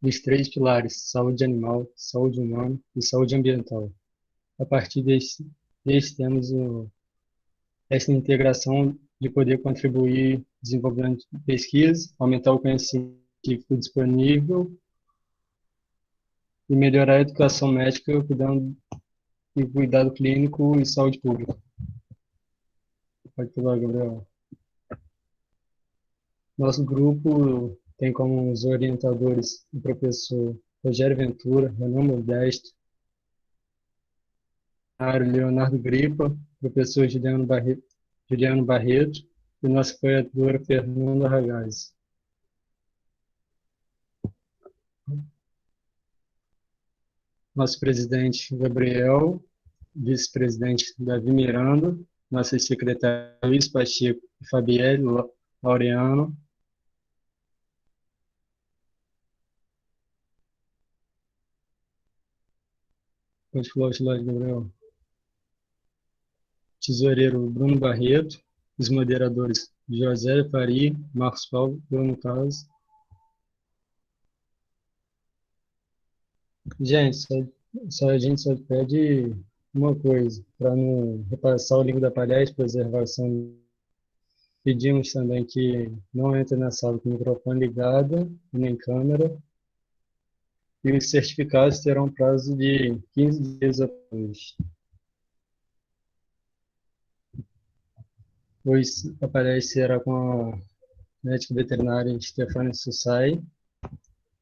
dos três pilares: saúde animal, saúde humana e saúde ambiental. A partir desse temos essa integração de poder contribuir desenvolvendo pesquisa, aumentar o conhecimento científico disponível e melhorar a educação médica, cuidando e cuidado clínico e saúde pública. Pode falar, Gabriel. Nosso grupo tem como os orientadores o professor Rogério Ventura, Renan Modesto, Leonardo Gripa, professor Juliano Barreto e nossa apoiadora Fernanda Ragazzi. Nosso presidente Gabriel, vice-presidente Davi Miranda, nossa secretária Luiz Pacheco e Fabielle Laureano, pode falar o slide, Gabriel. Tesoureiro Bruno Barreto, os moderadores José Faria, Marcos Paulo, Bruno Carlos. Gente, a gente só pede uma coisa, para não repassar o link da palestra, preservação. Pedimos também que não entre na sala com o microfone ligado, nem câmera, e os certificados terão prazo de 15 dias após. Hoje a palestra será com a médica veterinária Stefania Sussai.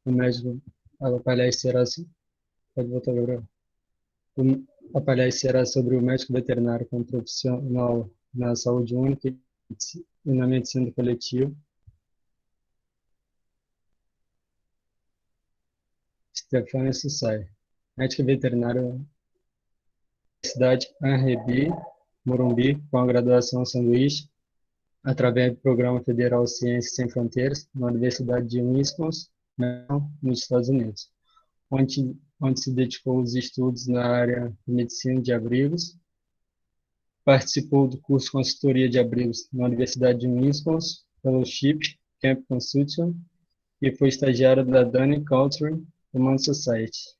O médico, a palestra será, pode voltar, Gabriel. A palestra será sobre o médico veterinário como profissional na saúde única e na medicina coletiva. Stefania Sussai, médica veterinária da cidade Anhembi, Morumbi, com a graduação Sanduíche, através do Programa Federal Ciências Sem Fronteiras, na Universidade de Wisconsin, nos Estados Unidos, onde se dedicou aos estudos na área de medicina de abrigos. Participou do curso de consultoria de abrigos na Universidade de Wisconsin, Fellowship, Camp Consulting, e foi estagiário da Dunning Culture Human Society.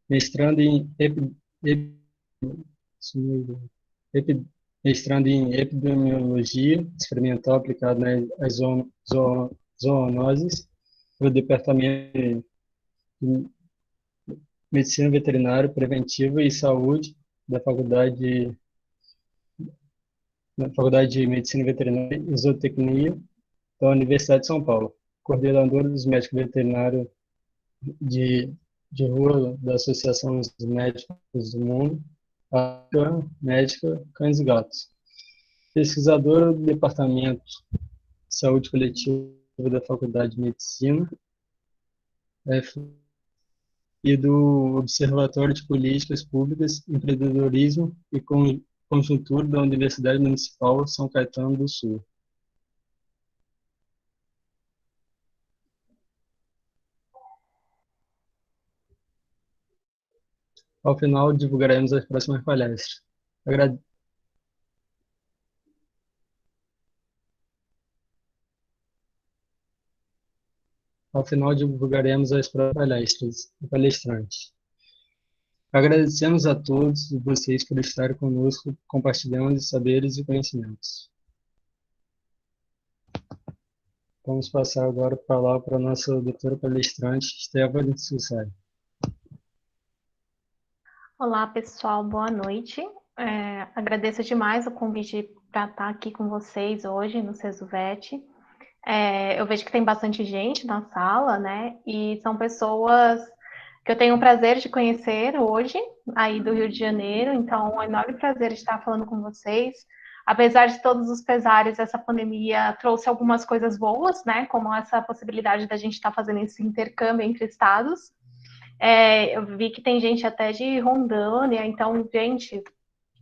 Mestrando em epidemiologia experimental aplicada nas zoonoses pelo Departamento de Medicina Veterinária Preventiva e Saúde da Faculdade de Medicina Veterinária e Zootecnia da Universidade de São Paulo, coordenadora dos médicos veterinários de rua da Associação dos Médicos do Mundo, a médica Cães e Gatos, pesquisadora do Departamento de Saúde Coletiva da Faculdade de Medicina e do Observatório de Políticas Públicas, Empreendedorismo e Conjuntura da Universidade Municipal São Caetano do Sul. Ao final, divulgaremos as próximas palestras. Ao final, divulgaremos as próximas palestras e palestrantes. Agradecemos a todos vocês por estarem conosco, compartilhando saberes e conhecimentos. Vamos passar agora a palavra para a nossa doutora palestrante, Stephanie Sussai. Olá, pessoal, boa noite. Agradeço demais o convite para estar aqui com vocês hoje no Sesuvet. Eu vejo que tem bastante gente na sala, né? E são pessoas que eu tenho o prazer de conhecer hoje, aí do Rio de Janeiro. Então, é um enorme prazer estar falando com vocês. Apesar de todos os pesares, essa pandemia trouxe algumas coisas boas, né? Como essa possibilidade da gente estar fazendo esse intercâmbio entre estados. Eu vi que tem gente até de Rondônia, então, gente,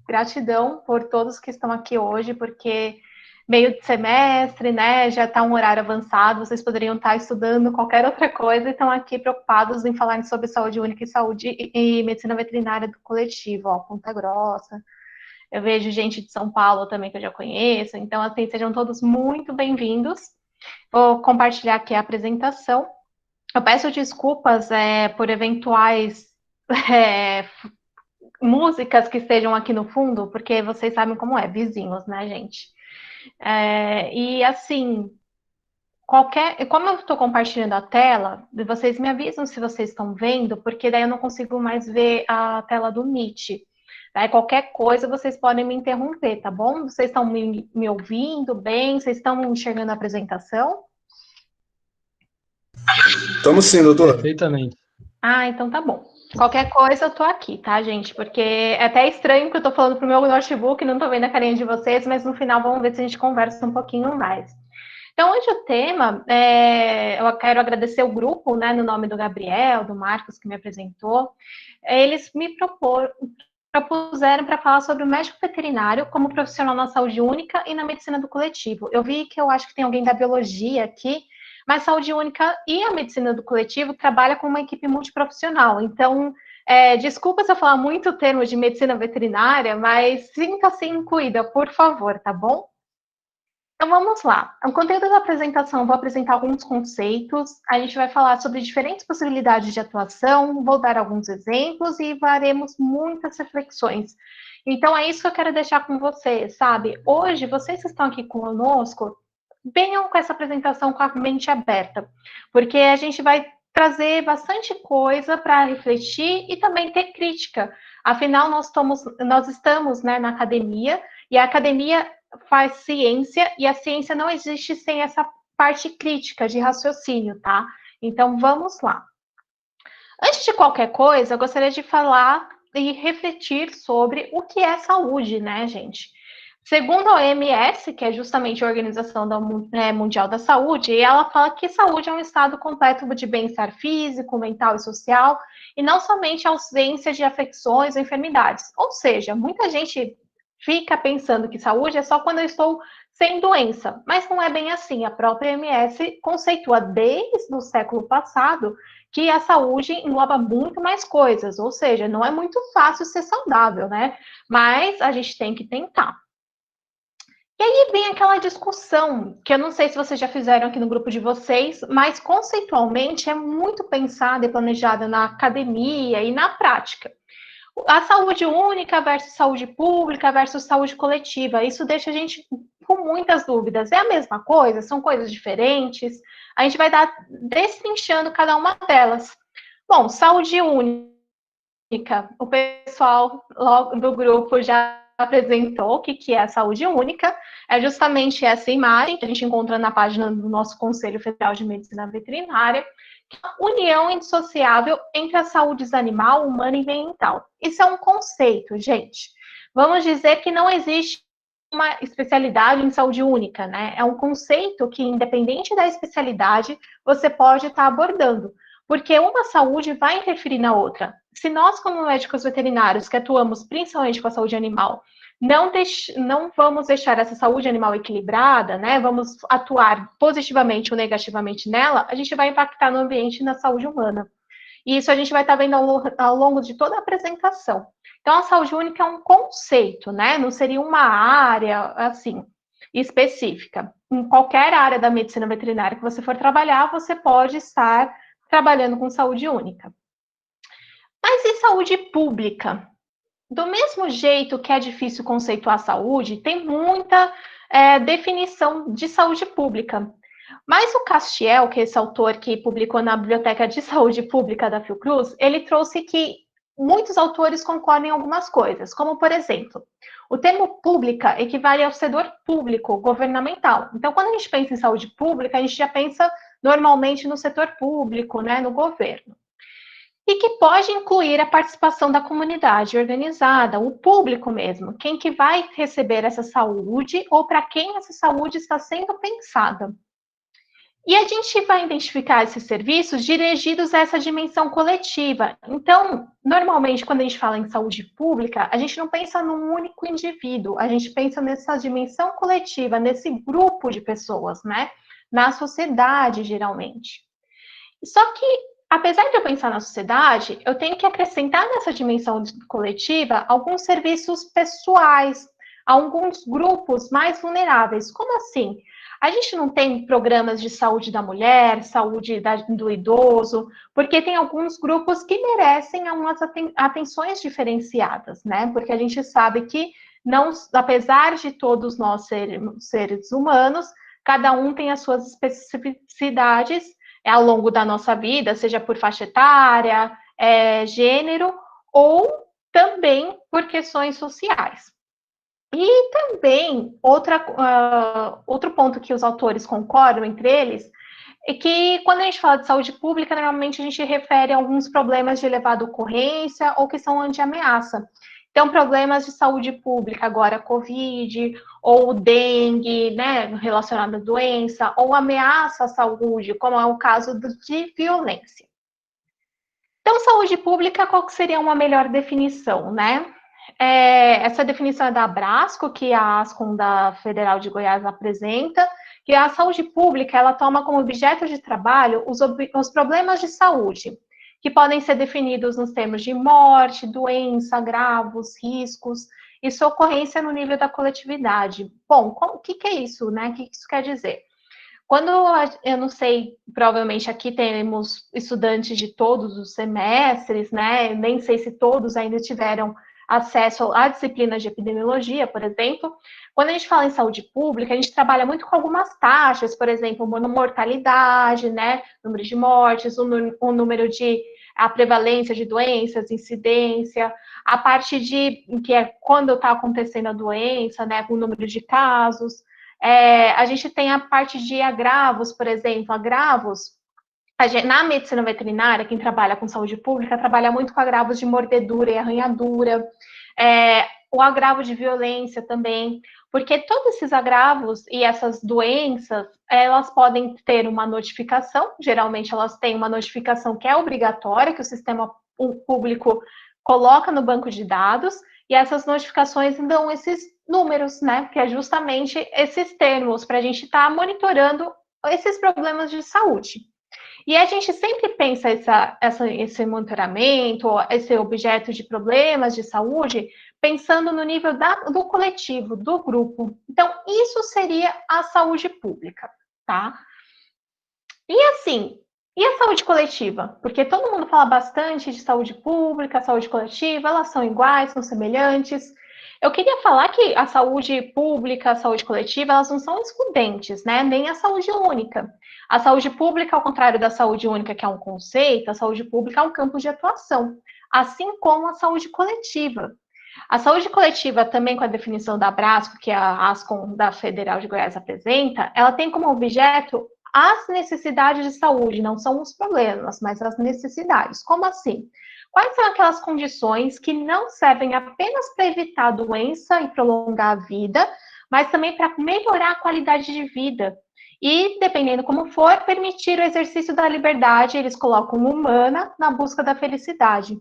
gratidão por todos que estão aqui hoje, porque meio de semestre, né, já está um horário avançado, vocês poderiam estar estudando qualquer outra coisa e estão aqui preocupados em falar sobre saúde única e saúde e medicina veterinária do coletivo, ó, Ponta Grossa. Eu vejo gente de São Paulo também que eu já conheço, então, assim, sejam todos muito bem-vindos. Vou compartilhar aqui a apresentação. Eu peço desculpas por eventuais é, músicas que estejam aqui no fundo, porque vocês sabem como é, vizinhos, né, gente? E assim, como eu estou compartilhando a tela, vocês me avisam se vocês estão vendo, porque daí eu não consigo mais ver a tela do Meet. Daí qualquer coisa vocês podem me interromper, tá bom? Vocês estão me ouvindo bem? Vocês estão enxergando a apresentação? Estamos sim, doutor. Perfeitamente. Ah, então tá bom. Qualquer coisa eu tô aqui, tá, gente? Porque é até estranho que eu tô falando pro meu notebook, não tô vendo a carinha de vocês, mas no final vamos ver se a gente conversa um pouquinho mais. Então, hoje o tema, eu quero agradecer o grupo, né, no nome do Gabriel, do Marcos, que me apresentou. Eles me propuseram para falar sobre o médico veterinário como profissional na saúde única e na medicina do coletivo. Eu vi que eu acho que tem alguém da biologia aqui, mas saúde única e a medicina do coletivo trabalha com uma equipe multiprofissional. Então, desculpa se eu falar muito o termo de medicina veterinária, mas sinta-se incluída, por favor, tá bom? Então vamos lá. O conteúdo da apresentação, eu vou apresentar alguns conceitos, a gente vai falar sobre diferentes possibilidades de atuação, vou dar alguns exemplos e faremos muitas reflexões. Então é isso que eu quero deixar com vocês, sabe? Hoje, vocês que estão aqui conosco, venham com essa apresentação com a mente aberta, porque a gente vai trazer bastante coisa para refletir e também ter crítica. Afinal, nós estamos, né, na academia, e a academia faz ciência, e a ciência não existe sem essa parte crítica de raciocínio, tá? Então, vamos lá. Antes de qualquer coisa, eu gostaria de falar e refletir sobre o que é saúde, né, gente? Segundo a OMS, que é justamente a Organização Mundial da Saúde, ela fala que saúde é um estado completo de bem-estar físico, mental e social, e não somente a ausência de afecções ou enfermidades. Ou seja, muita gente fica pensando que saúde é só quando eu estou sem doença, mas não é bem assim. A própria OMS conceitua desde o século passado que a saúde engloba muito mais coisas, ou seja, não é muito fácil ser saudável, né? Mas a gente tem que tentar. E aí vem aquela discussão, que eu não sei se vocês já fizeram aqui no grupo de vocês, mas conceitualmente é muito pensada e planejada na academia e na prática. A saúde única versus saúde pública versus saúde coletiva, isso deixa a gente com muitas dúvidas. É a mesma coisa? São coisas diferentes? A gente vai dar destrinchando cada uma delas. Bom, saúde única. O pessoal do grupo já apresentou o que é a saúde única. É justamente essa imagem que a gente encontra na página do nosso Conselho Federal de Medicina Veterinária, que é a união indissociável entre a saúde animal, humana e ambiental. Isso é um conceito, gente. Vamos dizer que não existe uma especialidade em saúde única, né? É um conceito que, independente da especialidade, você pode estar abordando, porque uma saúde vai interferir na outra. Se nós, como médicos veterinários, que atuamos principalmente com a saúde animal, não vamos deixar essa saúde animal equilibrada, né? Vamos atuar positivamente ou negativamente nela, a gente vai impactar no ambiente e na saúde humana. E isso a gente vai estar vendo ao longo de toda a apresentação. Então, a saúde única é um conceito, né? Não seria uma área, assim, específica. Em qualquer área da medicina veterinária que você for trabalhar, você pode estar trabalhando com saúde única. Mas e saúde pública? Do mesmo jeito que é difícil conceituar saúde, tem muita definição de saúde pública. Mas o Castiel, que é esse autor que publicou na Biblioteca de Saúde Pública da Fiocruz, ele trouxe que muitos autores concordam em algumas coisas, como, por exemplo, o termo pública equivale ao setor público, governamental. Então, quando a gente pensa em saúde pública, a gente já pensa normalmente no setor público, né, no governo. E que pode incluir a participação da comunidade organizada, o público mesmo, quem que vai receber essa saúde ou para quem essa saúde está sendo pensada. E a gente vai identificar esses serviços dirigidos a essa dimensão coletiva. Então, normalmente, quando a gente fala em saúde pública, a gente não pensa num único indivíduo, a gente pensa nessa dimensão coletiva, nesse grupo de pessoas, né? Na sociedade, geralmente. Só que, apesar de eu pensar na sociedade, eu tenho que acrescentar nessa dimensão coletiva alguns serviços pessoais, alguns grupos mais vulneráveis. Como assim? A gente não tem programas de saúde da mulher, saúde do idoso, porque tem alguns grupos que merecem umas atenções diferenciadas, né? Porque a gente sabe que, não, apesar de todos nós sermos seres humanos, cada um tem as suas especificidades ao longo da nossa vida, seja por faixa etária, gênero, ou também por questões sociais. E também, outro ponto que os autores concordam entre eles, é que quando a gente fala de saúde pública, normalmente a gente refere a alguns problemas de elevada ocorrência ou que são de ameaça. Então, problemas de saúde pública, agora Covid, ou dengue, né, relacionado à doença, ou ameaça à saúde, como é o caso de violência. Então, saúde pública, qual seria uma melhor definição, né? Essa definição é da Abrasco, que a Ascom da Federal de Goiás apresenta, que a saúde pública, ela toma como objeto de trabalho os problemas de saúde, que podem ser definidos nos termos de morte, doença, agravos, riscos e sua ocorrência no nível da coletividade. Bom, o que é isso, né? O que isso quer dizer? Quando eu não sei, provavelmente aqui temos estudantes de todos os semestres, né? Nem sei se todos ainda tiveram acesso à disciplina de epidemiologia, por exemplo. Quando a gente fala em saúde pública, a gente trabalha muito com algumas taxas, por exemplo, mortalidade, né? Número de mortes, o número de a prevalência de doenças, incidência, a parte de que é quando está acontecendo a doença, né? O número de casos. A gente tem a parte de agravos, por exemplo, na medicina veterinária, quem trabalha com saúde pública, trabalha muito com agravos de mordedura e arranhadura, o agravo de violência também, porque todos esses agravos e essas doenças, elas podem ter uma notificação, geralmente elas têm uma notificação que é obrigatória, que o sistema público coloca no banco de dados, e essas notificações dão esses números, né? Que é justamente esses termos para a gente estar monitorando esses problemas de saúde. E a gente sempre pensa esse monitoramento, esse objeto de problemas de saúde, pensando no nível do coletivo, do grupo. Então, isso seria a saúde pública, tá? E assim, e a saúde coletiva? Porque todo mundo fala bastante de saúde pública, saúde coletiva, elas são iguais, são semelhantes. Eu queria falar que a saúde pública, a saúde coletiva, elas não são excludentes, né? Nem a saúde única. A saúde pública, ao contrário da saúde única, que é um conceito, a saúde pública é um campo de atuação, assim como a saúde coletiva. A saúde coletiva, também com a definição da Abrasco, que a Ascom da Federal de Goiás apresenta, ela tem como objeto as necessidades de saúde, não são os problemas, mas as necessidades. Como assim? Quais são aquelas condições que não servem apenas para evitar a doença e prolongar a vida, mas também para melhorar a qualidade de vida? E, dependendo como for, permitir o exercício da liberdade, eles colocam humana na busca da felicidade.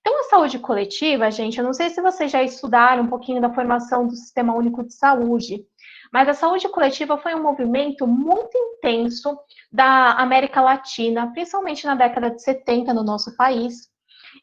Então, a saúde coletiva, gente, eu não sei se vocês já estudaram um pouquinho da formação do Sistema Único de Saúde, mas a saúde coletiva foi um movimento muito intenso da América Latina, principalmente na década de 70 no nosso país,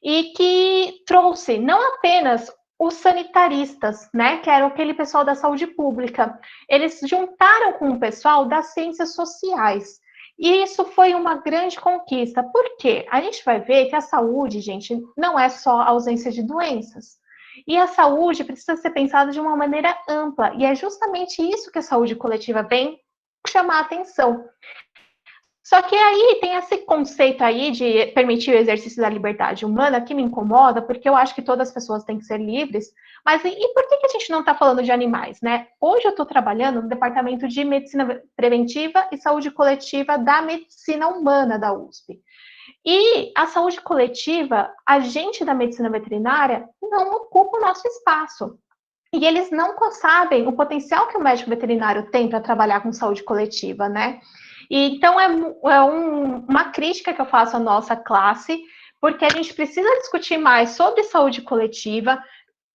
e que trouxe não apenas os sanitaristas, né, que eram aquele pessoal da saúde pública, eles juntaram com o pessoal das ciências sociais. E isso foi uma grande conquista. Por quê? A gente vai ver que a saúde, gente, não é só a ausência de doenças. E a saúde precisa ser pensada de uma maneira ampla. E é justamente isso que a saúde coletiva vem chamar a atenção. Só que aí tem esse conceito aí de permitir o exercício da liberdade humana que me incomoda, porque eu acho que todas as pessoas têm que ser livres. Mas e por que a gente não está falando de animais, né? Hoje eu estou trabalhando no Departamento de Medicina Preventiva e Saúde Coletiva da Medicina Humana da USP. E a saúde coletiva, a gente da medicina veterinária não ocupa o nosso espaço. E eles não sabem o potencial que o médico veterinário tem para trabalhar com saúde coletiva, né? E, então, uma crítica que eu faço à nossa classe, porque a gente precisa discutir mais sobre saúde coletiva,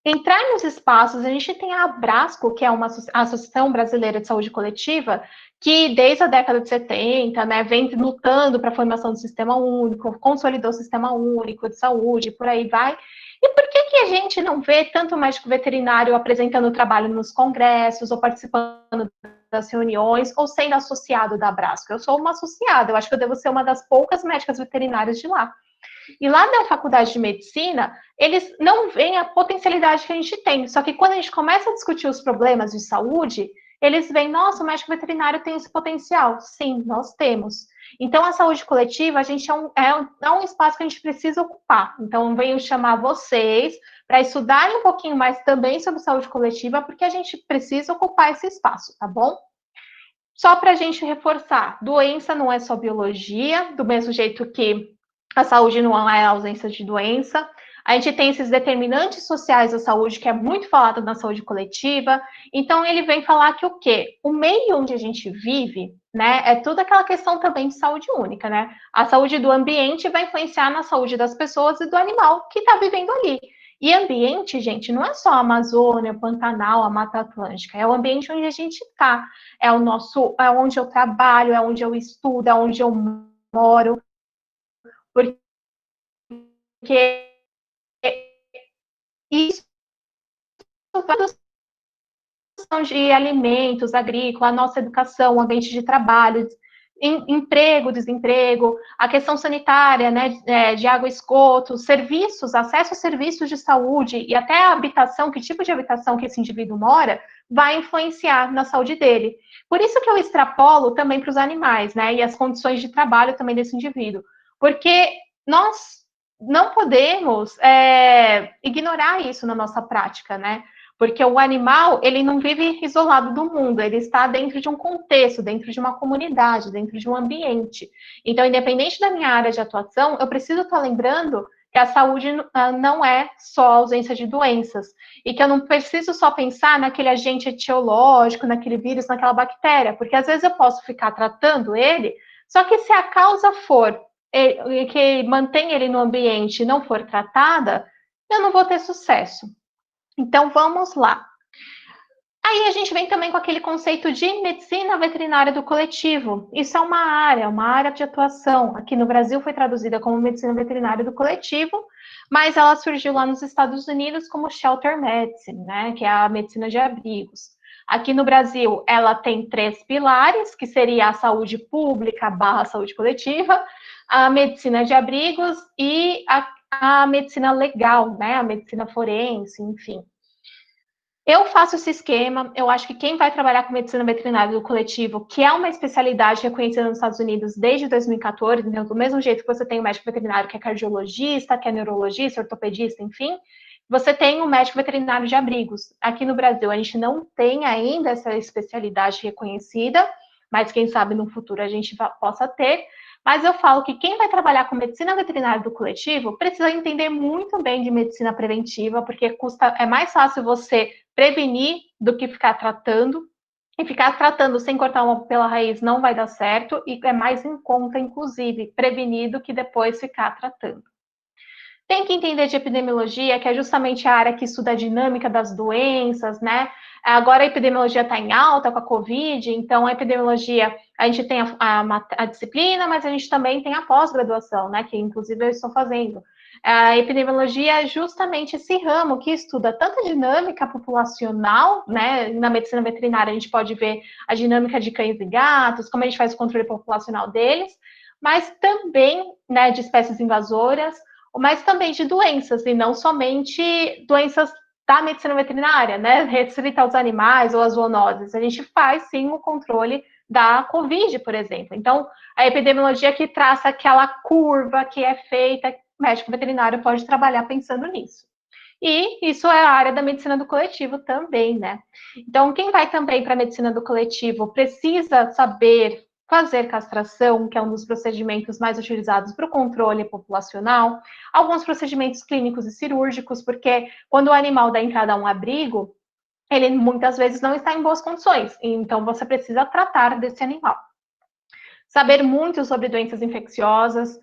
entrar nos espaços. A gente tem a Abrasco, que é uma Associação Brasileira de Saúde Coletiva, que desde a década de 70, né, vem lutando para a formação do sistema único, consolidou o sistema único de saúde, por aí vai. E por que a gente não vê tanto médico veterinário apresentando trabalho nos congressos, ou participando das reuniões, ou sendo associado da Abrasco? Eu sou uma associada, eu acho que eu devo ser uma das poucas médicas veterinárias de lá. E lá na faculdade de medicina, eles não veem a potencialidade que a gente tem. Só que quando a gente começa a discutir os problemas de saúde, eles veem, nossa, o médico veterinário tem esse potencial. Sim, nós temos. Então, a saúde coletiva, a gente é um espaço que a gente precisa ocupar. Então, venho chamar vocês para estudarem um pouquinho mais também sobre saúde coletiva, porque a gente precisa ocupar esse espaço, tá bom? Só para a gente reforçar, doença não é só biologia, do mesmo jeito que a saúde não é a ausência de doença. A gente tem esses determinantes sociais da saúde, que é muito falado na saúde coletiva. Então, ele vem falar que o quê? O meio onde a gente vive, né, é toda aquela questão também de saúde única, né? A saúde do ambiente vai influenciar na saúde das pessoas e do animal que está vivendo ali. E ambiente, gente, não é só a Amazônia, o Pantanal, a Mata Atlântica, é o ambiente onde a gente está, é onde eu trabalho, é onde eu estudo, é onde eu moro, porque isso de alimentos, agrícola, a nossa educação, o ambiente de trabalho, emprego, desemprego, a questão sanitária, né, de água e esgoto, serviços, acesso a serviços de saúde e até a habitação, que tipo de habitação que esse indivíduo mora, vai influenciar na saúde dele. Por isso que eu extrapolo também para os animais, né, e as condições de trabalho também desse indivíduo, porque nós não podemos ignorar isso na nossa prática, né? Porque o animal, ele não vive isolado do mundo, ele está dentro de um contexto, dentro de uma comunidade, dentro de um ambiente. Então, independente da minha área de atuação, eu preciso estar lembrando que a saúde não é só a ausência de doenças, e que eu não preciso só pensar naquele agente etiológico, naquele vírus, naquela bactéria, porque às vezes eu posso ficar tratando ele, só que se a causa for que mantém ele no ambiente e não for tratada, eu não vou ter sucesso. Então, vamos lá. Aí a gente vem também com aquele conceito de medicina veterinária do coletivo. Isso é uma área de atuação. Aqui no Brasil foi traduzida como medicina veterinária do coletivo, mas ela surgiu lá nos Estados Unidos como shelter medicine, né, que é a medicina de abrigos. Aqui no Brasil, ela tem 3 pilares, que seria a saúde pública / saúde coletiva, a medicina de abrigos e a medicina legal, né, a medicina forense, enfim. Eu faço esse esquema, eu acho que quem vai trabalhar com medicina veterinária do coletivo, que é uma especialidade reconhecida nos Estados Unidos desde 2014, então, do mesmo jeito que você tem o médico veterinário que é cardiologista, que é neurologista, ortopedista, enfim, você tem o médico veterinário de abrigos. Aqui no Brasil, a gente não tem ainda essa especialidade reconhecida, mas quem sabe no futuro a gente possa ter. Mas eu falo que quem vai trabalhar com medicina veterinária do coletivo precisa entender muito bem de medicina preventiva, porque é mais fácil você prevenir do que ficar tratando. E ficar tratando sem cortar uma pela raiz não vai dar certo, e é mais em conta, inclusive, prevenir do que depois ficar tratando. Tem que entender de epidemiologia, que é justamente a área que estuda a dinâmica das doenças, né? Agora a epidemiologia está em alta com a Covid, então a epidemiologia, a gente tem a disciplina, mas a gente também tem a pós-graduação, né? Que inclusive eu estou fazendo. A epidemiologia é justamente esse ramo que estuda tanto a dinâmica populacional, né? Na medicina veterinária a gente pode ver a dinâmica de cães e gatos, como a gente faz o controle populacional deles, mas também, né, de espécies invasoras, mas também de doenças, e não somente doenças da medicina veterinária, né, restrita aos animais ou às zoonoses. A gente faz, sim, o controle da Covid, por exemplo. Então, a epidemiologia que traça aquela curva que é feita, o médico veterinário pode trabalhar pensando nisso. E isso é a área da medicina do coletivo também, né? Então, quem vai também para a medicina do coletivo precisa saber fazer castração, que é um dos procedimentos mais utilizados para o controle populacional, alguns procedimentos clínicos e cirúrgicos, porque quando o animal dá entrada a um abrigo, ele muitas vezes não está em boas condições, então você precisa tratar desse animal. Saber muito sobre doenças infecciosas,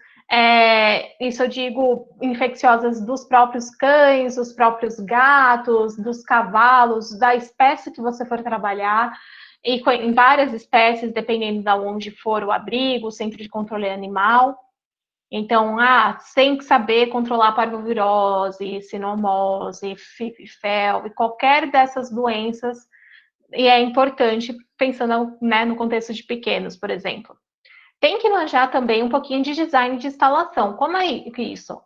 isso eu digo infecciosas dos próprios cães, dos próprios gatos, dos cavalos, da espécie que você for trabalhar. e em várias espécies, dependendo de onde for o abrigo, o centro de controle animal. Então, tem que saber controlar a parvovirose, sinomose, FIV-FeLV, qualquer dessas doenças, e é importante, pensando, né, no contexto de pequenos, por exemplo. Tem que manjar também um pouquinho de design de instalação. Como é isso?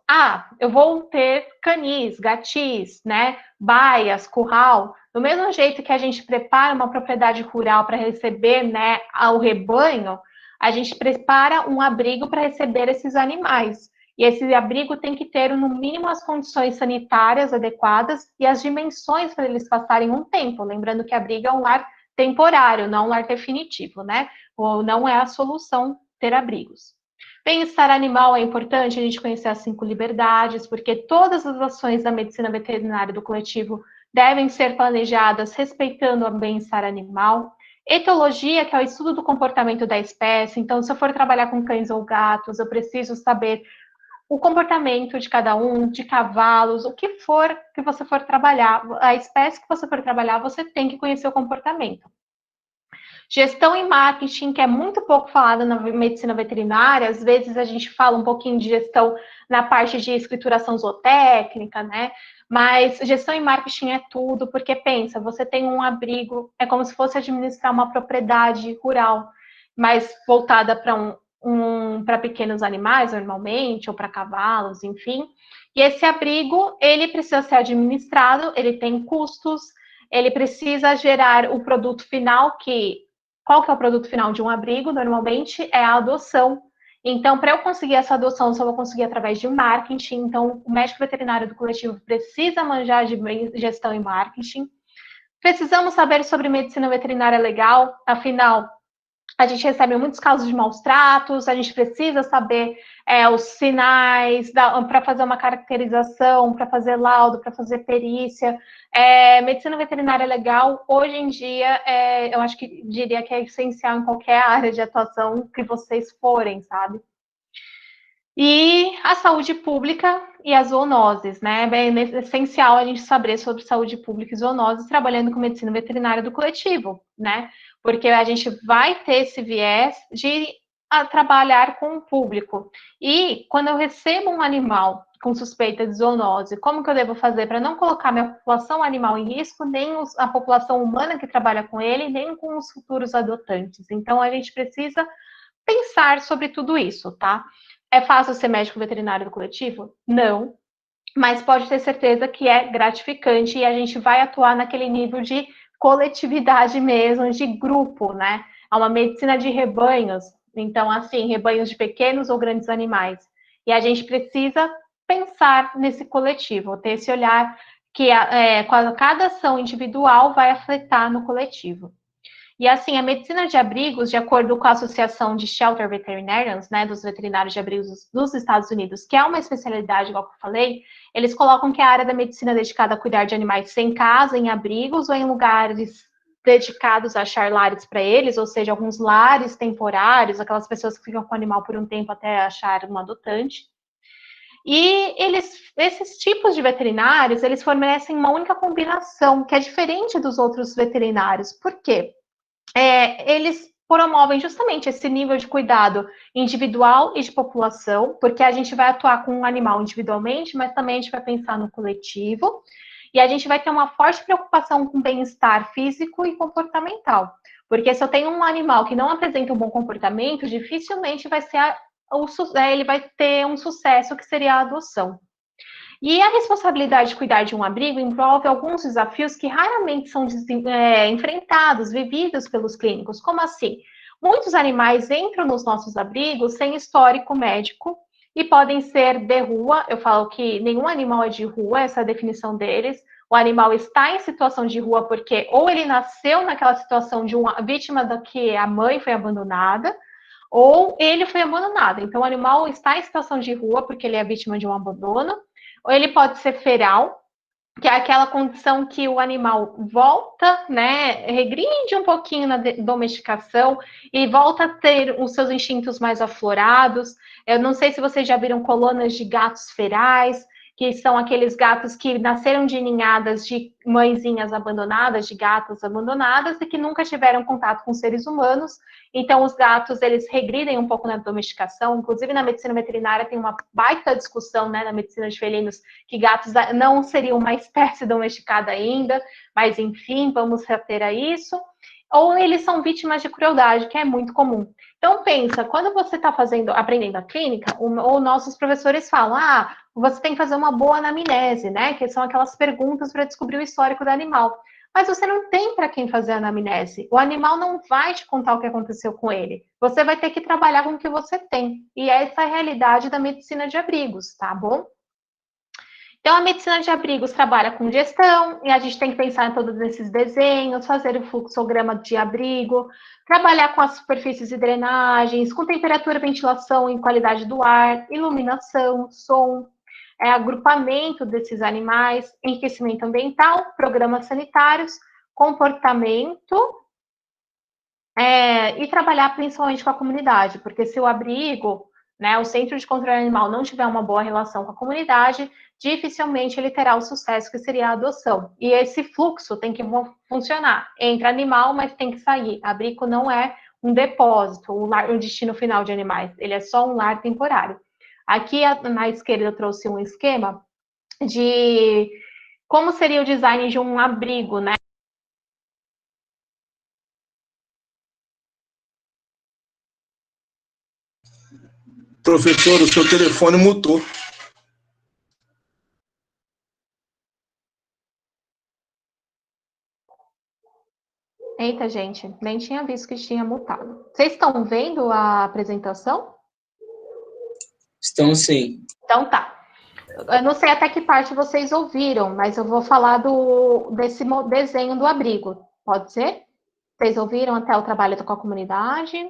Eu vou ter canis, gatis, né, baias, curral. Do mesmo jeito que a gente prepara uma propriedade rural para receber, né, o rebanho, a gente prepara um abrigo para receber esses animais. E esse abrigo tem que ter, no mínimo, as condições sanitárias adequadas e as dimensões para eles passarem um tempo. Lembrando que abrigo é um lar temporário, não um lar definitivo, né? Ou não é a solução ter abrigos. Bem-estar animal é importante a gente conhecer as 5 liberdades, porque todas as ações da medicina veterinária do coletivo devem ser planejadas respeitando o bem-estar animal. Etologia, que é o estudo do comportamento da espécie. Então, se eu for trabalhar com cães ou gatos, eu preciso saber o comportamento de cada um, de cavalos, o que for que você for trabalhar, a espécie que você for trabalhar, você tem que conhecer o comportamento. Gestão e marketing, que é muito pouco falada na medicina veterinária, às vezes a gente fala um pouquinho de gestão na parte de escrituração zootécnica, né? Mas gestão e marketing é tudo, porque pensa, você tem um abrigo, é como se fosse administrar uma propriedade rural, mas voltada para pequenos animais, normalmente, ou para cavalos, enfim. E esse abrigo, ele precisa ser administrado, ele tem custos, ele precisa gerar o produto final, qual que é o produto final de um abrigo? Normalmente é a adoção. Então, para eu conseguir essa adoção, só vou conseguir através de marketing. Então, o médico veterinário do coletivo precisa manjar de gestão e marketing. Precisamos saber sobre medicina veterinária legal, afinal, a gente recebe muitos casos de maus tratos, a gente precisa saber os sinais para fazer uma caracterização, para fazer laudo, para fazer perícia. Medicina veterinária legal, hoje em dia, eu acho que diria que é essencial em qualquer área de atuação que vocês forem, sabe? E a saúde pública e as zoonoses, né? É bem essencial a gente saber sobre saúde pública e zoonoses trabalhando com medicina veterinária do coletivo, né? Porque a gente vai ter esse viés de trabalhar com o público. E quando eu recebo um animal com suspeita de zoonose, como que eu devo fazer para não colocar minha população animal em risco, nem a população humana que trabalha com ele, nem com os futuros adotantes? Então, a gente precisa pensar sobre tudo isso, tá? É fácil ser médico veterinário do coletivo? Não, mas pode ter certeza que é gratificante e a gente vai atuar naquele nível de coletividade mesmo, de grupo, né? É uma medicina de rebanhos, então, assim, rebanhos de pequenos ou grandes animais. E a gente precisa pensar nesse coletivo, ter esse olhar que cada ação individual vai afetar no coletivo. E assim, a medicina de abrigos, de acordo com a Associação de Shelter Veterinarians, né, dos veterinários de abrigos dos Estados Unidos, que é uma especialidade, igual que eu falei, eles colocam que é a área da medicina dedicada a cuidar de animais sem casa, em abrigos ou em lugares dedicados a achar lares para eles, ou seja, alguns lares temporários, aquelas pessoas que ficam com o animal por um tempo até achar um adotante. E esses tipos de veterinários, eles fornecem uma única combinação, que é diferente dos outros veterinários. Por quê? Eles promovem justamente esse nível de cuidado individual e de população, porque a gente vai atuar com um animal individualmente, mas também a gente vai pensar no coletivo, e a gente vai ter uma forte preocupação com bem-estar físico e comportamental. Porque se eu tenho um animal que não apresenta um bom comportamento, dificilmente ele vai ter um sucesso que seria a adoção. E a responsabilidade de cuidar de um abrigo envolve alguns desafios que raramente são enfrentados, vividos pelos clínicos. Como assim? Muitos animais entram nos nossos abrigos sem histórico médico e podem ser de rua. Eu falo que nenhum animal é de rua, essa é a definição deles. O animal está em situação de rua porque ou ele nasceu naquela situação de uma vítima da que a mãe foi abandonada, ou ele foi abandonado. Então, o animal está em situação de rua porque ele é vítima de um abandono, ou ele pode ser feral, que é aquela condição que o animal volta, né, regride um pouquinho na domesticação e volta a ter os seus instintos mais aflorados. Eu não sei se vocês já viram colônias de gatos ferais, que são aqueles gatos que nasceram de ninhadas de mãezinhas abandonadas, de gatas abandonadas, e que nunca tiveram contato com seres humanos. Então, os gatos, eles regridem um pouco na domesticação, inclusive na medicina veterinária tem uma baita discussão, né, na medicina de felinos, que gatos não seriam uma espécie domesticada ainda, mas enfim, vamos reter a isso. Ou eles são vítimas de crueldade, que é muito comum. Então, pensa, quando você está aprendendo a clínica, ou nossos professores falam, você tem que fazer uma boa anamnese, né? Que são aquelas perguntas para descobrir o histórico do animal. Mas você não tem para quem fazer a anamnese. O animal não vai te contar o que aconteceu com ele. Você vai ter que trabalhar com o que você tem. E essa é a realidade da medicina de abrigos, tá bom? Então, a medicina de abrigos trabalha com gestão, e a gente tem que pensar em todos esses desenhos, fazer o fluxograma de abrigo, trabalhar com as superfícies e drenagens, com temperatura, ventilação e qualidade do ar, iluminação, som, agrupamento desses animais, enriquecimento ambiental, programas sanitários, comportamento, e trabalhar principalmente com a comunidade, porque se o abrigo, né, o centro de controle animal não tiver uma boa relação com a comunidade, dificilmente ele terá o sucesso que seria a adoção. E esse fluxo tem que funcionar. Entra animal, mas tem que sair. Abrigo não é um depósito, um destino final de animais, ele é só um lar temporário. Aqui na esquerda eu trouxe um esquema de como seria o design de um abrigo, né? Professor, o seu telefone mutou. Eita, gente, nem tinha visto que tinha mutado. Vocês estão vendo a apresentação? Estão sim. Então tá. Eu não sei até que parte vocês ouviram, mas eu vou falar desse desenho do abrigo. Pode ser? Vocês ouviram até o trabalho com a comunidade?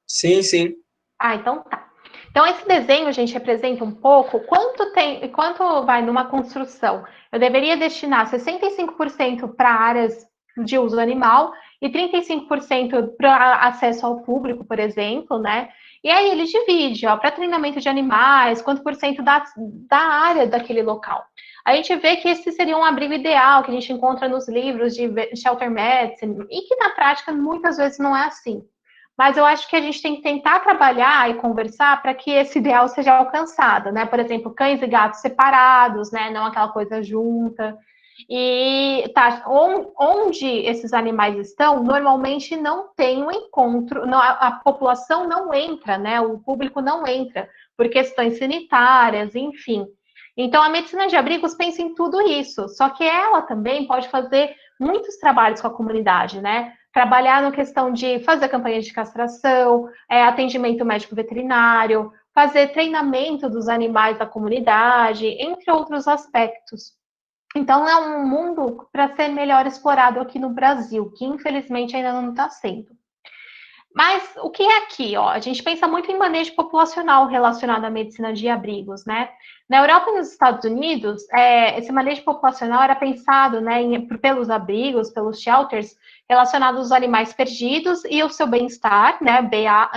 Sim, sim. Então tá. Então, esse desenho, gente, representa um pouco quanto vai numa construção. Eu deveria destinar 65% para áreas de uso animal e 35% para acesso ao público, por exemplo, né? E aí ele divide, ó, para treinamento de animais, quanto por cento da área daquele local. A gente vê que esse seria um abrigo ideal que a gente encontra nos livros de shelter medicine e que na prática muitas vezes não é assim. Mas eu acho que a gente tem que tentar trabalhar e conversar para que esse ideal seja alcançado, né? Por exemplo, cães e gatos separados, né? Não aquela coisa junta. E tá, onde esses animais estão, normalmente não tem um encontro, não, a população não entra, né? O público não entra por questões sanitárias, enfim. Então, a medicina de abrigos pensa em tudo isso, só que ela também pode fazer muitos trabalhos com a comunidade, né? Trabalhar na questão de fazer campanhas de castração, atendimento médico veterinário, fazer treinamento dos animais da comunidade, entre outros aspectos. Então, é um mundo para ser melhor explorado aqui no Brasil, que infelizmente ainda não está sendo. Mas o que é aqui? Ó? A gente pensa muito em manejo populacional relacionado à medicina de abrigos, né? Na Europa e nos Estados Unidos, esse manejo populacional era pensado, né, pelos abrigos, pelos shelters, relacionados aos animais perdidos e o seu bem-estar, né? BEA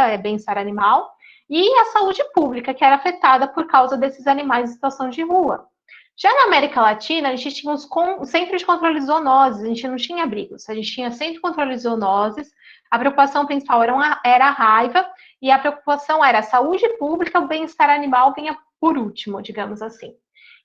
é bem-estar animal, e a saúde pública, que era afetada por causa desses animais em situação de rua. Já na América Latina, a gente tinha os centros de controle de zoonoses, a gente não tinha abrigos, a gente tinha centro de controle de zoonoses, a preocupação principal era a raiva, e a preocupação era a saúde pública, o bem-estar animal vinha por último, digamos assim.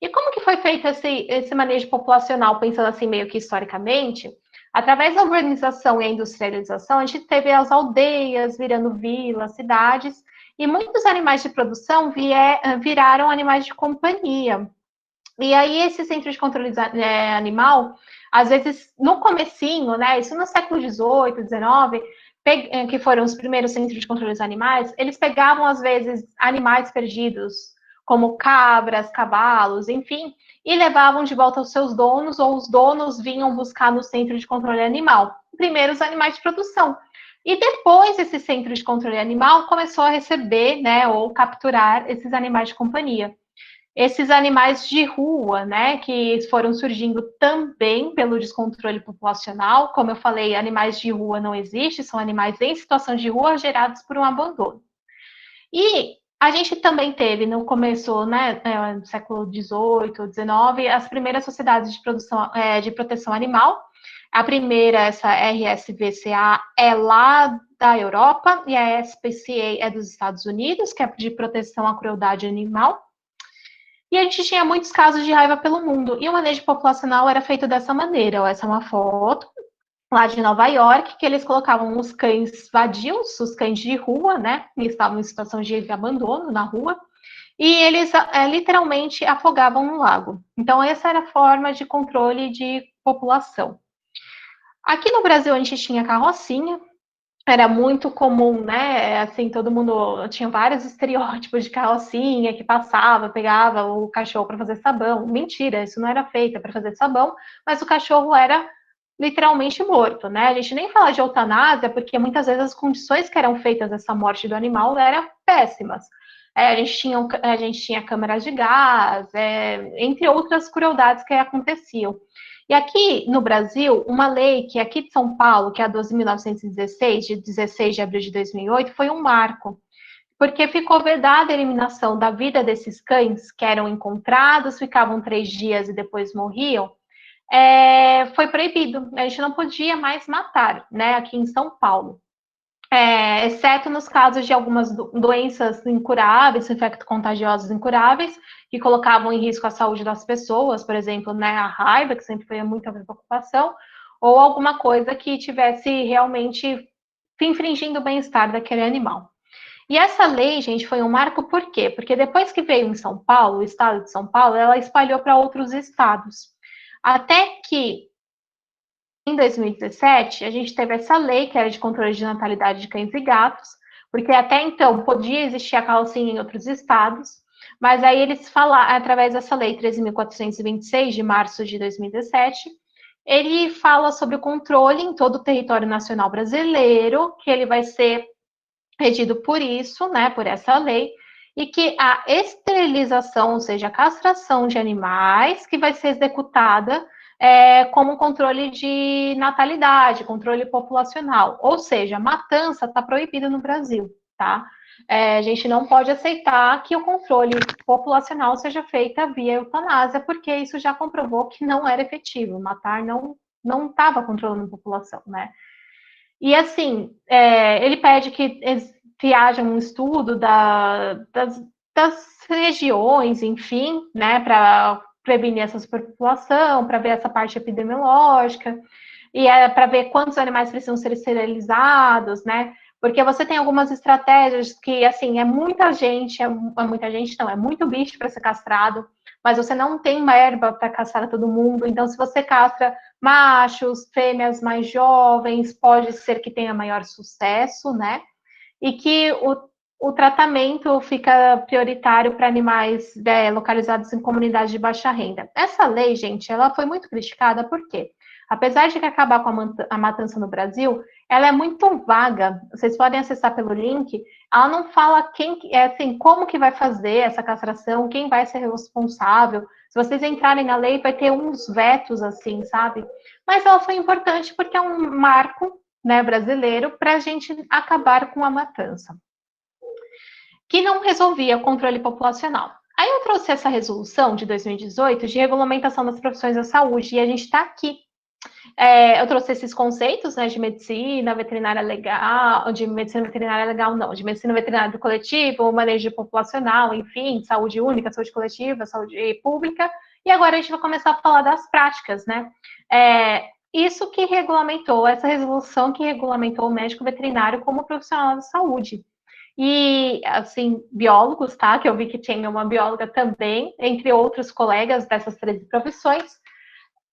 E como que foi feito esse manejo populacional, pensando assim meio que historicamente? Através da urbanização e a industrialização, a gente teve as aldeias virando vilas, cidades, e muitos animais de produção viraram animais de companhia. E aí, esse centro de controle animal, às vezes, no comecinho, né, isso no século XVIII, XIX, que foram os primeiros centros de controle dos animais, eles pegavam, às vezes, animais perdidos, como cabras, cavalos, enfim, e levavam de volta aos seus donos, ou os donos vinham buscar no centro de controle animal. Primeiro, os animais de produção. E depois, esse centro de controle animal começou a receber, né, ou capturar esses animais de companhia. Esses animais de rua, né, que foram surgindo também pelo descontrole populacional. Como eu falei, animais de rua não existem, são animais em situação de rua gerados por um abandono. E A gente também teve, no começo, né, do século XVIII, XIX, as primeiras sociedades de produção, de proteção animal. A primeira, essa RSVCA, é lá da Europa, e a SPCA é dos Estados Unidos, que é de proteção à crueldade animal. E a gente tinha muitos casos de raiva pelo mundo, e o manejo populacional era feito dessa maneira. Essa é uma foto lá de Nova York, que eles colocavam os cães vadios, os cães de rua, né, que estavam em situação de abandono na rua, e eles literalmente afogavam no lago. Então, essa era a forma de controle de população. Aqui no Brasil, a gente tinha carrocinha, era muito comum, né? Assim, todo mundo tinha vários estereótipos de carrocinha que passava, pegava o cachorro para fazer sabão. Mentira, isso não era feito para fazer sabão, mas o cachorro era literalmente morto, né? A gente nem fala de eutanásia, porque muitas vezes as condições que eram feitas dessa morte do animal eram péssimas. A gente tinha câmeras de gás, entre outras crueldades que aconteciam. E aqui no Brasil, uma lei que é aqui de São Paulo, que é a 12.916, de 16 de abril de 2008, foi um marco, porque ficou vedada a eliminação da vida desses cães que eram encontrados, ficavam 3 dias e depois morriam. Foi proibido, a gente não podia mais matar, né, aqui em São Paulo. Exceto nos casos de algumas doenças incuráveis, infecto-contagiosas incuráveis, que colocavam em risco a saúde das pessoas, por exemplo, né, a raiva, que sempre foi muita preocupação, ou alguma coisa que tivesse realmente infringindo o bem-estar daquele animal. E essa lei, gente, foi um marco por quê? Porque depois que veio em São Paulo, o estado de São Paulo, ela espalhou para outros estados. Até que em 2017, a gente teve essa lei, que era de controle de natalidade de cães e gatos, porque até então podia existir a carrocinha em outros estados, mas aí eles falaram, através dessa lei 13.426, de março de 2017, ele fala sobre o controle em todo o território nacional brasileiro, que ele vai ser regido por isso, né, por essa lei, e que a esterilização, ou seja, a castração de animais, que vai ser executada como controle de natalidade, controle populacional. Ou seja, matança está proibida no Brasil, tá? A gente não pode aceitar que o controle populacional seja feito via eutanásia, porque isso já comprovou que não era efetivo. Matar não estava controlando a população, né? E assim, ele pede que haja um estudo das regiões, enfim, né, para prevenir essa superpopulação, para ver essa parte epidemiológica, e para ver quantos animais precisam ser esterilizados, né? Porque você tem algumas estratégias que, assim, é muita gente não, é muito bicho para ser castrado, mas você não tem uma erva para castrar todo mundo, então se você castra machos, fêmeas mais jovens, pode ser que tenha maior sucesso, né? E que o tratamento fica prioritário para animais localizados em comunidades de baixa renda. Essa lei, gente, ela foi muito criticada, por quê? Apesar de que acabar com a matança no Brasil, ela é muito vaga. Vocês podem acessar pelo link. Ela não fala assim, como que vai fazer essa castração, quem vai ser responsável. Se vocês entrarem na lei, vai ter uns vetos, assim, sabe? Mas ela foi importante porque é um marco, né, brasileiro para a gente acabar com a matança, que não resolvia o controle populacional. Aí eu trouxe essa resolução de 2018 de regulamentação das profissões da saúde e a gente está aqui. Eu trouxe esses conceitos, né, de medicina veterinária legal, de medicina veterinária legal não, de medicina veterinária do coletivo, manejo populacional, enfim, saúde única, saúde coletiva, saúde pública, e agora a gente vai começar a falar das práticas, né? Isso que regulamentou, essa resolução que regulamentou o médico veterinário como profissional da saúde. E, assim, biólogos, tá? Que eu vi que tinha uma bióloga também, entre outros colegas dessas 13 profissões.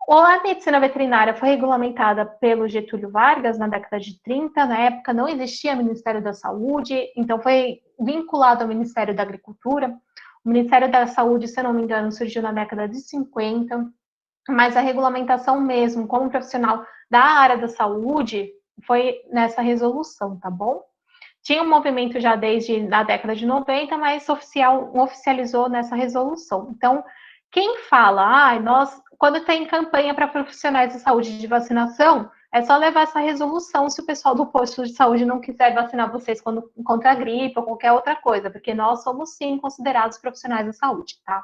A medicina veterinária foi regulamentada pelo Getúlio Vargas na década de 30, na época não existia Ministério da Saúde, então foi vinculado ao Ministério da Agricultura. O Ministério da Saúde, se eu não me engano, surgiu na década de 50, mas a regulamentação mesmo, como profissional da área da saúde, foi nessa resolução, tá bom? Tinha um movimento já desde a década de 90, mas oficializou nessa resolução. Então, quem fala, quando tem campanha para profissionais de saúde de vacinação, é só levar essa resolução se o pessoal do posto de saúde não quiser vacinar vocês contra a gripe ou qualquer outra coisa, porque nós somos, sim, considerados profissionais da saúde, tá?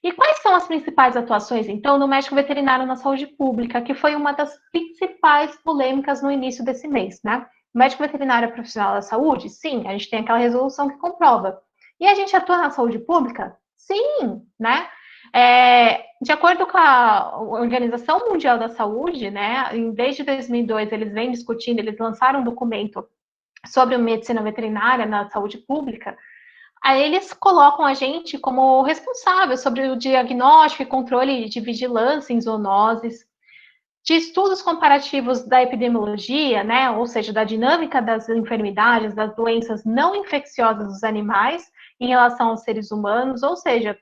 E quais são as principais atuações, então, do médico veterinário na saúde pública, que foi uma das principais polêmicas no início desse mês, né? O médico veterinário é profissional da saúde? Sim, a gente tem aquela resolução que comprova. E a gente atua na saúde pública? Sim, né? De acordo com a Organização Mundial da Saúde, né, desde 2002 eles vêm discutindo, eles lançaram um documento sobre medicina veterinária na saúde pública. Aí eles colocam a gente como responsável sobre o diagnóstico e controle de vigilância em zoonoses, de estudos comparativos da epidemiologia, né, ou seja, da dinâmica das enfermidades, das doenças não infecciosas dos animais em relação aos seres humanos, ou seja,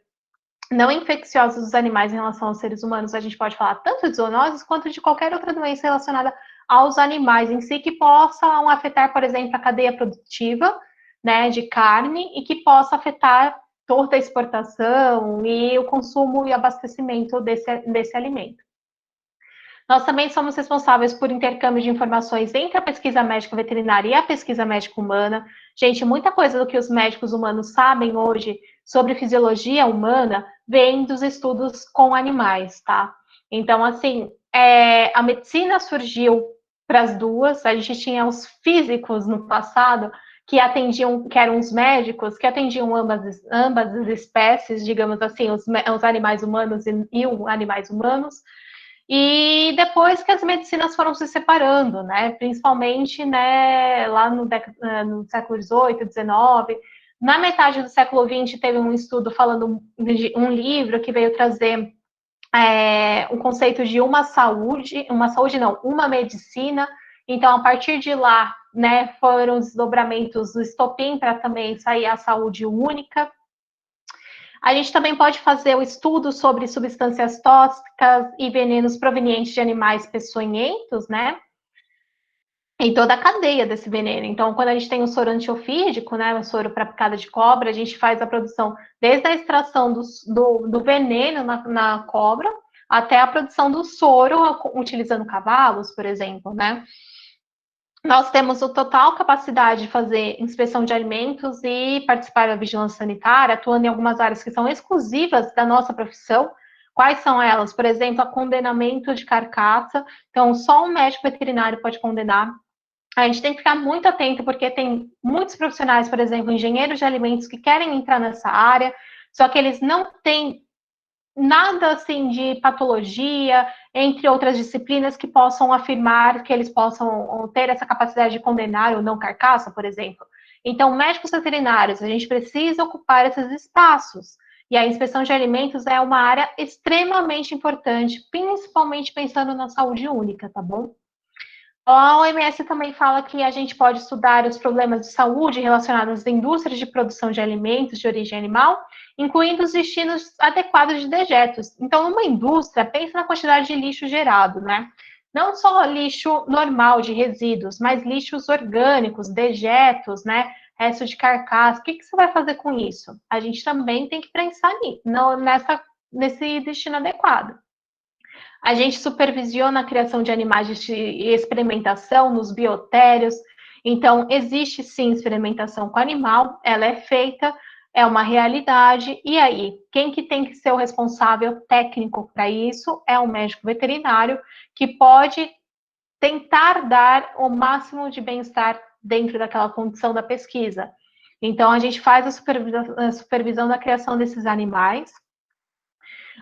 não infecciosas dos animais em relação aos seres humanos, a gente pode falar tanto de zoonoses quanto de qualquer outra doença relacionada aos animais em si, que possam afetar, por exemplo, a cadeia produtiva, né, de carne, e que possa afetar toda a exportação e o consumo e abastecimento desse alimento. Nós também somos responsáveis por intercâmbio de informações entre a pesquisa médica veterinária e a pesquisa médica humana. Gente, muita coisa do que os médicos humanos sabem hoje sobre fisiologia humana vem dos estudos com animais, tá? Então, assim, a medicina surgiu para as duas. A gente tinha os físicos no passado que eram os médicos, que atendiam ambas as espécies, digamos assim, os animais humanos e os animais humanos. E depois que as medicinas foram se separando, né, principalmente, né, lá no século XVIII, XIX, na metade do século XX teve um estudo falando de um livro que veio trazer o conceito de uma medicina. Então, a partir de lá, né, foram os desdobramentos do estopim para também sair a saúde única. A gente também pode fazer o estudo sobre substâncias tóxicas e venenos provenientes de animais peçonhentos, né? Em toda a cadeia desse veneno. Então, quando a gente tem o soro antiofídico, né, o soro para picada de cobra, a gente faz a produção desde a extração do veneno na cobra até a produção do soro utilizando cavalos, por exemplo, né? Nós temos a total capacidade de fazer inspeção de alimentos e participar da vigilância sanitária, atuando em algumas áreas que são exclusivas da nossa profissão. Quais são elas? Por exemplo, a condenamento de carcaça. Então, só um médico veterinário pode condenar. A gente tem que ficar muito atento, porque tem muitos profissionais, por exemplo, engenheiros de alimentos, que querem entrar nessa área, só que eles não têm nada assim de patologia, entre outras disciplinas, que possam afirmar que eles possam ter essa capacidade de condenar ou não carcaça, por exemplo. Então, médicos veterinários, a gente precisa ocupar esses espaços. E a inspeção de alimentos é uma área extremamente importante, principalmente pensando na saúde única, tá bom? A OMS também fala que a gente pode estudar os problemas de saúde relacionados às indústrias de produção de alimentos de origem animal, incluindo os destinos adequados de dejetos. Então, numa indústria, pensa na quantidade de lixo gerado, né? Não só lixo normal de resíduos, mas lixos orgânicos, dejetos, né? Resto de carcaça. O que você vai fazer com isso? A gente também tem que pensar nesse destino adequado. A gente supervisiona a criação de animais de experimentação nos biotérios. Então, existe sim experimentação com animal, ela é feita, é uma realidade. E aí, quem que tem que ser o responsável técnico para isso é o médico veterinário, que pode tentar dar o máximo de bem-estar dentro daquela condição da pesquisa. Então, a gente faz a supervisão da criação desses animais.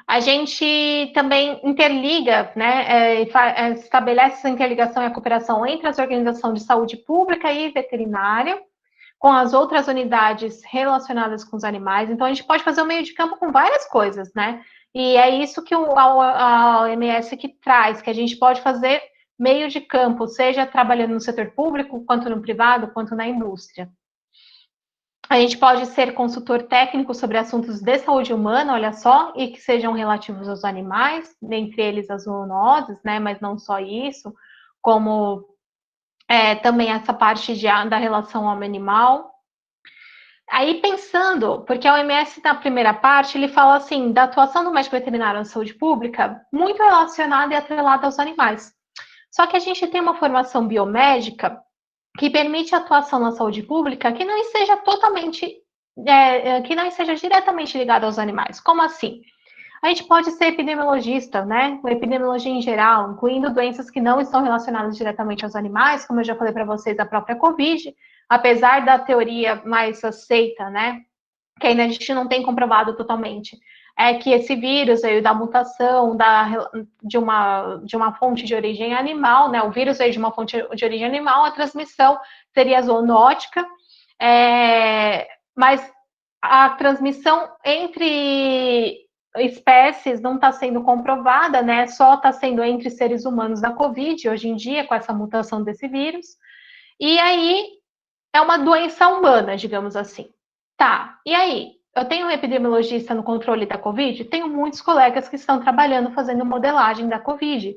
A gente também interliga, né, estabelece essa interligação e a cooperação entre as organizações de saúde pública e veterinária, com as outras unidades relacionadas com os animais. Então, a gente pode fazer o meio de campo com várias coisas, né? E é isso que a OMS que traz, que a gente pode fazer meio de campo, seja trabalhando no setor público, quanto no privado, quanto na indústria. A gente pode ser consultor técnico sobre assuntos de saúde humana, olha só, e que sejam relativos aos animais, dentre eles as zoonoses, né, mas não só isso, como também essa parte da relação homem-animal. Aí pensando, porque a OMS na primeira parte, ele fala assim, da atuação do médico veterinário na saúde pública, muito relacionada e atrelada aos animais. Só que a gente tem uma formação biomédica que permite a atuação na saúde pública que não esteja que não esteja diretamente ligada aos animais. Como assim? A gente pode ser epidemiologista, né? Epidemiologia em geral, incluindo doenças que não estão relacionadas diretamente aos animais, como eu já falei para vocês, a própria Covid, apesar da teoria mais aceita, né? Que ainda a gente não tem comprovado totalmente, é que esse vírus veio da mutação de uma fonte de origem animal, né? O vírus veio de uma fonte de origem animal, a transmissão seria zoonótica, mas a transmissão entre espécies não está sendo comprovada, né? Só está sendo entre seres humanos da Covid, hoje em dia, com essa mutação desse vírus. E aí, é uma doença humana, digamos assim. Tá, e aí? Eu tenho um epidemiologista no controle da Covid? Tenho muitos colegas que estão trabalhando fazendo modelagem da Covid.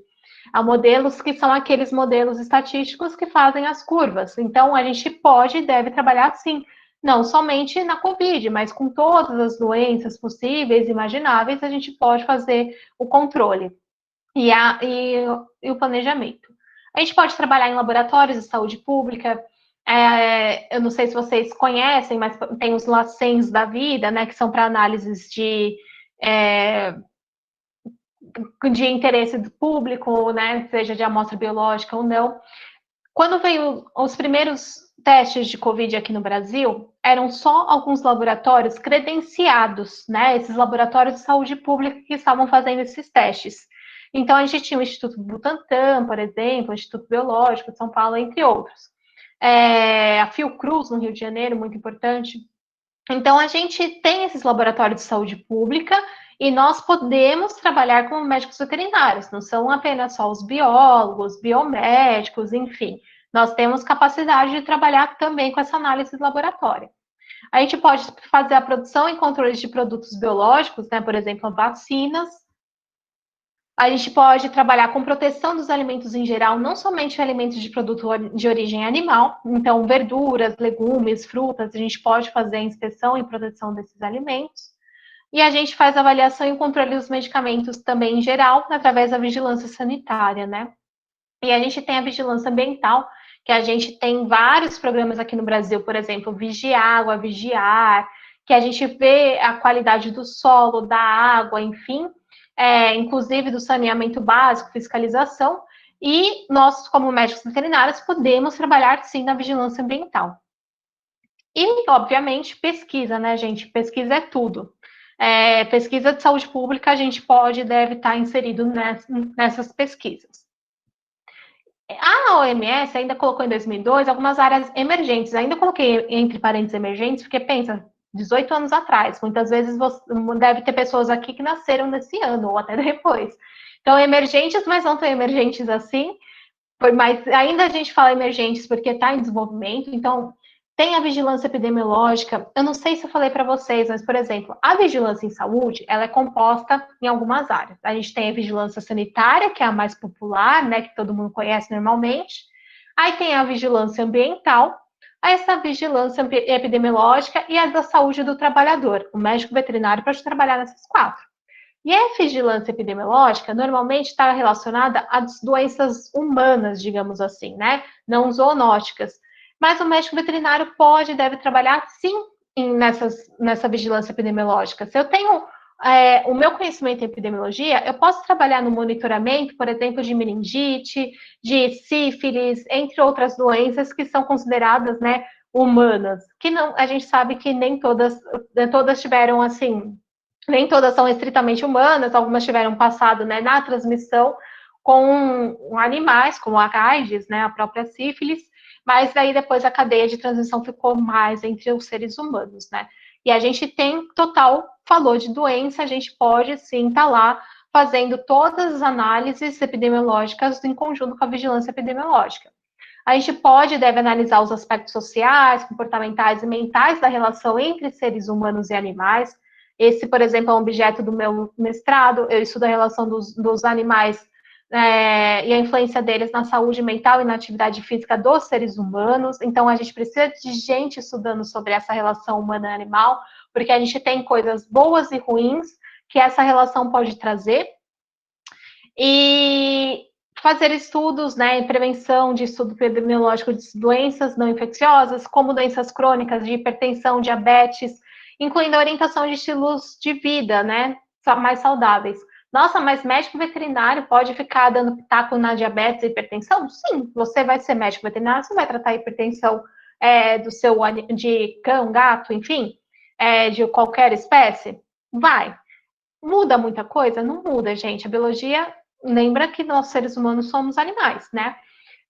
Há modelos que são aqueles modelos estatísticos que fazem as curvas. Então, a gente pode e deve trabalhar sim, não somente na Covid, mas com todas as doenças possíveis, imagináveis, a gente pode fazer o controle e o planejamento. A gente pode trabalhar em laboratórios de saúde pública. Eu não sei se vocês conhecem, mas tem os LACENS da vida, né, que são para análises de interesse do público, né, seja de amostra biológica ou não. Quando veio os primeiros testes de Covid aqui no Brasil, eram só alguns laboratórios credenciados, né, esses laboratórios de saúde pública que estavam fazendo esses testes. Então, a gente tinha o Instituto Butantan, por exemplo, o Instituto Biológico de São Paulo, entre outros. A Fiocruz, no Rio de Janeiro, muito importante. Então, a gente tem esses laboratórios de saúde pública e nós podemos trabalhar como médicos veterinários, não são apenas só os biólogos, biomédicos, enfim. Nós temos capacidade de trabalhar também com essa análise de laboratório. A gente pode fazer a produção e controle de produtos biológicos, né, por exemplo, vacinas. A gente pode trabalhar com proteção dos alimentos em geral, não somente alimentos de produto de origem animal, então verduras, legumes, frutas, a gente pode fazer a inspeção e proteção desses alimentos. E a gente faz avaliação e controle dos medicamentos também em geral, através da vigilância sanitária, né? E a gente tem a vigilância ambiental, que a gente tem vários programas aqui no Brasil, por exemplo, Vigiágua, Vigiar, que a gente vê a qualidade do solo, da água, enfim, inclusive do saneamento básico, fiscalização, e nós, como médicos veterinários, podemos trabalhar, sim, na vigilância ambiental. E, obviamente, pesquisa, né, gente? Pesquisa é tudo. Pesquisa de saúde pública, a gente pode e deve estar inserido nessas pesquisas. A OMS ainda colocou em 2002 algumas áreas emergentes. Ainda coloquei entre parênteses emergentes, porque pensa, 18 anos atrás. Muitas vezes você deve ter pessoas aqui que nasceram nesse ano ou até depois. Então, emergentes, mas não tão emergentes assim. Mas ainda a gente fala emergentes porque está em desenvolvimento. Então, tem a vigilância epidemiológica. Eu não sei se eu falei para vocês, mas, por exemplo, a vigilância em saúde, ela é composta em algumas áreas. A gente tem a vigilância sanitária, que é a mais popular, né, que todo mundo conhece normalmente. Aí tem a vigilância ambiental, essa vigilância epidemiológica e a da saúde do trabalhador. O médico veterinário pode trabalhar nessas quatro. E a vigilância epidemiológica normalmente está relacionada às doenças humanas, digamos assim, né? Não zoonóticas. Mas o médico veterinário pode e deve trabalhar, sim, nessa vigilância epidemiológica. Se eu tenho o meu conhecimento em epidemiologia, eu posso trabalhar no monitoramento, por exemplo, de meningite, de sífilis, entre outras doenças que são consideradas, né, humanas. Que não, a gente sabe que nem todas tiveram, assim, nem todas são estritamente humanas, algumas tiveram passado, né, na transmissão com animais, como a AIDS, né, a própria sífilis, mas aí depois a cadeia de transmissão ficou mais entre os seres humanos, né? E a gente tem total, falou de doença, a gente pode sim estar lá fazendo todas as análises epidemiológicas em conjunto com a vigilância epidemiológica. A gente pode e deve analisar os aspectos sociais, comportamentais e mentais da relação entre seres humanos e animais. Esse, por exemplo, é um objeto do meu mestrado. Eu estudo a relação dos animais e a influência deles na saúde mental e na atividade física dos seres humanos. Então, a gente precisa de gente estudando sobre essa relação humana-animal, porque a gente tem coisas boas e ruins que essa relação pode trazer. E fazer estudos, né, em prevenção de estudo epidemiológico de doenças não infecciosas, como doenças crônicas de hipertensão, diabetes, incluindo a orientação de estilos de vida, né, mais saudáveis. Nossa, mas médico veterinário pode ficar dando pitaco na diabetes e hipertensão? Sim, você vai ser médico veterinário, você vai tratar a hipertensão do seu de cão, gato, enfim, de qualquer espécie? Vai. Muda muita coisa? Não muda, gente. A biologia lembra que nós seres humanos somos animais, né?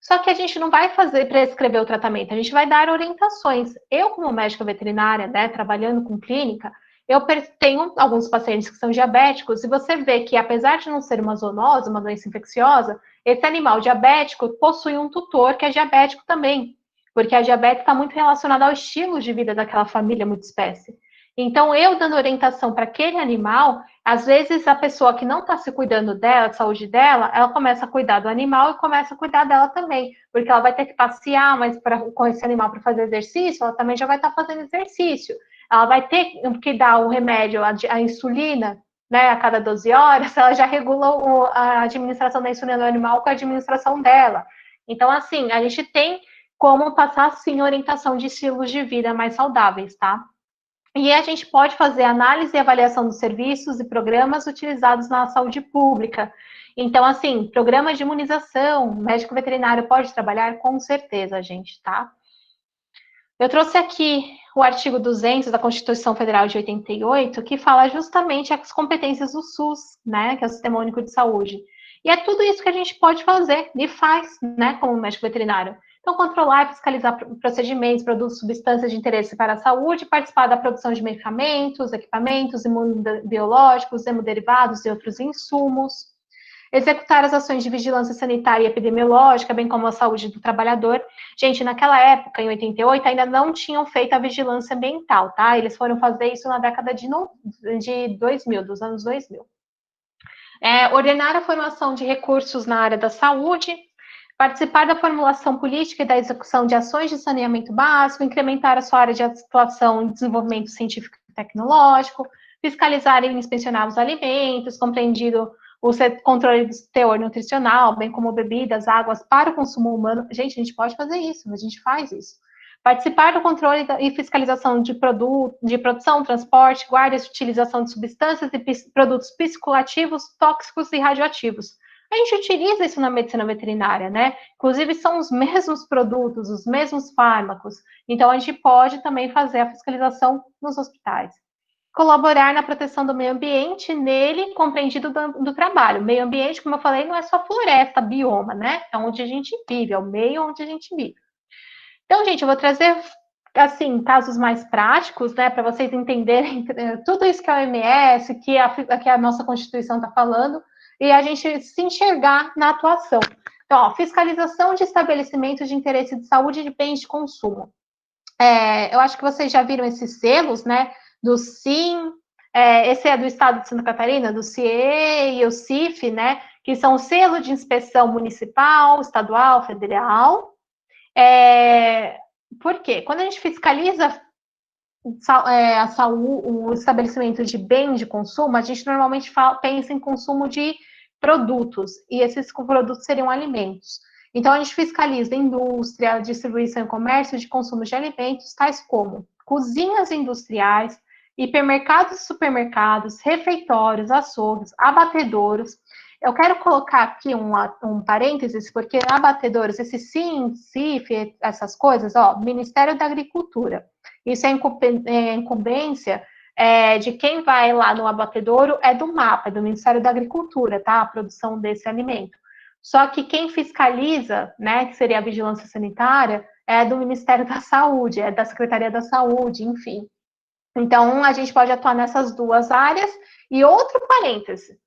Só que a gente não vai prescrever o tratamento, a gente vai dar orientações. Eu, como médica veterinária, né, trabalhando com clínica, eu tenho alguns pacientes que são diabéticos, e você vê que, apesar de não ser uma zoonose, uma doença infecciosa, esse animal diabético possui um tutor que é diabético também, porque a diabetes está muito relacionada ao estilo de vida daquela família multiespécie. Então, eu dando orientação para aquele animal, às vezes a pessoa que não está se cuidando dela, da saúde dela, ela começa a cuidar do animal e começa a cuidar dela também, porque ela vai ter que passear, mas com esse animal para fazer exercício, ela também já vai estar fazendo exercício. Ela vai ter que dar o remédio, a insulina, né, a cada 12 horas, ela já regula a administração da insulina do animal com a administração dela. Então, assim, a gente tem como passar, sim, orientação de estilos de vida mais saudáveis, tá? E a gente pode fazer análise e avaliação dos serviços e programas utilizados na saúde pública. Então, assim, programa de imunização, médico veterinário pode trabalhar com certeza, gente, tá? Eu trouxe aqui o artigo 200 da Constituição Federal de 88, que fala justamente as competências do SUS, né, que é o Sistema Único de Saúde. E é tudo isso que a gente pode fazer e faz, né, como médico veterinário. Então, controlar e fiscalizar procedimentos, produtos, substâncias de interesse para a saúde, participar da produção de medicamentos, equipamentos imunobiológicos, hemoderivados e outros insumos, executar as ações de vigilância sanitária e epidemiológica, bem como a saúde do trabalhador. Gente, naquela época, em 88, ainda não tinham feito a vigilância ambiental, tá? Eles foram fazer isso na década de 2000, dos anos 2000. Ordenar a formação de recursos na área da saúde, participar da formulação política e da execução de ações de saneamento básico, incrementar a sua área de atuação em desenvolvimento científico e tecnológico, fiscalizar e inspecionar os alimentos, compreendido o controle do teor nutricional, bem como bebidas, águas para o consumo humano. Gente, a gente pode fazer isso, a gente faz isso. Participar do controle e fiscalização de produção, transporte, guarda e utilização de substâncias e produtos psicoativos, tóxicos e radioativos. A gente utiliza isso na medicina veterinária, né? Inclusive, são os mesmos produtos, os mesmos fármacos. Então, a gente pode também fazer a fiscalização nos hospitais. Colaborar na proteção do meio ambiente, nele compreendido do trabalho. Meio ambiente, como eu falei, não é só floresta, bioma, né? É onde a gente vive, é o meio onde a gente vive. Então, gente, eu vou trazer, assim, casos mais práticos, né, para vocês entenderem tudo isso que é a OMS, que a nossa Constituição está falando, e a gente se enxergar na atuação. Então, ó, fiscalização de estabelecimentos de interesse de saúde e de bens de consumo. Eu acho que vocês já viram esses selos, né, do SIM, esse é do estado de Santa Catarina, do CIE e o CIF, né, que são o selo de inspeção municipal, estadual, federal. Por quê? Quando a gente fiscaliza o estabelecimento de bens de consumo, a gente normalmente pensa em consumo de produtos, e esses produtos seriam alimentos. Então, a gente fiscaliza a indústria, distribuição e comércio de consumo de alimentos, tais como cozinhas industriais, hipermercados e supermercados, refeitórios, açougues, abatedouros. Eu quero colocar aqui um parênteses, porque abatedouros, esse SIM, CIF, essas coisas, ó, Ministério da Agricultura. Isso é incumbência de quem vai lá no abatedouro, é do MAPA, é do Ministério da Agricultura, tá? A produção desse alimento. Só que quem fiscaliza, né, que seria a vigilância sanitária, é do Ministério da Saúde, é da Secretaria da Saúde, enfim. Então, a gente pode atuar nessas duas áreas. E outro parêntese,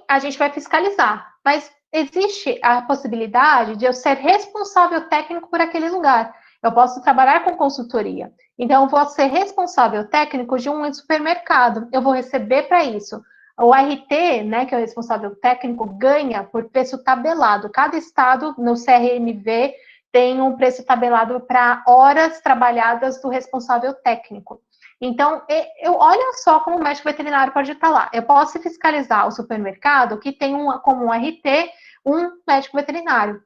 a gente vai fiscalizar, mas existe a possibilidade de eu ser responsável técnico por aquele lugar. Eu posso trabalhar com consultoria. Então, eu vou ser responsável técnico de um supermercado. Eu vou receber para isso. O RT, né, que é o responsável técnico, ganha por preço tabelado. Cada estado, no CRMV, tem um preço tabelado para horas trabalhadas do responsável técnico. Então, olha só como o médico veterinário pode estar lá. Eu posso fiscalizar o supermercado que tem como um RT um médico veterinário.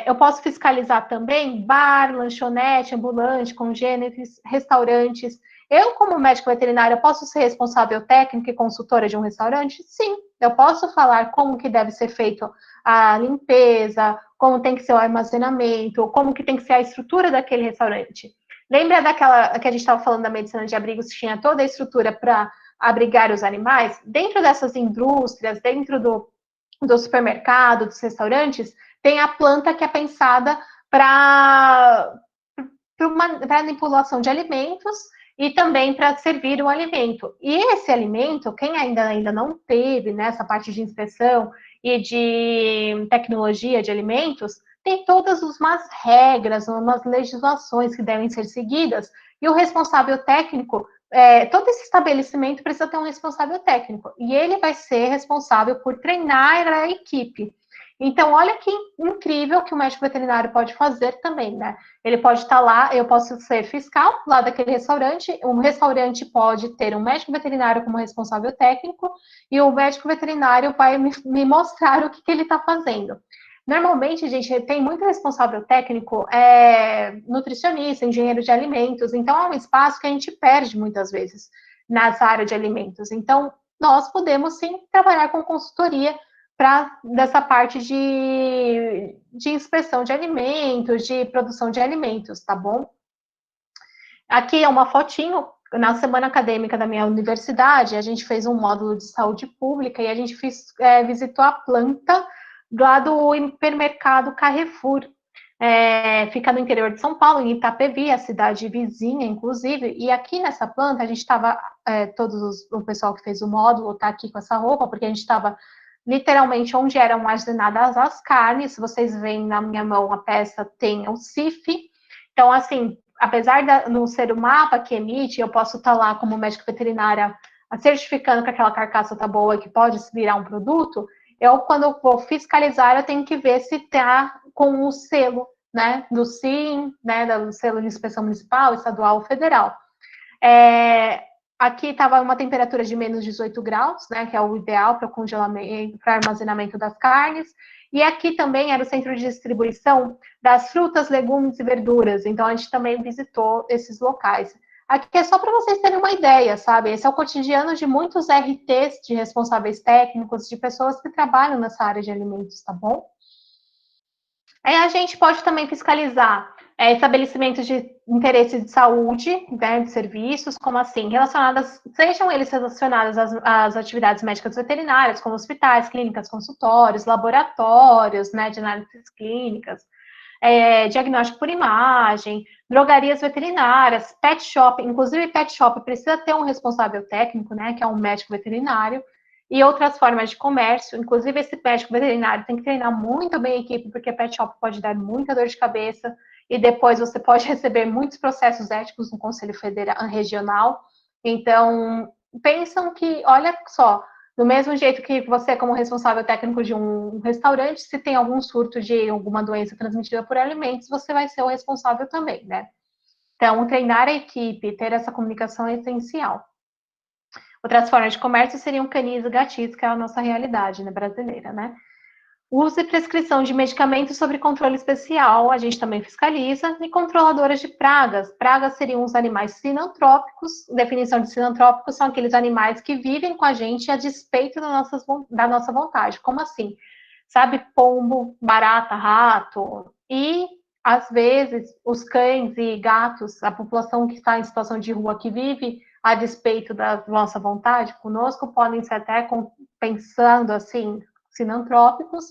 Eu posso fiscalizar também bar, lanchonete, ambulante, congêneres, restaurantes. Eu, como médico veterinário, posso ser responsável técnica e consultora de um restaurante? Sim, eu posso falar como que deve ser feito a limpeza, como tem que ser o armazenamento, como que tem que ser a estrutura daquele restaurante. Lembra daquela que a gente estava falando da medicina de abrigos, que tinha toda a estrutura para abrigar os animais? Dentro dessas indústrias, dentro do supermercado, dos restaurantes, tem a planta que é pensada para manipulação de alimentos e também para servir o alimento. E esse alimento, quem ainda não teve nessa parte de inspeção e de tecnologia de alimentos, tem todas umas regras, umas legislações que devem ser seguidas, e o responsável técnico, todo esse estabelecimento precisa ter um responsável técnico, e ele vai ser responsável por treinar a equipe. Então, olha que incrível que o médico veterinário pode fazer também, né? Ele pode estar lá, eu posso ser fiscal lá daquele restaurante, um restaurante pode ter um médico veterinário como responsável técnico, e o médico veterinário vai me mostrar o que ele está fazendo. Normalmente, gente, tem muito responsável técnico, nutricionista, engenheiro de alimentos, então é um espaço que a gente perde muitas vezes nessa área de alimentos. Então, nós podemos sim trabalhar com consultoria dessa parte de inspeção de alimentos, de produção de alimentos, tá bom? Aqui é uma fotinho, na semana acadêmica da minha universidade, a gente fez um módulo de saúde pública e a gente visitou a planta lá do hipermercado Carrefour. Fica no interior de São Paulo, em Itapevi, a cidade vizinha, inclusive, e aqui nessa planta a gente estava, o pessoal que fez o módulo está aqui com essa roupa, porque a gente estava literalmente onde eram armazenadas as carnes. Vocês veem na minha mão a peça tem o CIF. Então, assim, apesar de não ser o mapa que emite, eu posso estar lá como médico veterinária certificando que aquela carcaça está boa e que pode virar um produto. Quando eu vou fiscalizar, eu tenho que ver se está com o selo, né, do SIM, né, do selo de inspeção municipal, estadual ou federal. Aqui estava uma temperatura de menos 18 graus, né, que é o ideal para congelamento, para armazenamento das carnes. E aqui também era o centro de distribuição das frutas, legumes e verduras. Então, a gente também visitou esses locais. Aqui é só para vocês terem uma ideia, sabe? Esse é o cotidiano de muitos RTs, de responsáveis técnicos, de pessoas que trabalham nessa área de alimentos, tá bom? Aí a gente pode também fiscalizar estabelecimentos de interesse de saúde, né, de serviços, como assim, sejam eles relacionados às atividades médicas veterinárias, como hospitais, clínicas, consultórios, laboratórios, né, de análises clínicas, diagnóstico por imagem, drogarias veterinárias, pet shop. Inclusive pet shop precisa ter um responsável técnico, né, que é um médico veterinário, e outras formas de comércio. Inclusive esse médico veterinário tem que treinar muito bem a equipe, porque pet shop pode dar muita dor de cabeça, e depois você pode receber muitos processos éticos no Conselho Federal, Regional. Então, pensam que, olha só, do mesmo jeito que você, como responsável técnico de um restaurante, se tem algum surto de alguma doença transmitida por alimentos, você vai ser o responsável também, né? Então, treinar a equipe, ter essa comunicação é essencial. Outras formas de comércio seriam canis e gatis, que é a nossa realidade, né, brasileira, né? Uso e prescrição de medicamentos sob controle especial, a gente também fiscaliza, e controladoras de pragas. Pragas seriam os animais sinantrópicos. Definição de sinantrópicos são aqueles animais que vivem com a gente a despeito da nossa vontade. Como assim? Sabe, pombo, barata, rato. E, às vezes, os cães e gatos, a população que está em situação de rua, que vive a despeito da nossa vontade conosco, podem ser até pensando assim, sinantrópicos.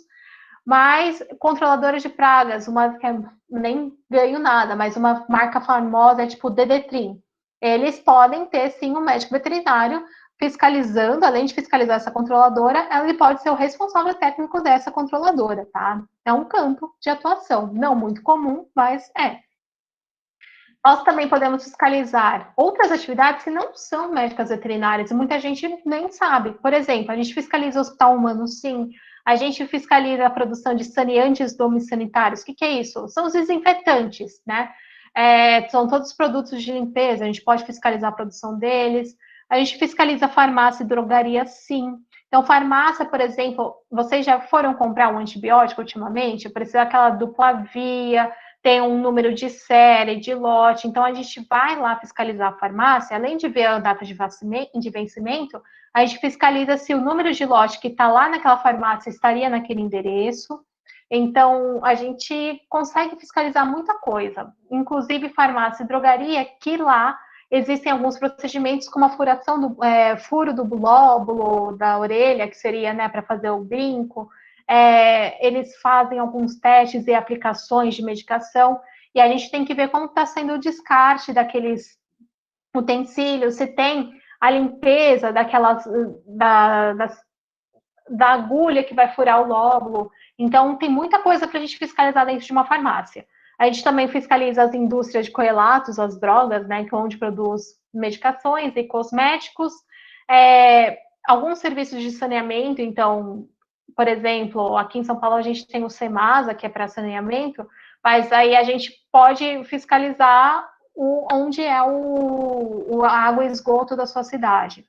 Mas controladores de pragas, uma que nem ganho nada, mas uma marca famosa é tipo Dedetrim. Eles podem ter sim um médico veterinário fiscalizando, além de fiscalizar essa controladora, ele pode ser o responsável técnico dessa controladora, tá? É um campo de atuação, não muito comum, mas é. Nós também podemos fiscalizar outras atividades que não são médicas veterinárias, e muita gente nem sabe. Por exemplo, a gente fiscaliza o hospital humano, sim. A gente fiscaliza a produção de saneantes domissanitários. O que é isso? São os desinfetantes, né? São todos os produtos de limpeza, a gente pode fiscalizar a produção deles. A gente fiscaliza farmácia e drogaria, sim. Então, farmácia, por exemplo, vocês já foram comprar um antibiótico ultimamente? Precisa daquela dupla via, tem um número de série, de lote. Então, a gente vai lá fiscalizar a farmácia, além de ver a data de vencimento, a gente fiscaliza se o número de lote que está lá naquela farmácia estaria naquele endereço. Então, a gente consegue fiscalizar muita coisa, inclusive farmácia e drogaria, que lá existem alguns procedimentos, como a furo do lóbulo da orelha, que seria, né, para fazer o brinco. Eles fazem alguns testes e aplicações de medicação, e a gente tem que ver como está sendo o descarte daqueles utensílios, se tem a limpeza da agulha que vai furar o lóbulo. Então, tem muita coisa para a gente fiscalizar dentro de uma farmácia. A gente também fiscaliza as indústrias de correlatos, as drogas, né, que é onde produz medicações e cosméticos. Alguns serviços de saneamento, então, por exemplo, aqui em São Paulo a gente tem o Semasa, que é para saneamento, mas aí a gente pode fiscalizar onde é a água e esgoto da sua cidade.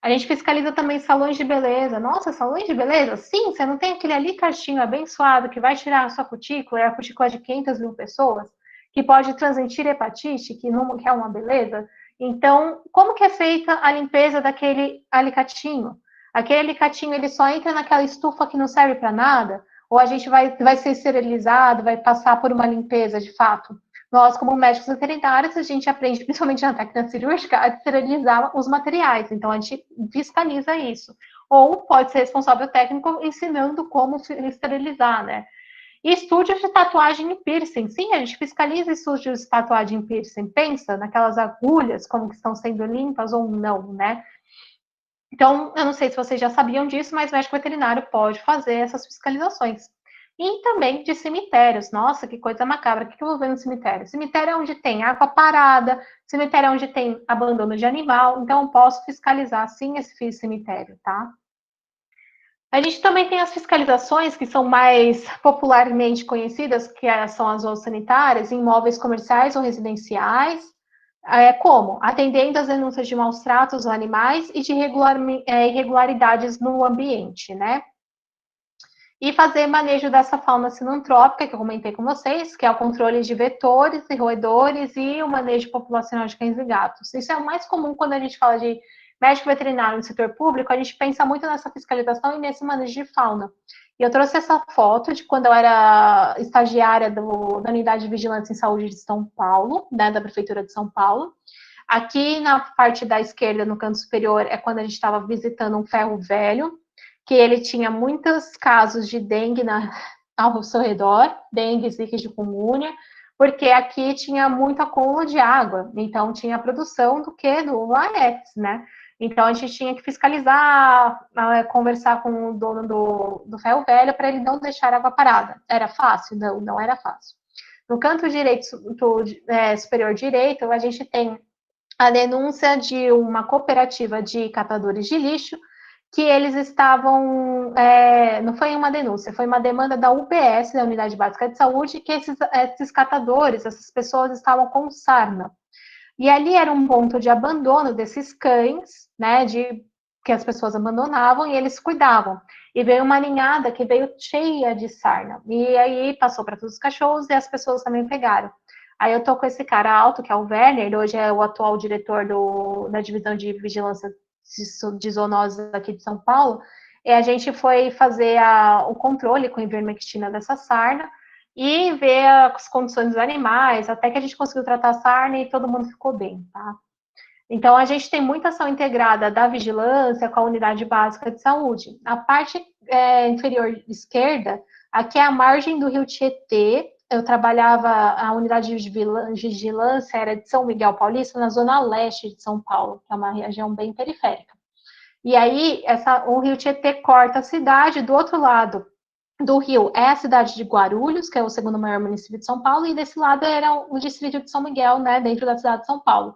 A gente fiscaliza também salões de beleza. Nossa, salões de beleza? Sim, você não tem aquele alicatinho abençoado que vai tirar a sua cutícula, é a cutícula de 500 mil pessoas, que pode transmitir hepatite, que não quer uma beleza. Então, como que é feita a limpeza daquele alicatinho? Aquele alicatinho, ele só entra naquela estufa que não serve para nada? Ou a gente vai ser esterilizado, vai passar por uma limpeza de fato? Nós, como médicos veterinários, a gente aprende, principalmente na técnica cirúrgica, a esterilizar os materiais. Então, a gente fiscaliza isso. Ou pode ser responsável técnico ensinando como esterilizar, né? E estúdios de tatuagem e piercing. Sim, a gente fiscaliza estúdios de tatuagem e piercing. Pensa naquelas agulhas, como que estão sendo limpas ou não, né? Então, eu não sei se vocês já sabiam disso, mas o médico veterinário pode fazer essas fiscalizações. E também de cemitérios. Nossa, que coisa macabra. O que eu vou ver no cemitério? Cemitério é onde tem água parada, cemitério é onde tem abandono de animal. Então, eu posso fiscalizar, sim, esse cemitério, tá? A gente também tem as fiscalizações que são mais popularmente conhecidas, que são as zoossanitárias, em imóveis comerciais ou residenciais, como atendendo às denúncias de maus tratos aos animais e de irregularidades no ambiente, né? E fazer manejo dessa fauna sinantrópica, que eu comentei com vocês, que é o controle de vetores e roedores e o manejo populacional de cães e gatos. Isso é o mais comum quando a gente fala de médico veterinário no setor público, a gente pensa muito nessa fiscalização e nesse manejo de fauna. E eu trouxe essa foto de quando eu era estagiária da Unidade de Vigilância em Saúde de São Paulo, né, da Prefeitura de São Paulo. Aqui na parte da esquerda, no canto superior, é quando a gente estava visitando um ferro velho, que ele tinha muitos casos de dengue ao seu redor, dengue, zika e chikungunya, porque aqui tinha muito acúmulo de água, então tinha a produção do Aedes, né? Então a gente tinha que fiscalizar, conversar com o dono do ferro velho para ele não deixar água parada. Era fácil? Não, não era fácil. No canto direito, superior direito, a gente tem a denúncia de uma cooperativa de catadores de lixo, que eles estavam, não foi uma denúncia, foi uma demanda da UBS, da Unidade Básica de Saúde, que esses catadores, essas pessoas estavam com sarna. E ali era um ponto de abandono desses cães, né, que as pessoas abandonavam e eles cuidavam. E veio uma ninhada que veio cheia de sarna. E aí passou para todos os cachorros e as pessoas também pegaram. Aí eu tô com esse cara alto, que é o Werner, ele hoje é o atual diretor da divisão de vigilância de zoonoses aqui de São Paulo, e a gente foi fazer o controle com ivermectina dessa sarna e ver as condições dos animais, até que a gente conseguiu tratar a sarna e todo mundo ficou bem, tá? Então, a gente tem muita ação integrada da vigilância com a unidade básica de saúde. A parte inferior esquerda, aqui é a margem do rio Tietê. Eu trabalhava, a unidade de vigilância era de São Miguel Paulista, na zona leste de São Paulo, que é uma região bem periférica. E aí, o rio Tietê corta a cidade, do outro lado do rio é a cidade de Guarulhos, que é o segundo maior município de São Paulo, e desse lado era o distrito de São Miguel, né, dentro da cidade de São Paulo.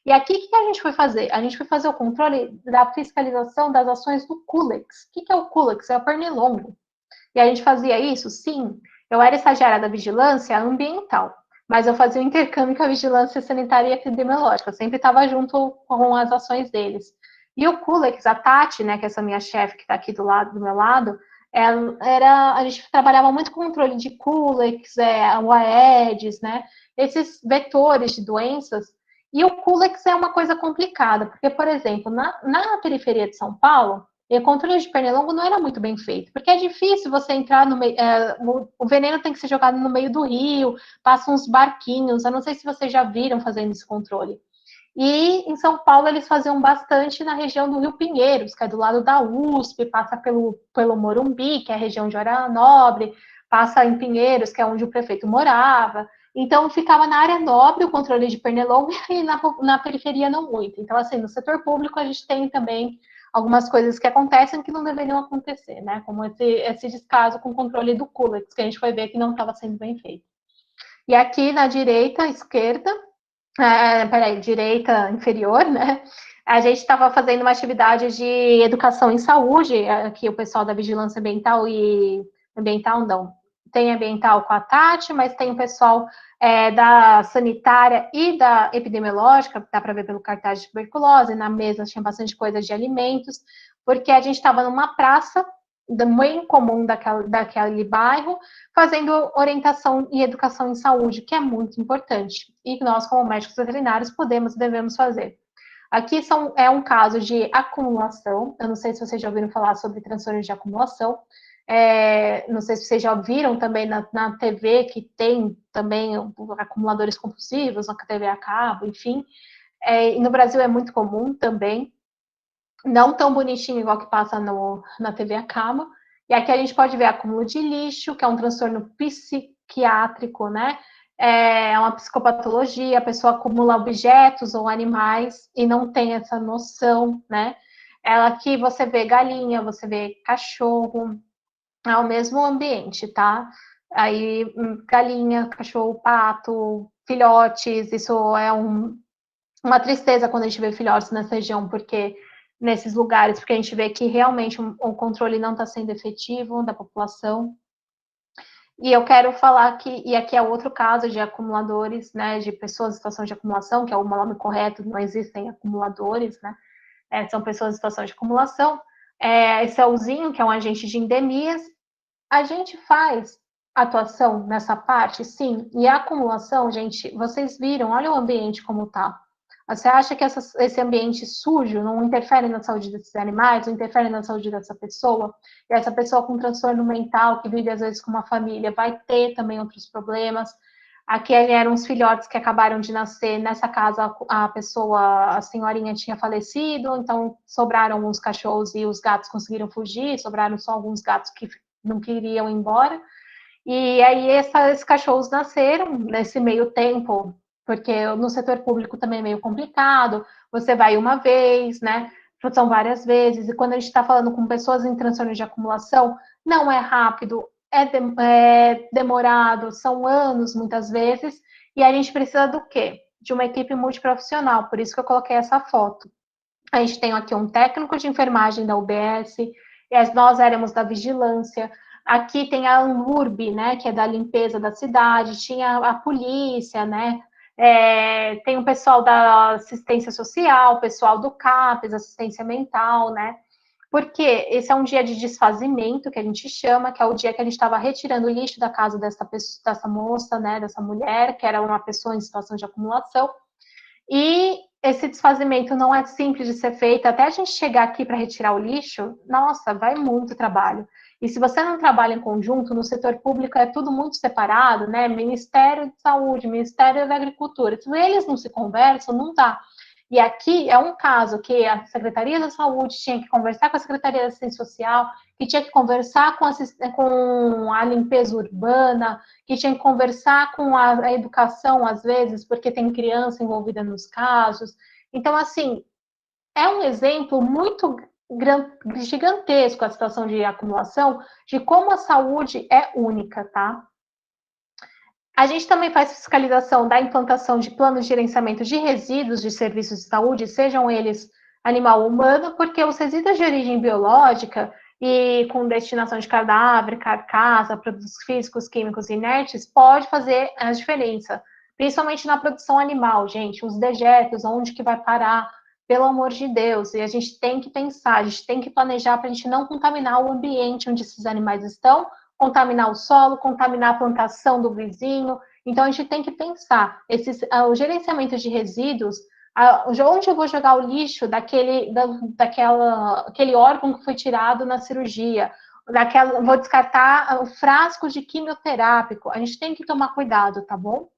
E aqui, o que a gente foi fazer? A gente foi fazer o controle da fiscalização das ações do Culex. O que é o Culex? É o pernilongo. E a gente fazia isso? Sim. Eu era estagiária da vigilância ambiental, mas eu fazia o intercâmbio com a vigilância sanitária e epidemiológica, eu sempre estava junto com as ações deles. E o Culex, a Tati, né, que é essa minha chefe que está aqui do meu lado, a gente trabalhava muito com controle de Culex, o Aedes, né, esses vetores de doenças. E o Culex é uma coisa complicada, porque, por exemplo, na periferia de São Paulo, o controle de pernilongo não era muito bem feito, porque é difícil você entrar no meio. O veneno tem que ser jogado no meio do rio, passam uns barquinhos. Eu não sei se vocês já viram fazendo esse controle. E em São Paulo eles faziam bastante na região do Rio Pinheiros, que é do lado da USP, passa pelo Morumbi, que é a região de Hora Nobre, passa em Pinheiros, que é onde o prefeito morava. Então ficava na área nobre o controle de pernilongo e na periferia não muito. Então, assim, no setor público a gente tem também algumas coisas que acontecem que não deveriam acontecer, né? Como esse descaso com o controle do Culex, que a gente foi ver que não estava sendo bem feito. E aqui na direita, esquerda, direita inferior, né? A gente estava fazendo uma atividade de educação em saúde, aqui o pessoal da vigilância ambiental tem ambiental com a Tati, mas tem o pessoal da sanitária e da epidemiológica, dá para ver pelo cartaz de tuberculose, na mesa tinha bastante coisa de alimentos, porque a gente estava numa praça bem comum daquele bairro, fazendo orientação e educação em saúde, que é muito importante, e que nós, como médicos veterinários, podemos e devemos fazer. Aqui é um caso de acumulação, eu não sei se vocês já ouviram falar sobre transtornos de acumulação, não sei se vocês já viram também na TV, que tem também acumuladores compulsivos, na TV a cabo, enfim, e no Brasil é muito comum também, não tão bonitinho igual que passa na TV a cabo. E aqui a gente pode ver acúmulo de lixo, que é um transtorno psiquiátrico, né? É uma psicopatologia, a pessoa acumula objetos ou animais e não tem essa noção, né? Aqui você vê galinha, você vê cachorro, é o mesmo ambiente, tá? Aí galinha, cachorro, pato, filhotes, isso é uma tristeza quando a gente vê filhotes nessa região, porque nesses lugares, porque a gente vê que realmente o controle não está sendo efetivo da população. E eu quero falar que, e aqui é outro caso de acumuladores, né, de pessoas em situação de acumulação, que é o nome correto, não existem acumuladores, né, são pessoas em situação de acumulação. Esse é o Zinho, que é um agente de endemias. A gente faz atuação nessa parte, sim, e a acumulação, gente, vocês viram, olha o ambiente como tá. Você acha que esse ambiente sujo não interfere na saúde desses animais, não interfere na saúde dessa pessoa? E essa pessoa com transtorno mental, que vive às vezes com uma família, vai ter também outros problemas. Aqui eram uns filhotes que acabaram de nascer. Nessa casa, a senhorinha tinha falecido, então sobraram os cachorros e os gatos conseguiram fugir, sobraram só alguns gatos que não queriam ir embora. E aí esses cachorros nasceram nesse meio tempo, porque no setor público também é meio complicado, você vai uma vez, né? São várias vezes, e quando a gente está falando com pessoas em transtorno de acumulação, não é rápido, é demorado, são anos muitas vezes, e a gente precisa do quê? De uma equipe multiprofissional, por isso que eu coloquei essa foto. A gente tem aqui um técnico de enfermagem da UBS, e nós éramos da vigilância. Aqui tem a Anlurb, né, que é da limpeza da cidade, tinha a polícia, né, tem o pessoal da assistência social, o pessoal do CAPES, assistência mental, né, porque esse é um dia de desfazimento, que a gente chama, que é o dia que a gente estava retirando o lixo da casa dessa moça, né, dessa mulher, que era uma pessoa em situação de acumulação, e esse desfazimento não é simples de ser feito, até a gente chegar aqui para retirar o lixo, nossa, vai muito trabalho. E se você não trabalha em conjunto, no setor público é tudo muito separado, né? Ministério de Saúde, Ministério da Agricultura. Se eles não se conversam, não dá. E aqui é um caso que a Secretaria da Saúde tinha que conversar com a Secretaria da Assistência Social, que tinha que conversar com a limpeza urbana, que tinha que conversar com a educação, às vezes, porque tem criança envolvida nos casos. Então, assim, é um exemplo muito gigantesco a situação de acumulação, de como a saúde é única, tá? A gente também faz fiscalização da implantação de planos de gerenciamento de resíduos de serviços de saúde, sejam eles animal ou humano, porque os resíduos de origem biológica e com destinação de cadáver, carcaça, produtos físicos, químicos inertes, pode fazer a diferença principalmente na produção animal, gente, os dejetos, onde que vai parar, pelo amor de Deus, e a gente tem que pensar, a gente tem que planejar para a gente não contaminar o ambiente onde esses animais estão, contaminar o solo, contaminar a plantação do vizinho, então a gente tem que pensar, o gerenciamento de resíduos, onde eu vou jogar o lixo daquele órgão que foi tirado na cirurgia, vou descartar o frasco de quimioterápico. A gente tem que tomar cuidado, tá bom?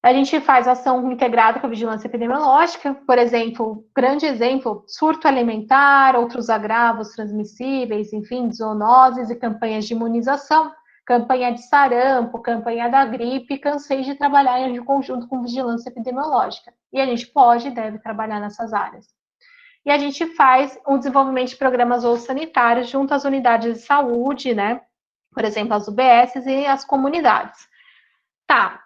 A gente faz ação integrada com a vigilância epidemiológica, por exemplo, grande exemplo, surto alimentar, outros agravos transmissíveis, enfim, zoonoses e campanhas de imunização, campanha de sarampo, campanha da gripe, cansei de trabalhar em conjunto com vigilância epidemiológica. E a gente pode e deve trabalhar nessas áreas. E a gente faz o desenvolvimento de programas sanitários junto às unidades de saúde, né? Por exemplo, as UBSs e as comunidades. Tá,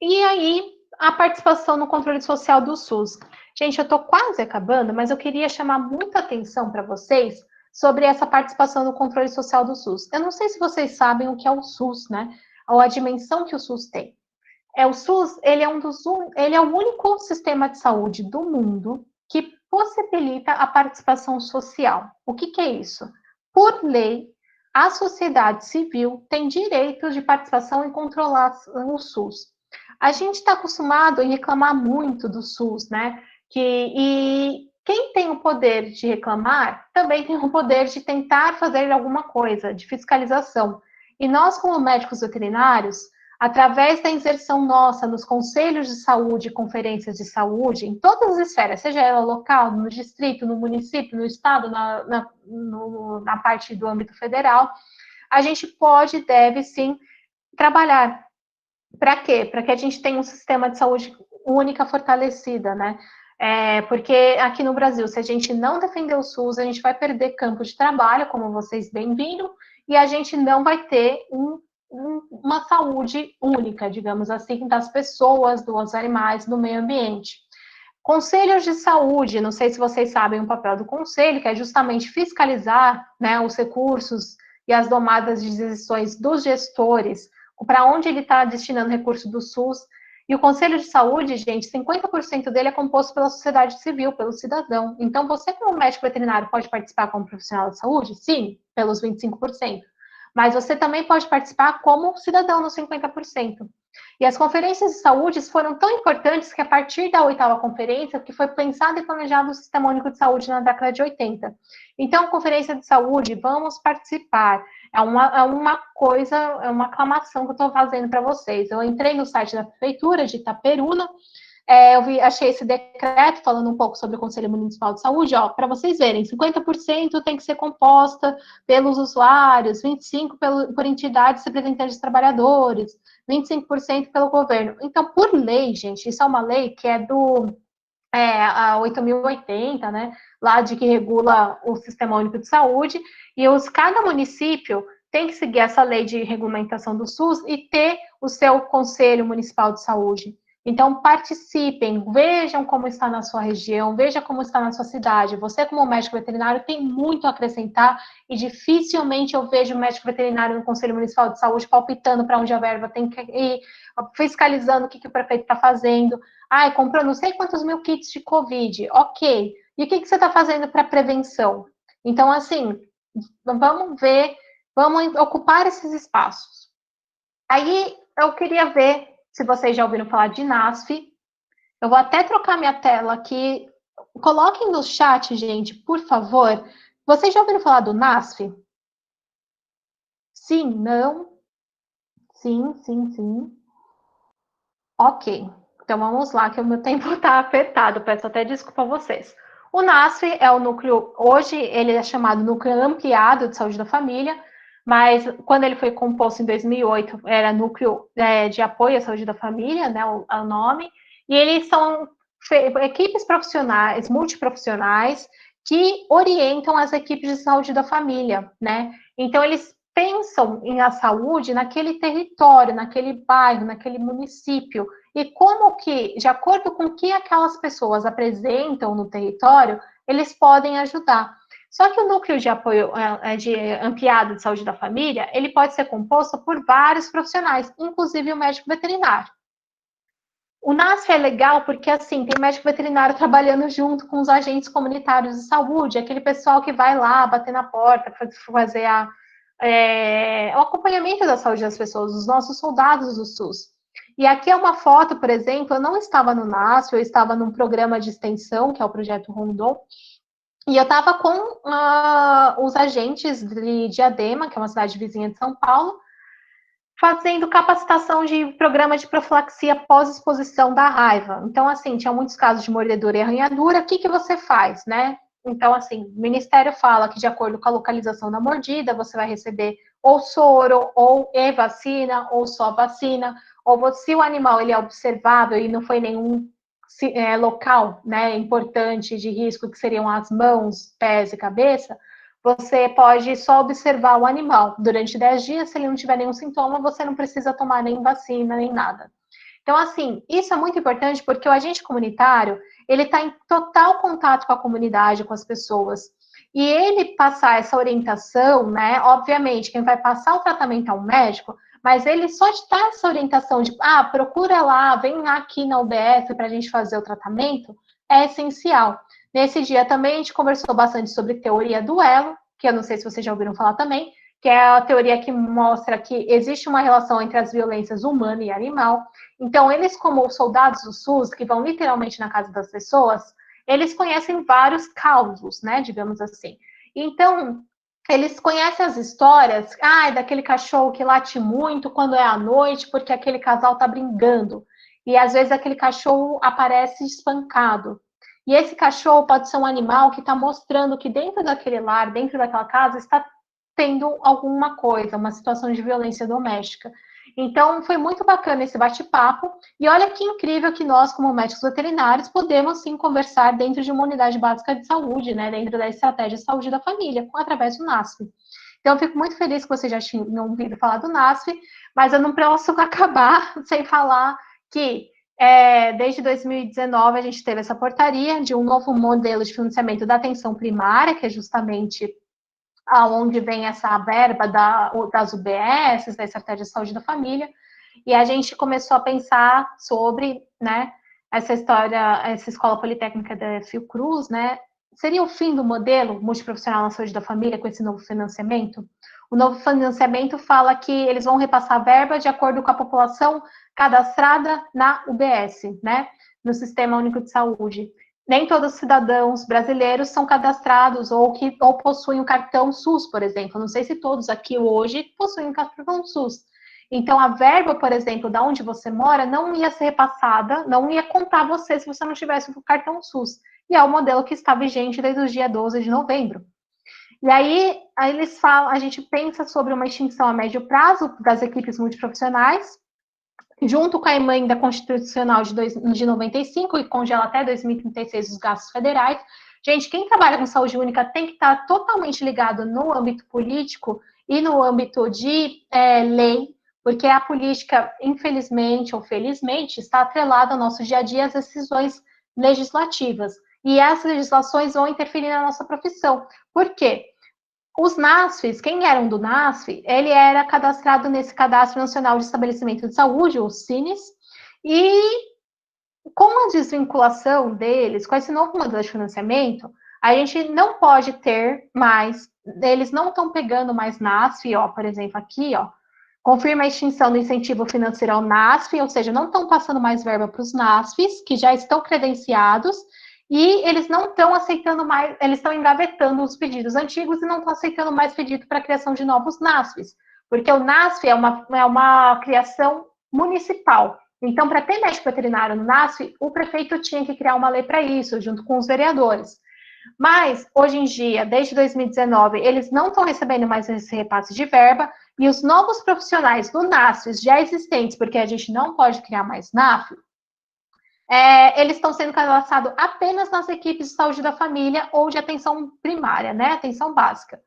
e aí a participação no controle social do SUS. Gente, eu estou quase acabando, mas eu queria chamar muita atenção para vocês sobre essa participação no controle social do SUS. Eu não sei se vocês sabem o que é o SUS, né? Ou a dimensão que o SUS tem. O SUS, ele é o único sistema de saúde do mundo que possibilita a participação social. O que é isso? Por lei, a sociedade civil tem direito de participação e controlar o SUS. A gente está acostumado em reclamar muito do SUS, né? E quem tem o poder de reclamar também tem o poder de tentar fazer alguma coisa, de fiscalização. E nós, como médicos veterinários, através da inserção nossa nos conselhos de saúde, conferências de saúde, em todas as esferas, seja ela local, no distrito, no município, no estado, na parte do âmbito federal, a gente pode e deve, sim, trabalhar. Para quê? Para que a gente tenha um sistema de saúde única fortalecida, né? Porque aqui no Brasil, se a gente não defender o SUS, a gente vai perder campo de trabalho, como vocês bem viram, e a gente não vai ter uma saúde única, digamos assim, das pessoas, dos animais, do meio ambiente. Conselhos de saúde, não sei se vocês sabem o papel do conselho, que é justamente fiscalizar, né, os recursos e as tomadas de decisões dos gestores, para onde ele está destinando recurso do SUS. E o Conselho de Saúde, gente, 50% dele é composto pela sociedade civil, pelo cidadão. Então, você, como médico veterinário, pode participar como profissional de saúde? Sim, pelos 25%. Mas você também pode participar como cidadão nos 50%. E as conferências de saúde foram tão importantes que, a partir da 8ª conferência, que foi pensado e planejado o Sistema Único de Saúde na década de 80. Então, conferência de saúde, vamos participar. É uma coisa, é uma aclamação que eu estou fazendo para vocês. Eu entrei no site da Prefeitura de Itaperuna, achei esse decreto falando um pouco sobre o Conselho Municipal de Saúde, para vocês verem, 50% tem que ser composta pelos usuários, 25% por entidades representantes de trabalhadores, 25% pelo governo. Então, por lei, gente, isso é uma lei que é a 8.080, né, lá de que regula o Sistema Único de Saúde, e cada município tem que seguir essa lei de regulamentação do SUS e ter o seu Conselho Municipal de Saúde. Então, participem, vejam como está na sua região, veja como está na sua cidade. Você, como médico veterinário, tem muito a acrescentar e dificilmente eu vejo médico veterinário no Conselho Municipal de Saúde palpitando para onde a verba tem que ir, fiscalizando o que o prefeito está fazendo. Comprou não sei quantos mil kits de Covid. Ok. E o que você está fazendo para prevenção? Então, assim, vamos ver, vamos ocupar esses espaços. Aí, eu queria ver se vocês já ouviram falar de NASF. Eu vou até trocar minha tela aqui. Coloquem no chat, gente, por favor. Vocês já ouviram falar do NASF? Sim, não? Sim, sim, sim. Ok. Então, vamos lá, que o meu tempo está apertado. Peço até desculpa a vocês. O NASF é o núcleo, hoje ele é chamado Núcleo Ampliado de Saúde da Família, mas quando ele foi composto em 2008, era Núcleo de Apoio à Saúde da Família, né, o nome, e eles são equipes profissionais, multiprofissionais, que orientam as equipes de saúde da família, né? Então, eles pensam em a saúde naquele território, naquele bairro, naquele município, e como que, de acordo com o que aquelas pessoas apresentam no território, eles podem ajudar. Só que o núcleo de apoio ampliado de saúde da família, ele pode ser composto por vários profissionais, inclusive o médico veterinário. O NASF é legal porque, assim, tem médico veterinário trabalhando junto com os agentes comunitários de saúde, aquele pessoal que vai lá bater na porta, fazer o acompanhamento da saúde das pessoas, os nossos soldados do SUS. E aqui é uma foto, por exemplo, eu não estava no NASF, eu estava num programa de extensão, que é o Projeto Rondon, e eu estava com os agentes de Diadema, que é uma cidade vizinha de São Paulo, fazendo capacitação de programa de profilaxia pós-exposição da raiva. Então, assim, tinha muitos casos de mordedura e arranhadura, o que você faz, né? Então, assim, o Ministério fala que de acordo com a localização da mordida, você vai receber ou soro, ou vacina, ou só vacina, ou se o animal ele é observável e não foi nenhum local, né, importante de risco, que seriam as mãos, pés e cabeça, você pode só observar o animal durante 10 dias, se ele não tiver nenhum sintoma, você não precisa tomar nem vacina, nem nada. Então, assim, isso é muito importante porque o agente comunitário, ele está em total contato com a comunidade, com as pessoas. E ele passar essa orientação, né, obviamente, quem vai passar o tratamento é um médico, mas ele só te dá essa orientação de, procura lá, vem aqui na UBS para a gente fazer o tratamento, é essencial. Nesse dia também a gente conversou bastante sobre teoria do elo, que eu não sei se vocês já ouviram falar também, que é a teoria que mostra que existe uma relação entre as violências humana e animal. Então, eles, como os soldados do SUS, que vão literalmente na casa das pessoas, eles conhecem vários causos, né, digamos assim. Então, eles conhecem as histórias, daquele cachorro que late muito quando é à noite, porque aquele casal tá brigando. E às vezes aquele cachorro aparece espancado. E esse cachorro pode ser um animal que está mostrando que dentro daquele lar, dentro daquela casa, está tendo alguma coisa, uma situação de violência doméstica. Então, foi muito bacana esse bate-papo. E olha que incrível que nós, como médicos veterinários, podemos sim conversar dentro de uma unidade básica de saúde, né? Dentro da estratégia de saúde da família, através do NASF. Então, eu fico muito feliz que vocês já tinham ouvido falar do NASF, mas eu não posso acabar sem falar que desde 2019 a gente teve essa portaria de um novo modelo de financiamento da atenção primária, que é justamente aonde vem essa verba das UBS, da Estratégia de Saúde da Família, e a gente começou a pensar sobre, né, essa história, essa escola politécnica da Fiocruz, né, seria o fim do modelo multiprofissional na saúde da família com esse novo financiamento? O novo financiamento fala que eles vão repassar verba de acordo com a população cadastrada na UBS, né, no Sistema Único de Saúde. Nem todos os cidadãos brasileiros são cadastrados ou possuem o cartão SUS, por exemplo. Não sei se todos aqui hoje possuem o cartão SUS. Então, a verba, por exemplo, da onde você mora, não ia ser repassada, não ia contar você se você não tivesse o cartão SUS. E é o modelo que está vigente desde o dia 12 de novembro. E aí eles falam, a gente pensa sobre uma extinção a médio prazo das equipes multiprofissionais, junto com a emenda constitucional de 95, que congela até 2036 os gastos federais. Gente, quem trabalha com saúde única tem que estar totalmente ligado no âmbito político e no âmbito de lei, porque a política, infelizmente ou felizmente, está atrelada ao nosso dia a dia às decisões legislativas. E essas legislações vão interferir na nossa profissão. Por quê? Os NASFs, quem eram do NASF, ele era cadastrado nesse Cadastro Nacional de Estabelecimento de Saúde, o CINES, e com a desvinculação deles, com esse novo modelo de financiamento, a gente não pode ter mais, eles não estão pegando mais NASF, por exemplo, aqui, confirma a extinção do incentivo financeiro ao NASF, ou seja, não estão passando mais verba para os NASFs, que já estão credenciados, e eles não estão aceitando mais, eles estão engavetando os pedidos antigos e não estão aceitando mais pedido para a criação de novos NASFs, porque o NASF é uma criação municipal. Então, para ter médico veterinário no NASF, o prefeito tinha que criar uma lei para isso, junto com os vereadores. Mas, hoje em dia, desde 2019, eles não estão recebendo mais esse repasse de verba, e os novos profissionais do NASF já existentes, porque a gente não pode criar mais NAF, eles estão sendo cadastrados apenas nas equipes de saúde da família ou de atenção primária, né? Atenção básica.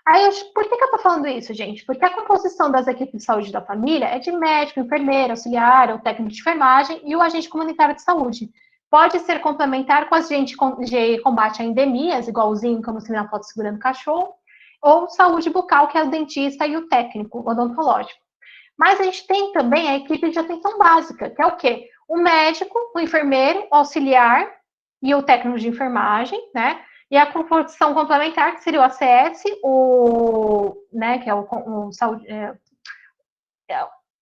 Aí, por que eu tô falando isso, gente? Porque a composição das equipes de saúde da família é de médico, enfermeiro, auxiliar, ou técnico de enfermagem e o agente comunitário de saúde. Pode ser complementar com a agente de combate a endemias, igualzinho como se na foto segurando cachorro, ou saúde bucal, que é o dentista e o técnico odontológico. Mas a gente tem também a equipe de atenção básica, que é o quê? o médico, o enfermeiro, o auxiliar e o técnico de enfermagem, né? E a composição complementar, que seria o ACS, né, que é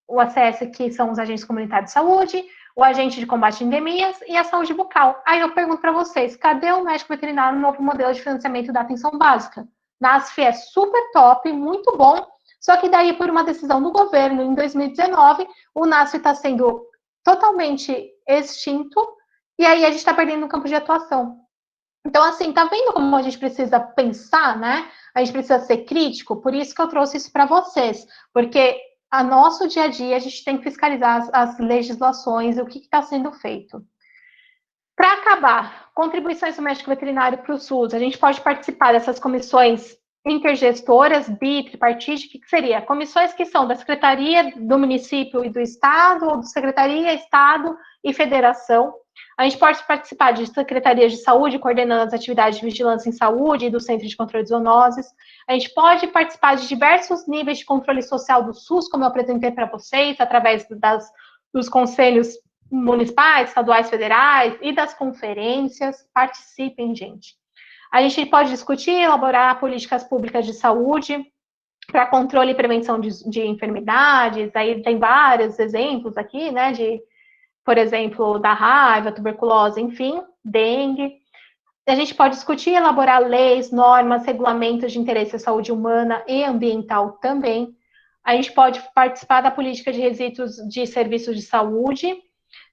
o ACS, que são os agentes comunitários de saúde, o agente de combate a endemias e a saúde bucal. Aí eu pergunto para vocês, cadê o médico veterinário no novo modelo de financiamento da atenção básica? NASF é super top, muito bom, só que daí, por uma decisão do governo, em 2019, o NASF está sendo totalmente extinto, e aí a gente está perdendo o campo de atuação. Então, assim, tá vendo como a gente precisa pensar, né? A gente precisa ser crítico, por isso que eu trouxe isso para vocês, porque a nosso dia a dia a gente tem que fiscalizar as legislações e o que está sendo feito. Para acabar, contribuições do médico veterinário para o SUS, a gente pode participar dessas comissões intergestoras, bitripartite, que seria? Comissões que são da Secretaria do Município e do Estado, ou de Secretaria, Estado e Federação. A gente pode participar de secretarias de saúde, coordenando as atividades de vigilância em saúde e do Centro de Controle de Zoonoses. A gente pode participar de diversos níveis de controle social do SUS, como eu apresentei para vocês, através dos conselhos municipais, estaduais, federais e das conferências. Participem, gente. A gente pode discutir e elaborar políticas públicas de saúde para controle e prevenção de enfermidades. Aí tem vários exemplos aqui, né, por exemplo, da raiva, tuberculose, enfim, dengue. A gente pode discutir e elaborar leis, normas, regulamentos de interesse à saúde humana e ambiental também. A gente pode participar da política de resíduos de serviços de saúde,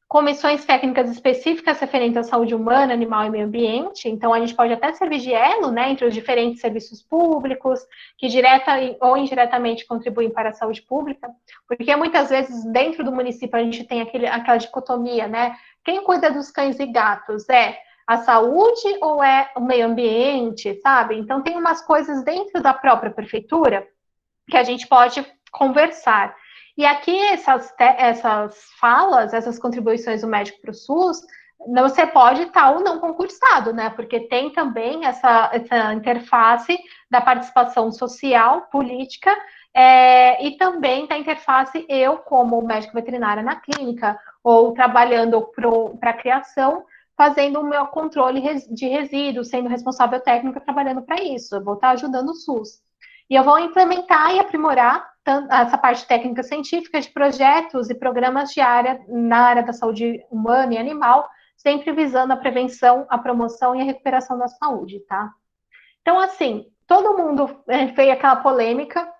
comissões técnicas específicas referentes à saúde humana, animal e meio ambiente. Então, a gente pode até servir de elo, né, entre os diferentes serviços públicos, que direta ou indiretamente contribuem para a saúde pública, porque muitas vezes, dentro do município, a gente tem aquela dicotomia, né? Quem cuida dos cães e gatos é a saúde ou é o meio ambiente, sabe? Então, tem umas coisas dentro da própria prefeitura que a gente pode conversar. E aqui, essas falas, essas contribuições do médico para o SUS, você pode estar ou não concursado, né? Porque tem também essa interface da participação social, política, e também da interface eu, como médico veterinária na clínica, ou trabalhando para a criação, fazendo o meu controle de resíduos, sendo responsável técnica, trabalhando para isso. Eu vou estar ajudando o SUS. E eu vou implementar e aprimorar essa parte técnica científica de projetos e programas na área da saúde humana e animal, sempre visando a prevenção, a promoção e a recuperação da saúde, tá? Então, assim, todo mundo fez aquela polêmica,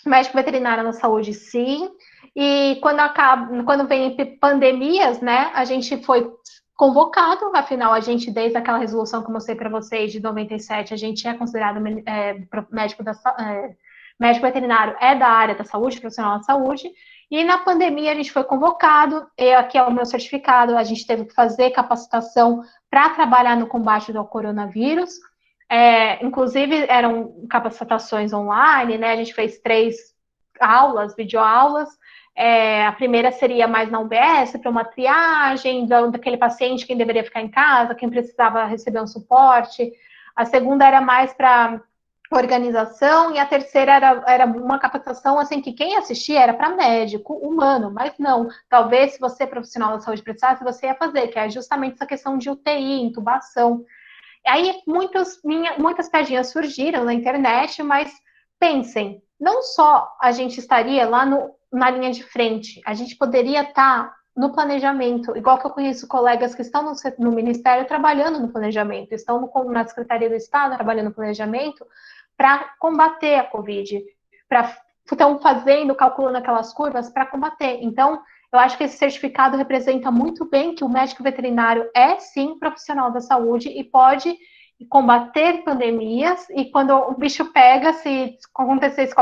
médico veterinário na saúde, sim, e quando vem pandemias, né, a gente foi convocado, afinal, a gente, desde aquela resolução que eu mostrei para vocês, de 97, a gente é considerado médico veterinário da área da saúde, profissional da saúde, e na pandemia a gente foi convocado, aqui é o meu certificado, a gente teve que fazer capacitação para trabalhar no combate do coronavírus, inclusive eram capacitações online, né, a gente fez 3 aulas, videoaulas. A primeira seria mais na UBS, para uma triagem daquele paciente, quem deveria ficar em casa, quem precisava receber um suporte. A segunda era mais para organização, e a terceira era uma capacitação assim, que quem assistia era para médico humano, mas não. Talvez, se você, profissional da saúde, precisasse, você ia fazer, que é justamente essa questão de UTI, intubação. Aí muitas piadinhas surgiram na internet, mas pensem, não só a gente estaria lá na linha de frente, a gente poderia estar no planejamento, igual que eu conheço colegas que estão no Ministério trabalhando no planejamento, estão na Secretaria do Estado trabalhando no planejamento para combater a Covid, estão calculando aquelas curvas para combater. Então, eu acho que esse certificado representa muito bem que o médico veterinário é, sim, profissional da saúde e pode combater pandemias, e quando o bicho pega, se acontecesse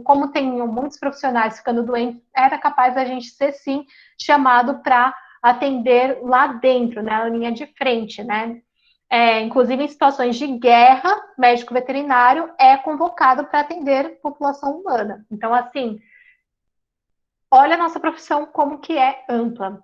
como tem muitos profissionais ficando doentes, era capaz da gente ser, sim, chamado para atender lá dentro, né, na linha de frente, né? Inclusive em situações de guerra, médico veterinário é convocado para atender população humana. Então, assim, olha a nossa profissão como que é ampla.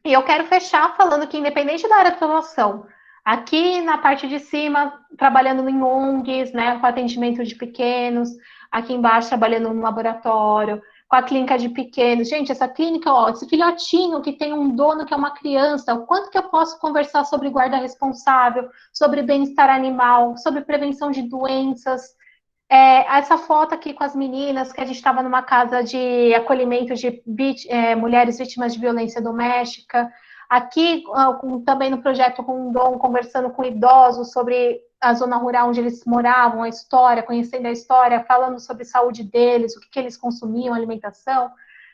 E eu quero fechar falando que, independente da área de atuação, aqui na parte de cima, trabalhando em ONGs, né, com atendimento de pequenos, aqui embaixo, trabalhando no laboratório, com a clínica de pequenos. Gente, essa clínica, ó, esse filhotinho que tem um dono que é uma criança, o quanto que eu posso conversar sobre guarda responsável, sobre bem-estar animal, sobre prevenção de doenças. Essa foto aqui com as meninas, que a gente estava numa casa de acolhimento de mulheres vítimas de violência doméstica. Aqui, também no projeto Rondon, conversando com idosos sobre a zona rural onde eles moravam, a história, conhecendo a história, falando sobre a saúde deles, o que eles consumiam, alimentação.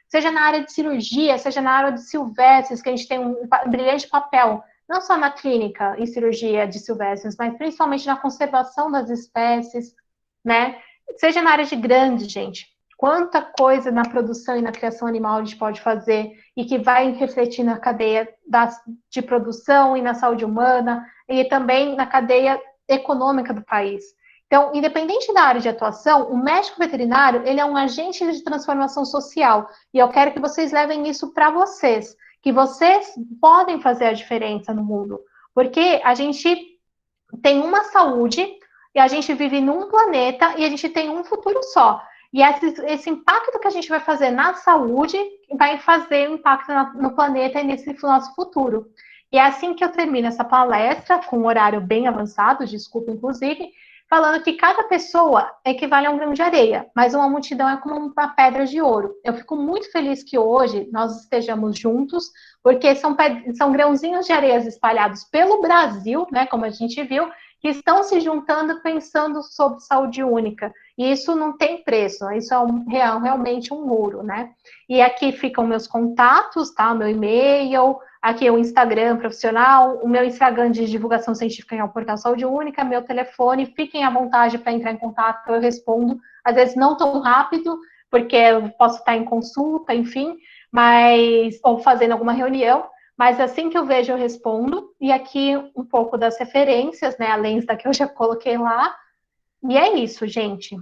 Seja na área de cirurgia, seja na área de silvestres, que a gente tem um brilhante papel, não só na clínica e cirurgia de silvestres, mas principalmente na conservação das espécies, né? Seja na área de grandes, gente. Quanta coisa na produção e na criação animal a gente pode fazer e que vai refletir na cadeia de produção e na saúde humana e também na cadeia econômica do país. Então, independente da área de atuação, o médico veterinário, ele é um agente de transformação social. E eu quero que vocês levem isso para vocês, que vocês podem fazer a diferença no mundo. Porque a gente tem uma saúde e a gente vive num planeta e a gente tem um futuro só. E esse impacto que a gente vai fazer na saúde vai fazer um impacto no planeta e nesse nosso futuro. E é assim que eu termino essa palestra, com um horário bem avançado, desculpa, inclusive, falando que cada pessoa equivale a um grão de areia, mas uma multidão é como uma pedra de ouro. Eu fico muito feliz que hoje nós estejamos juntos, porque são grãozinhos de areias espalhados pelo Brasil, né, como a gente viu, que estão se juntando pensando sobre saúde única. E isso não tem preço, isso é realmente um ouro, né? E aqui ficam meus contatos, tá? O meu e-mail, aqui o Instagram profissional, o meu Instagram de divulgação científica é o Portal Saúde Única, meu telefone, fiquem à vontade para entrar em contato, eu respondo, às vezes não tão rápido, porque eu posso estar em consulta, enfim, ou fazendo alguma reunião, mas assim que eu vejo, eu respondo. E aqui um pouco das referências, né? Além da que eu já coloquei lá. E é isso, gente.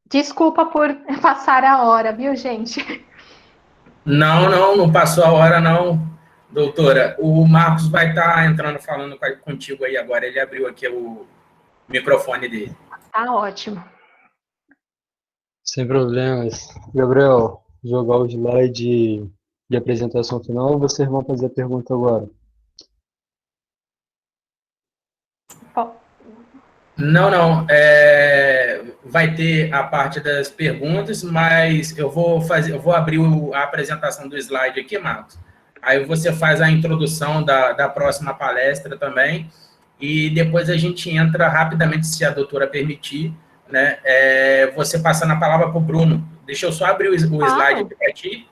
Desculpa por passar a hora, viu, gente? Não passou a hora, não, doutora. O Marcos vai estar entrando falando contigo aí agora. Ele abriu aqui o microfone dele. Tá ótimo. Sem problemas. Gabriel, jogar o slide de apresentação final ou vocês vão fazer a pergunta agora? Não. Vai ter a parte das perguntas, mas eu vou abrir a apresentação do slide aqui, Marcos. Aí você faz a introdução da próxima palestra também, e depois a gente entra rapidamente, se a doutora permitir, né? Você passando a palavra para o Bruno. Deixa eu só abrir o slide aqui para ti.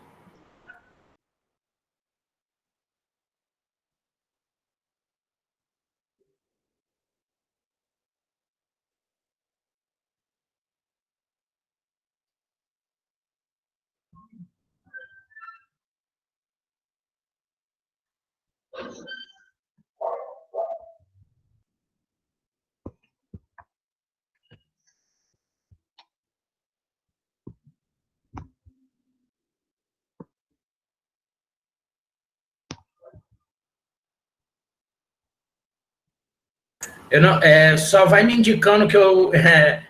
Só vai me indicando que eu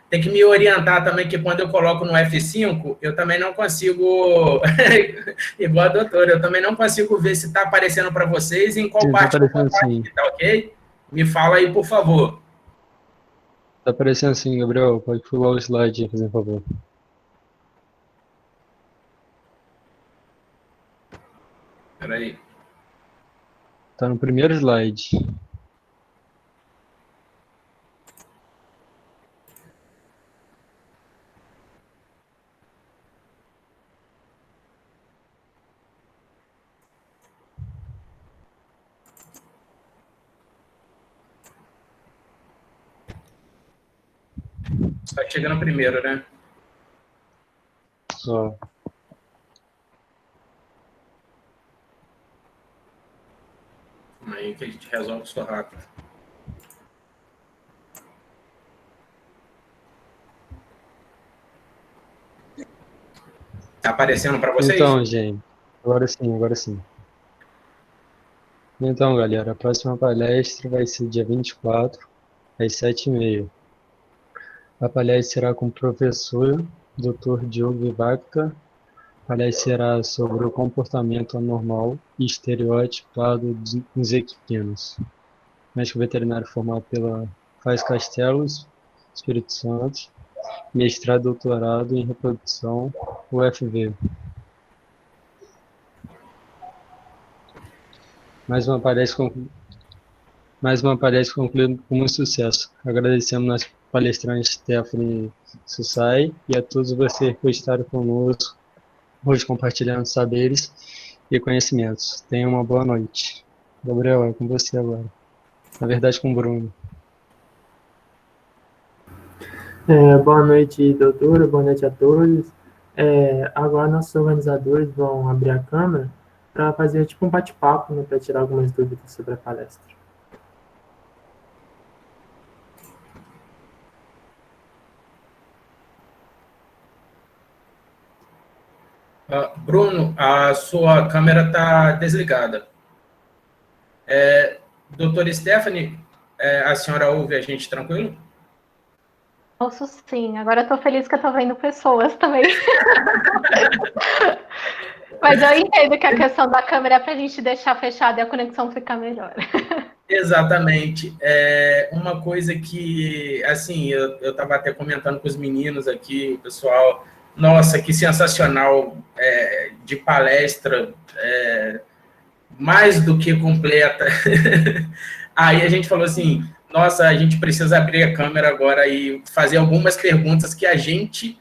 tenho que me orientar também, que quando eu coloco no F5, eu também não consigo, igual a doutora, eu também não consigo ver se está aparecendo para vocês e em qual parte do assim. tá ok? Me fala aí, por favor. Tá aparecendo assim, Gabriel. Pode pular o slide, por favor. Espera aí. Tá no primeiro slide. Está chegando primeiro, né? Só. Aí que a gente resolve isso rápido. Tá aparecendo para vocês? Então, gente, agora sim. Então, galera, a próxima palestra vai ser dia 24, às 7h30. A palestra será com o professor Dr. Diogo Vivacta. A palestra será sobre o comportamento anormal e estereotipado dos equinos. Médico veterinário formado pela Faz Castelos, Espírito Santo, mestrado e doutorado em reprodução, UFV. Mais uma palestra concluída com muito sucesso. Agradecemos às palestrantes Stephanie Sussai e a todos vocês que estaram conosco hoje compartilhando saberes e conhecimentos. Tenham uma boa noite. Gabriel, é com você agora. Na verdade, com o Bruno. Boa noite, doutora. Boa noite a todos. Agora, nossos organizadores vão abrir a câmera para fazer tipo um bate-papo, né, para tirar algumas dúvidas sobre a palestra. Bruno, a sua câmera está desligada. Doutora Stephanie, a senhora ouve a gente tranquilo? Ouço sim. Agora eu tô feliz que eu tô vendo pessoas também. Mas eu entendo que a questão da câmera é pra gente deixar fechada e a conexão ficar melhor. Exatamente. Uma coisa que, assim, eu estava até comentando com os meninos aqui, o pessoal, nossa, que sensacional de palestra, mais do que completa. Aí a gente falou assim, nossa, a gente precisa abrir a câmera agora e fazer algumas perguntas que a gente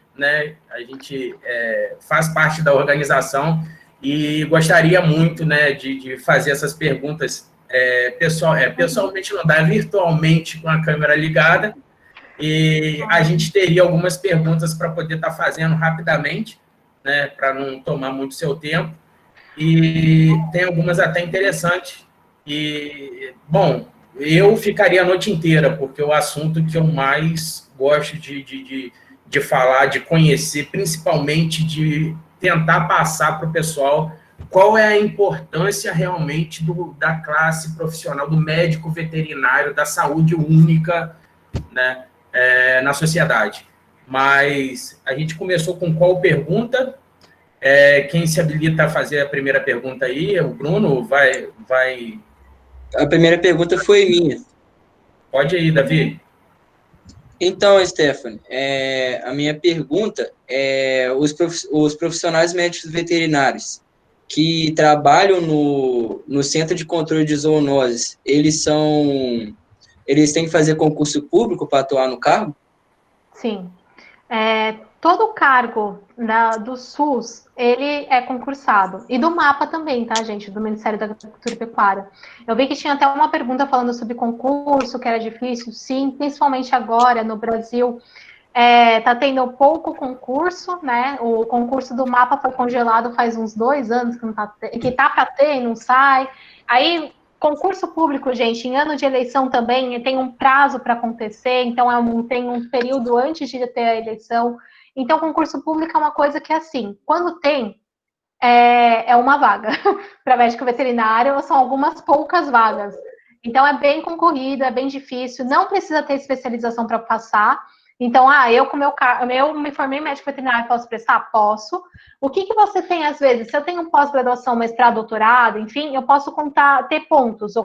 faz parte da organização e gostaria muito, né, de fazer essas perguntas pessoalmente não dá, virtualmente com a câmera ligada, e a gente teria algumas perguntas para poder estar fazendo rapidamente, né, para não tomar muito seu tempo, e tem algumas até interessantes. E, bom, eu ficaria a noite inteira, porque é o assunto que eu mais gosto de falar, de conhecer, principalmente de tentar passar para o pessoal qual é a importância realmente da classe profissional, do médico veterinário, da saúde única, né, na sociedade. Mas a gente começou com qual pergunta? Quem se habilita a fazer a primeira pergunta aí? O Bruno vai... A primeira pergunta foi minha. Pode ir, Davi. Então, Stephanie, a minha pergunta é os profissionais médicos veterinários que trabalham no Centro de Controle de Zoonoses, eles têm que fazer concurso público para atuar no cargo? Sim. Todo cargo do SUS, ele é concursado. E do MAPA também, tá, gente? Do Ministério da Agricultura e Pecuária. Eu vi que tinha até uma pergunta falando sobre concurso, que era difícil. Sim, principalmente agora no Brasil, tá tendo pouco concurso, né? O concurso do MAPA foi congelado faz uns 2 anos que tá para ter e não sai. Aí, concurso público, gente, em ano de eleição também tem um prazo para acontecer, então tem um período antes de ter a eleição. Então, concurso público é uma coisa que, assim, quando tem, é uma vaga para médico veterinário, ou são algumas poucas vagas. Então, é bem concorrido, é bem difícil, não precisa ter especialização para passar. Então, eu me formei em médico veterinário, posso prestar? Posso. O que você tem, às vezes? Se eu tenho pós-graduação, mestrado, doutorado, enfim, eu posso ter pontos,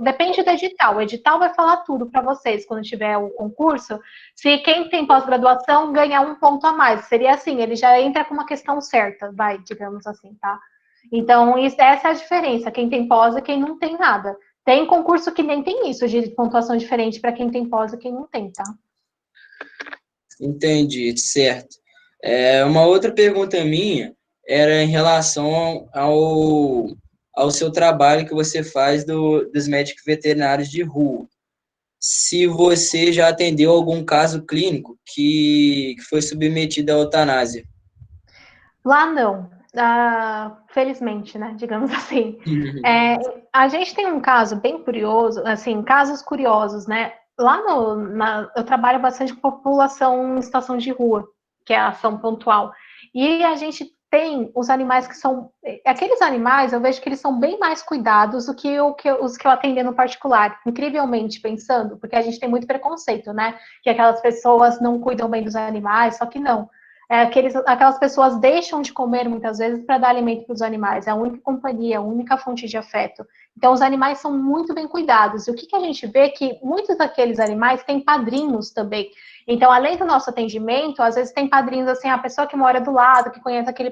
depende do edital. O edital vai falar tudo para vocês quando tiver o concurso. Se quem tem pós-graduação ganha 1 ponto a mais, seria assim, ele já entra com uma questão certa, digamos assim, tá? Então, essa é a diferença, quem tem pós e quem não tem nada. Tem concurso que nem tem isso, de pontuação diferente para quem tem pós e quem não tem, tá? Entendi, certo. Uma outra pergunta minha era em relação ao seu trabalho que você faz dos médicos veterinários de rua. Se você já atendeu algum caso clínico que foi submetido à eutanásia. Lá não, felizmente, né, digamos assim. A gente tem um caso bem curioso, assim, casos curiosos, né? Lá eu trabalho bastante com população em situação de rua, que é a ação pontual. E a gente tem os animais que são... Aqueles animais, eu vejo que eles são bem mais cuidados do que os que eu atendi no particular, incrivelmente pensando, porque a gente tem muito preconceito, né? Que aquelas pessoas não cuidam bem dos animais, só que não. Aquelas pessoas deixam de comer muitas vezes para dar alimento para os animais, é a única companhia, a única fonte de afeto. Então, os animais são muito bem cuidados. E o que a gente vê que muitos daqueles animais têm padrinhos também. Então, além do nosso atendimento, às vezes tem padrinhos assim, a pessoa que mora do lado, que conhece aquele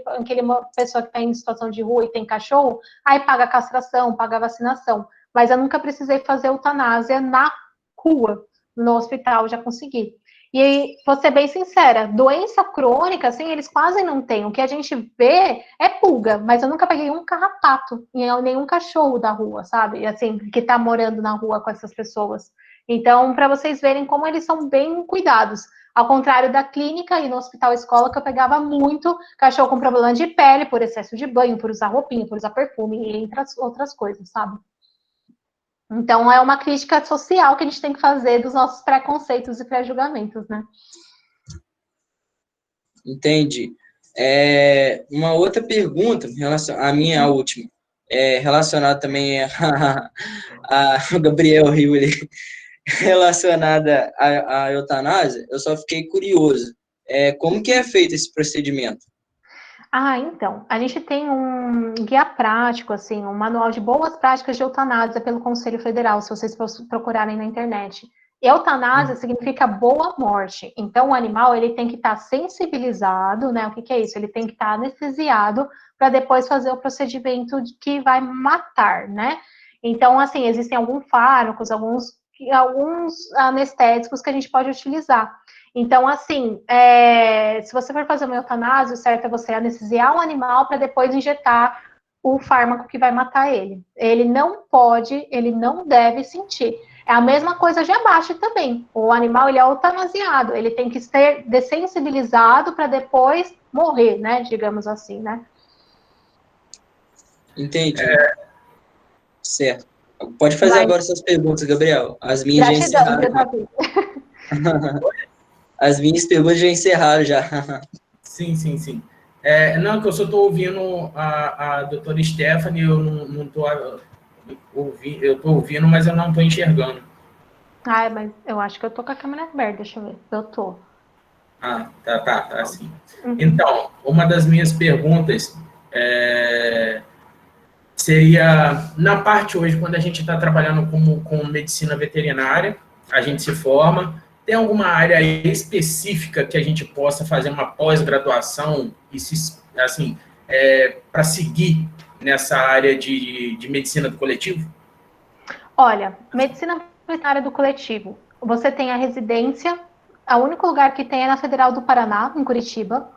pessoa que está em situação de rua e tem cachorro, aí paga a castração, paga a vacinação. Mas eu nunca precisei fazer eutanásia na rua, no hospital, já consegui. E aí, vou ser bem sincera, doença crônica, assim, eles quase não têm. O que a gente vê é pulga, mas eu nunca peguei um carrapato em nenhum cachorro da rua, sabe? Assim, que tá morando na rua com essas pessoas. Então, para vocês verem como eles são bem cuidados. Ao contrário da clínica e no hospital escola, que eu pegava muito cachorro com problema de pele, por excesso de banho, por usar roupinha, por usar perfume, entre outras coisas, sabe? Então, é uma crítica social que a gente tem que fazer dos nossos preconceitos e pré-julgamentos, né? Entendi. Uma outra pergunta, a minha a última, relacionada também a Gabriel Rivoli, relacionada à eutanásia, eu só fiquei curioso. Como que é feito esse procedimento? Então, a gente tem um guia prático, assim, um manual de boas práticas de eutanásia pelo Conselho Federal, se vocês procurarem na internet. Eutanásia significa boa morte. Então, o animal, ele tem que estar sensibilizado, né? O que é isso? Ele tem que estar anestesiado para depois fazer o procedimento que vai matar, né? Então, assim, existem alguns fármacos, alguns anestésicos que a gente pode utilizar. Então, assim, se você for fazer uma eutanásia, o certo é você anestesiar o animal para depois injetar o fármaco que vai matar ele. Ele não deve sentir. É a mesma coisa de abate também. O animal, ele é eutanasiado, ele tem que ser dessensibilizado para depois morrer, né, digamos assim, né? Entendi. Certo. Pode fazer agora suas perguntas, Gabriel. As minhas já encerraram. As minhas perguntas já encerraram, já. Sim. Não, que eu só estou ouvindo a doutora Stephanie, eu não estou ouvindo, eu estou ouvindo, mas eu não estou enxergando. Mas eu acho que eu estou com a câmera aberta, deixa eu ver. Eu estou. Tá, sim. Então, uma das minhas perguntas seria, na parte hoje, quando a gente está trabalhando com medicina veterinária, a gente se forma, tem alguma área específica que a gente possa fazer uma pós-graduação assim, para seguir nessa área de medicina do coletivo? Olha, medicina veterinária do coletivo, você tem a residência, o único lugar que tem é na Federal do Paraná, em Curitiba.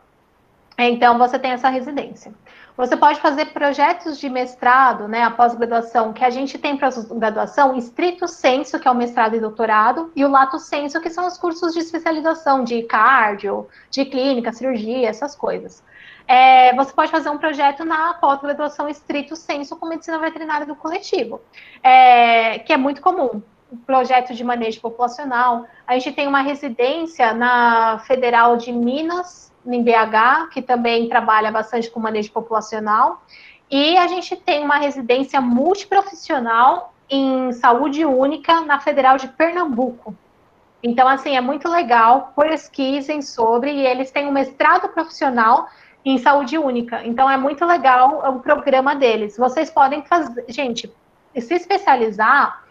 Então, você tem essa residência. Você pode fazer projetos de mestrado, né, a pós-graduação, que a gente tem para graduação, estrito sensu, que é o mestrado e doutorado, e o lato sensu, que são os cursos de especialização de cardio, de clínica, cirurgia, essas coisas. Você pode fazer um projeto na pós-graduação estrito sensu com medicina veterinária do coletivo, que é muito comum. Projeto de manejo populacional. A gente tem uma residência na Federal de Minas, em BH, que também trabalha bastante com manejo populacional, e a gente tem uma residência multiprofissional em saúde única na Federal de Pernambuco. Então, assim, é muito legal, pesquisem sobre, e eles têm um mestrado profissional em saúde única. Então, é muito legal o programa deles. Vocês podem fazer, gente, se especializar,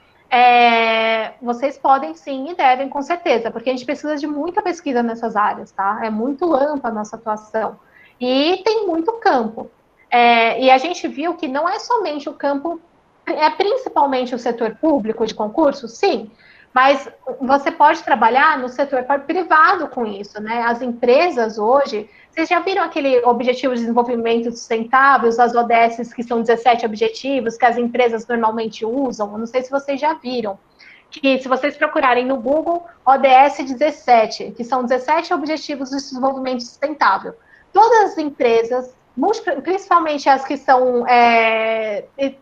vocês podem sim e devem, com certeza, porque a gente precisa de muita pesquisa nessas áreas, tá? É muito ampla a nossa atuação. E tem muito campo. E a gente viu que não é somente o campo, principalmente o setor público de concurso, sim, mas você pode trabalhar no setor privado com isso, né? As empresas hoje, vocês já viram aquele Objetivo de Desenvolvimento Sustentável, as ODS, que são 17 objetivos, que as empresas normalmente usam? Eu não sei se vocês já viram. Que se vocês procurarem no Google, ODS 17, que são 17 Objetivos de Desenvolvimento Sustentável. Todas as empresas, principalmente as que são,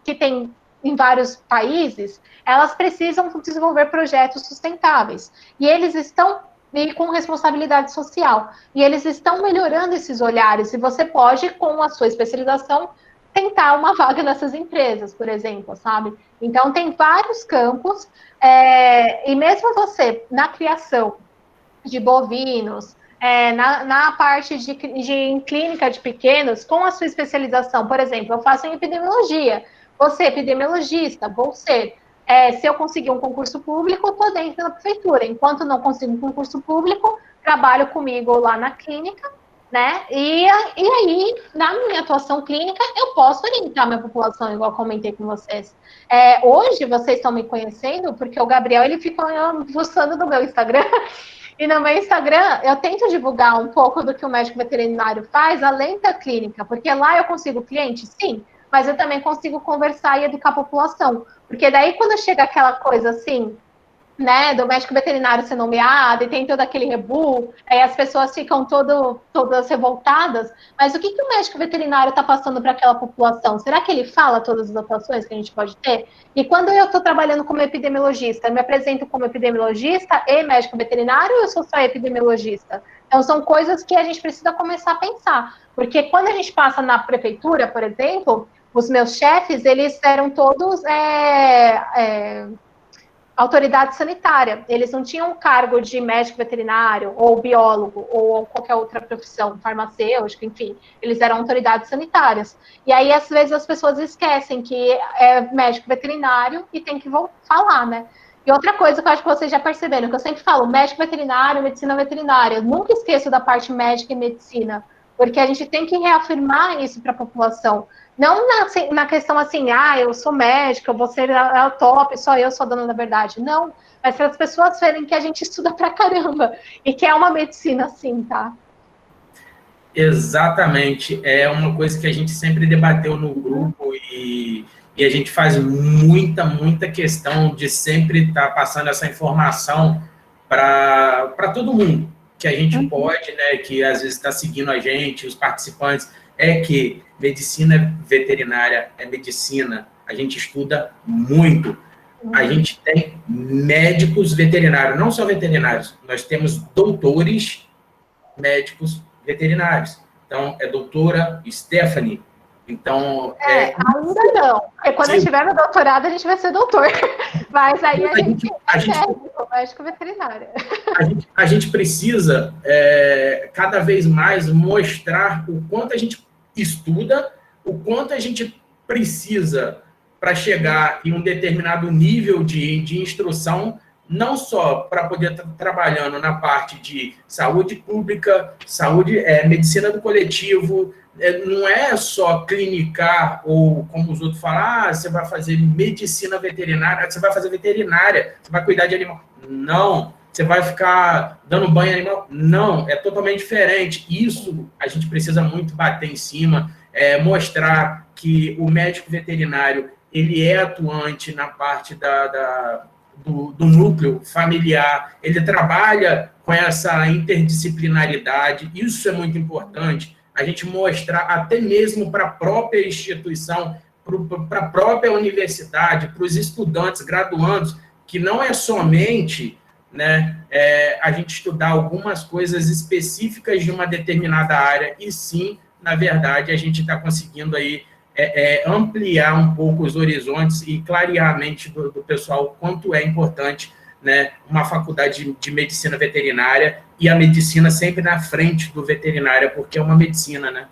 que têm em vários países, elas precisam desenvolver projetos sustentáveis. E eles estão e com responsabilidade social. E eles estão melhorando esses olhares, e você pode, com a sua especialização, tentar uma vaga nessas empresas, por exemplo, sabe? Então, tem vários campos, e mesmo você, na criação de bovinos, na parte de clínica de pequenos, com a sua especialização, por exemplo, eu faço em epidemiologia, vou ser epidemiologista, vou ser. Se eu conseguir um concurso público, eu estou dentro da prefeitura. Enquanto não consigo um concurso público, trabalho comigo lá na clínica, né? E aí, na minha atuação clínica, eu posso orientar minha população, igual comentei com vocês. Hoje, vocês estão me conhecendo, porque o Gabriel, ele ficou fuçando no meu Instagram. E no meu Instagram, eu tento divulgar um pouco do que o médico veterinário faz, além da clínica, porque lá eu consigo cliente, sim, mas eu também consigo conversar e educar a população. Porque daí, quando chega aquela coisa assim, né, do médico veterinário ser nomeado, e tem todo aquele rebu, aí as pessoas ficam todas revoltadas, mas o que o médico veterinário está passando para aquela população? Será que ele fala todas as atuações que a gente pode ter? E quando eu estou trabalhando como epidemiologista, eu me apresento como epidemiologista e médico veterinário, ou eu sou só epidemiologista? Então, são coisas que a gente precisa começar a pensar, porque quando a gente passa na prefeitura, por exemplo, os meus chefes, eles eram todos autoridade sanitária. Eles não tinham cargo de médico veterinário, ou biólogo, ou qualquer outra profissão, farmacêutico, enfim. Eles eram autoridades sanitárias. E aí, às vezes, as pessoas esquecem que é médico veterinário e tem que falar, né? E outra coisa que eu acho que vocês já perceberam, que eu sempre falo, médico veterinário, medicina veterinária. Eu nunca esqueço da parte médica e medicina, porque a gente tem que reafirmar isso para a população. Não na questão assim, eu sou médica, eu vou ser a top, só eu sou a dona da verdade. Não, mas para as pessoas verem que a gente estuda pra caramba e que é uma medicina assim, tá? Exatamente. É uma coisa que a gente sempre debateu no grupo e a gente faz muita questão de sempre estar passando essa informação para todo mundo, que a gente pode, né, que às vezes está seguindo a gente, os participantes, que medicina veterinária é medicina, a gente estuda muito. A gente tem médicos veterinários, não só veterinários, nós temos doutores médicos veterinários. Então, é doutora Stephanie. Então, ainda não. Porque quando eu tiver meu doutorado, a gente vai ser doutor. Mas aí a gente é médico veterinário. A gente precisa, cada vez mais, mostrar o quanto a gente estuda, o quanto a gente precisa para chegar em um determinado nível de instrução, não só para poder estar trabalhando na parte de saúde pública, medicina do coletivo, não é só clinicar, ou como os outros falam, você vai fazer medicina veterinária, você vai fazer veterinária, você vai cuidar de animal. Não, você vai ficar dando banho em animal. Não, é totalmente diferente. Isso a gente precisa muito bater em cima, mostrar que o médico veterinário ele é atuante na parte do núcleo familiar, ele trabalha com essa interdisciplinaridade, isso é muito importante, a gente mostrar até mesmo para a própria instituição, para a própria universidade, para os estudantes, graduandos, que não é somente, né, a gente estudar algumas coisas específicas de uma determinada área, e sim, na verdade, a gente está conseguindo aí ampliar um pouco os horizontes e clarear a mente do pessoal o quanto é importante, né, uma faculdade de medicina veterinária, e a medicina sempre na frente do veterinário, porque é uma medicina, né?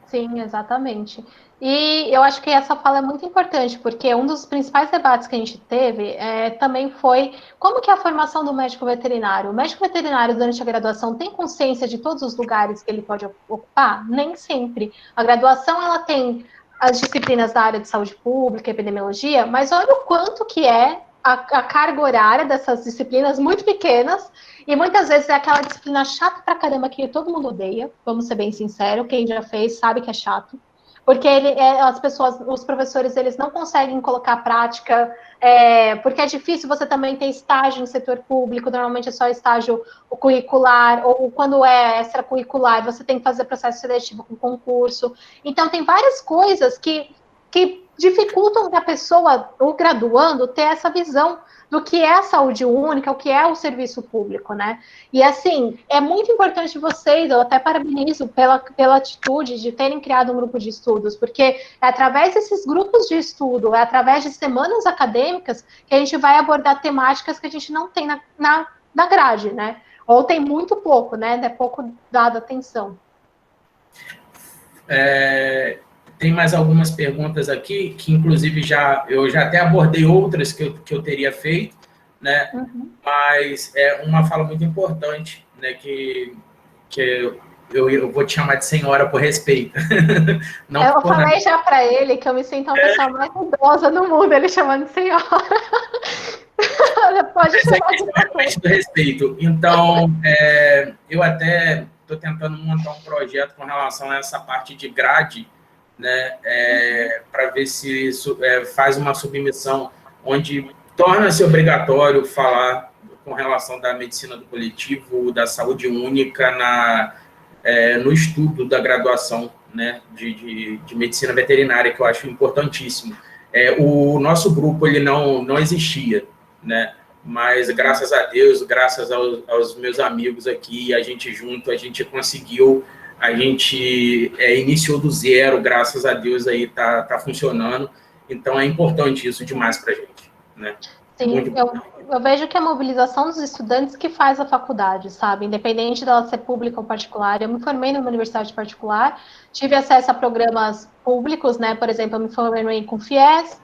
Sim, exatamente. E eu acho que essa fala é muito importante, porque um dos principais debates que a gente teve também foi como que é a formação do médico veterinário. O médico veterinário, durante a graduação, tem consciência de todos os lugares que ele pode ocupar? Nem sempre. A graduação, ela tem as disciplinas da área de saúde pública, epidemiologia, mas olha o quanto que é a carga horária dessas disciplinas muito pequenas, e muitas vezes é aquela disciplina chata pra caramba que todo mundo odeia, vamos ser bem sinceros, quem já fez sabe que é chato, porque os professores, eles não conseguem colocar prática, porque é difícil você também ter estágio em setor público, normalmente é só estágio curricular, ou quando é extracurricular, você tem que fazer processo seletivo com concurso. Então, tem várias coisas que que dificultam a pessoa, o graduando, ter essa visão do que é a saúde única, o que é o serviço público, né? E, assim, é muito importante vocês, eu até parabenizo pela atitude de terem criado um grupo de estudos, porque é através desses grupos de estudo, é através de semanas acadêmicas que a gente vai abordar temáticas que a gente não tem na grade, né? Ou tem muito pouco, né? É pouco dada atenção. Tem mais algumas perguntas aqui, que inclusive eu já até abordei outras que eu teria feito, né? Mas é uma fala muito importante, né? Que eu vou te chamar de senhora por respeito. Não eu por falei nada. já para ele que eu me sinto uma pessoa mais idosa no mundo, ele chamando de senhora. Pode chamar de realmente do respeito. Então, eu até estou tentando montar um projeto com relação a essa parte de grade, né, para ver se isso faz uma submissão onde torna-se obrigatório falar com relação da medicina do coletivo, da saúde única no estudo da graduação, né, de medicina veterinária, que eu acho importantíssimo. O nosso grupo ele não existia, né, mas graças a Deus, graças aos meus amigos aqui, a gente junto, a gente conseguiu, a gente iniciou do zero, graças a Deus aí tá funcionando, então é importante isso demais para a gente, né? Sim, eu vejo que a mobilização dos estudantes que faz a faculdade, sabe? Independente dela ser pública ou particular. Eu me formei numa universidade particular, tive acesso a programas públicos, né? Por exemplo, eu me formei com FIES.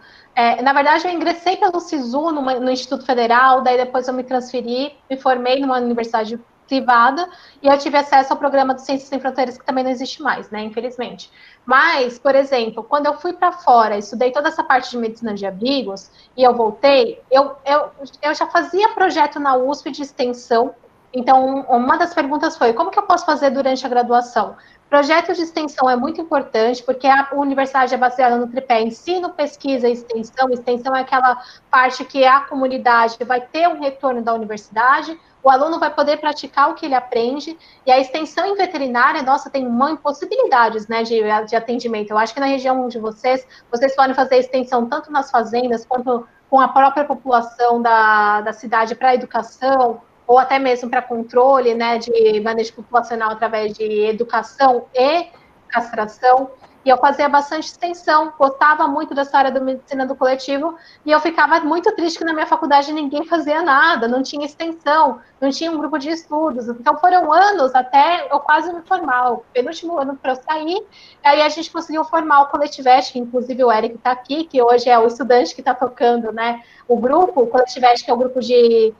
Na verdade, eu ingressei pelo SISU no Instituto Federal, daí depois eu me transferi, me formei numa universidade privada, e eu tive acesso ao programa do Ciências Sem Fronteiras, que também não existe mais, né, infelizmente. Mas, por exemplo, quando eu fui para fora, estudei toda essa parte de medicina de abrigos, e eu voltei, eu já fazia projeto na USP de extensão. Então, uma das perguntas foi, como que eu posso fazer durante a graduação? Projeto de extensão é muito importante, porque a universidade é baseada no tripé ensino, pesquisa e extensão. Extensão é aquela parte que a comunidade vai ter um retorno da universidade, o aluno vai poder praticar o que ele aprende, e a extensão em veterinária, nossa, tem possibilidades, né, de atendimento. Eu acho que na região de vocês podem fazer extensão tanto nas fazendas, quanto com a própria população da cidade para a educação, ou até mesmo para controle, né, de manejo populacional através de educação e castração. E eu fazia bastante extensão, gostava muito dessa área da medicina do coletivo, e eu ficava muito triste que na minha faculdade ninguém fazia nada, não tinha extensão, não tinha um grupo de estudos. Então foram anos até eu quase me formar, o penúltimo ano para eu sair, aí a gente conseguiu formar o Coletivete, que inclusive o Eric está aqui, que hoje é o estudante que está tocando, né, o grupo, o Coletivete, que é o grupo de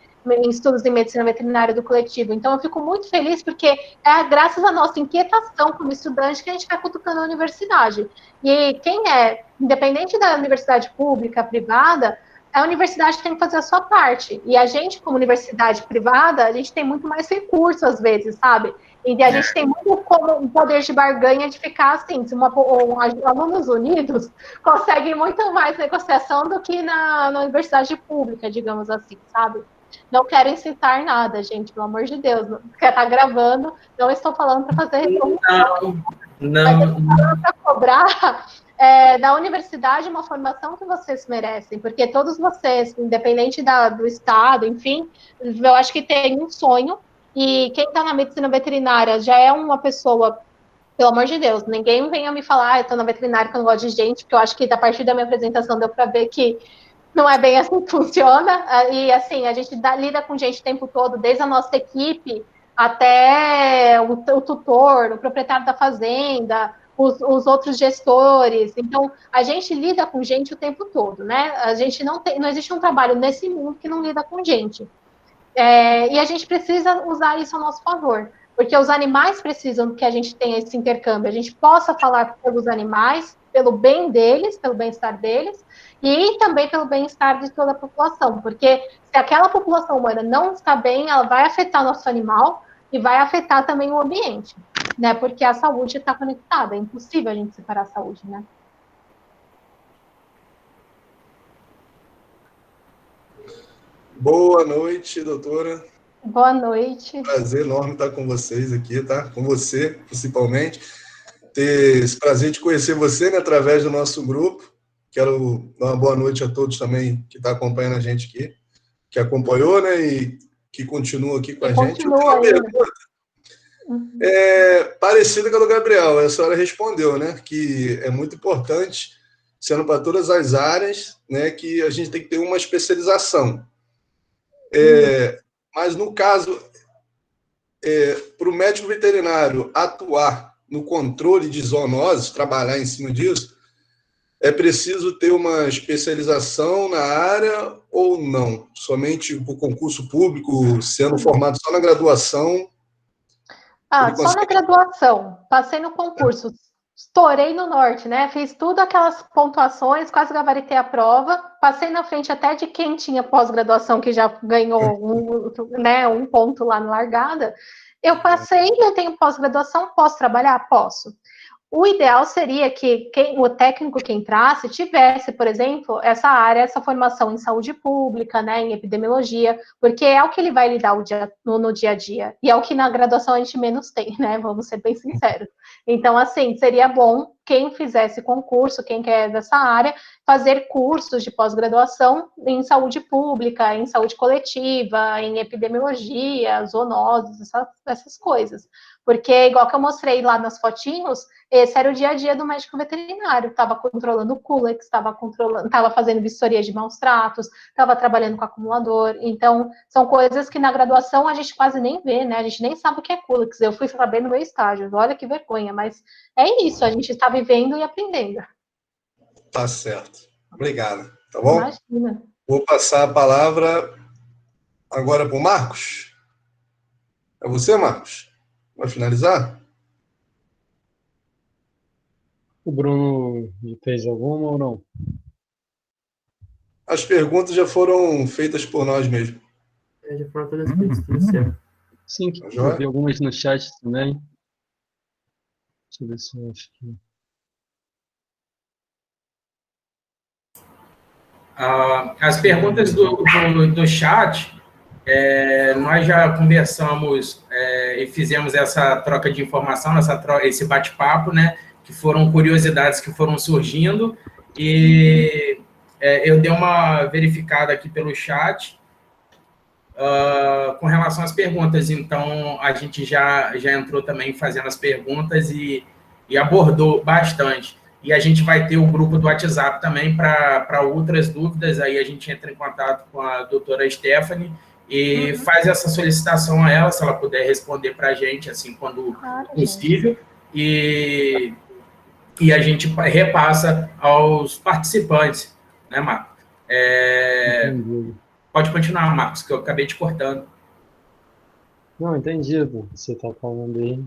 estudos em medicina veterinária do coletivo. Então, eu fico muito feliz porque é graças à nossa inquietação como estudante que a gente vai cutucando a universidade. E quem independente da universidade pública, privada, a universidade tem que fazer a sua parte. E a gente, como universidade privada, a gente tem muito mais recursos, às vezes, sabe? E a gente tem muito como um poder de barganha de ficar assim, se alunos unidos conseguem muito mais negociação do que na universidade pública, digamos assim, sabe? Não quero incitar nada, gente, pelo amor de Deus. Quer estar gravando, não estou falando para fazer reforma. Não. Para cobrar da universidade uma formação que vocês merecem, porque todos vocês, independente do estado, enfim, eu acho que tem um sonho, e quem está na medicina veterinária já é uma pessoa, pelo amor de Deus, ninguém venha me falar, eu estou na veterinária que eu não gosto de gente, porque eu acho que a partir da minha apresentação deu para ver que não é bem assim que funciona, e assim, a gente lida com gente o tempo todo, desde a nossa equipe até o tutor, o proprietário da fazenda, os outros gestores. Então, a gente lida com gente o tempo todo, né? A gente não existe um trabalho nesse mundo que não lida com gente. E a gente precisa usar isso a nosso favor, porque os animais precisam que a gente tenha esse intercâmbio, a gente possa falar pelos animais, pelo bem deles, pelo bem-estar deles, e também pelo bem-estar de toda a população, porque se aquela população humana não está bem, ela vai afetar nosso animal e vai afetar também o ambiente, né? Porque a saúde está conectada, é impossível a gente separar a saúde, né? Boa noite, doutora. Boa noite. Prazer enorme estar com vocês aqui, tá? Com você, principalmente. Ter esse prazer de conhecer você, né, através do nosso grupo. quero dar uma boa noite a todos também que estão acompanhando a gente aqui, que acompanhou, né, e que continua aqui com a gente. Eu tenho uma pergunta parecida com a do Gabriel, a senhora respondeu, né, que é muito importante, sendo para todas as áreas, né, que a gente tem que ter uma especialização. Mas, no caso, para o médico veterinário atuar no controle de zoonoses, trabalhar em cima disso, é preciso ter uma especialização na área ou não? Somente o concurso público, sendo formado só na graduação? Só na graduação. Passei no concurso. Estourei no norte, né? Fiz tudo aquelas pontuações, quase gabaritei a prova. Passei na frente até de quem tinha pós-graduação, que já ganhou um ponto lá na largada. Eu passei, eu tenho pós-graduação, posso trabalhar? Posso. O ideal seria que o técnico que entrasse tivesse, por exemplo, essa formação em saúde pública, né, em epidemiologia, porque é o que ele vai lidar no dia a dia, e é o que na graduação a gente menos tem, né, vamos ser bem sinceros. Então, assim, seria bom quem fizesse concurso, quem quer dessa área, fazer cursos de pós-graduação em saúde pública, em saúde coletiva, em epidemiologia, zoonoses, essas coisas. Porque, igual que eu mostrei lá nas fotinhos, esse era o dia a dia do médico veterinário. Estava controlando o Culex, estava fazendo vistoria de maus tratos, estava trabalhando com acumulador. Então, são coisas que na graduação a gente quase nem vê, né? A gente nem sabe o que é Culex. Eu fui saber no meu estágio. Olha que vergonha, mas é isso. A gente está vivendo e aprendendo. Tá certo. Obrigado. Tá bom? Imagina. Vou passar a palavra agora para o Marcos. É você, Marcos? Vai finalizar? O Bruno fez alguma ou não? As perguntas já foram feitas por nós mesmo. Já foram todas feitas, tudo certo. Sim, eu vi algumas no chat também. Deixa eu ver se eu acho que... As perguntas do chat, nós já conversamos e fizemos essa troca de informação, esse bate-papo, né? Que foram curiosidades que foram surgindo, e eu dei uma verificada aqui pelo chat com relação às perguntas. Então, a gente já entrou também fazendo as perguntas e abordou bastante. E a gente vai ter o grupo do WhatsApp também para outras dúvidas. Aí a gente entra em contato com a doutora Stephanie e faz essa solicitação a ela, se ela puder responder para a gente, assim, quando possível. E a gente repassa aos participantes, né, Marcos? Pode continuar, Marcos, que eu acabei te cortando. Não, entendido. Você está falando aí.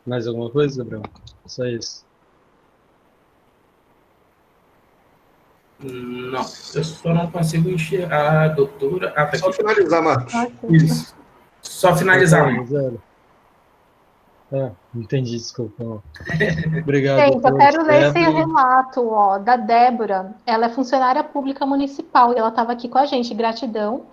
Mais alguma coisa, Gabriel? Só isso. Não, eu só não consigo enxergar a doutora. Tá só aqui. Finalizar, Marcos. Isso. Só finalizar. Entendi, desculpa. Obrigado. Gente, eu quero ler esse relato da Débora. Ela é funcionária pública municipal e ela estava aqui com a gente, gratidão.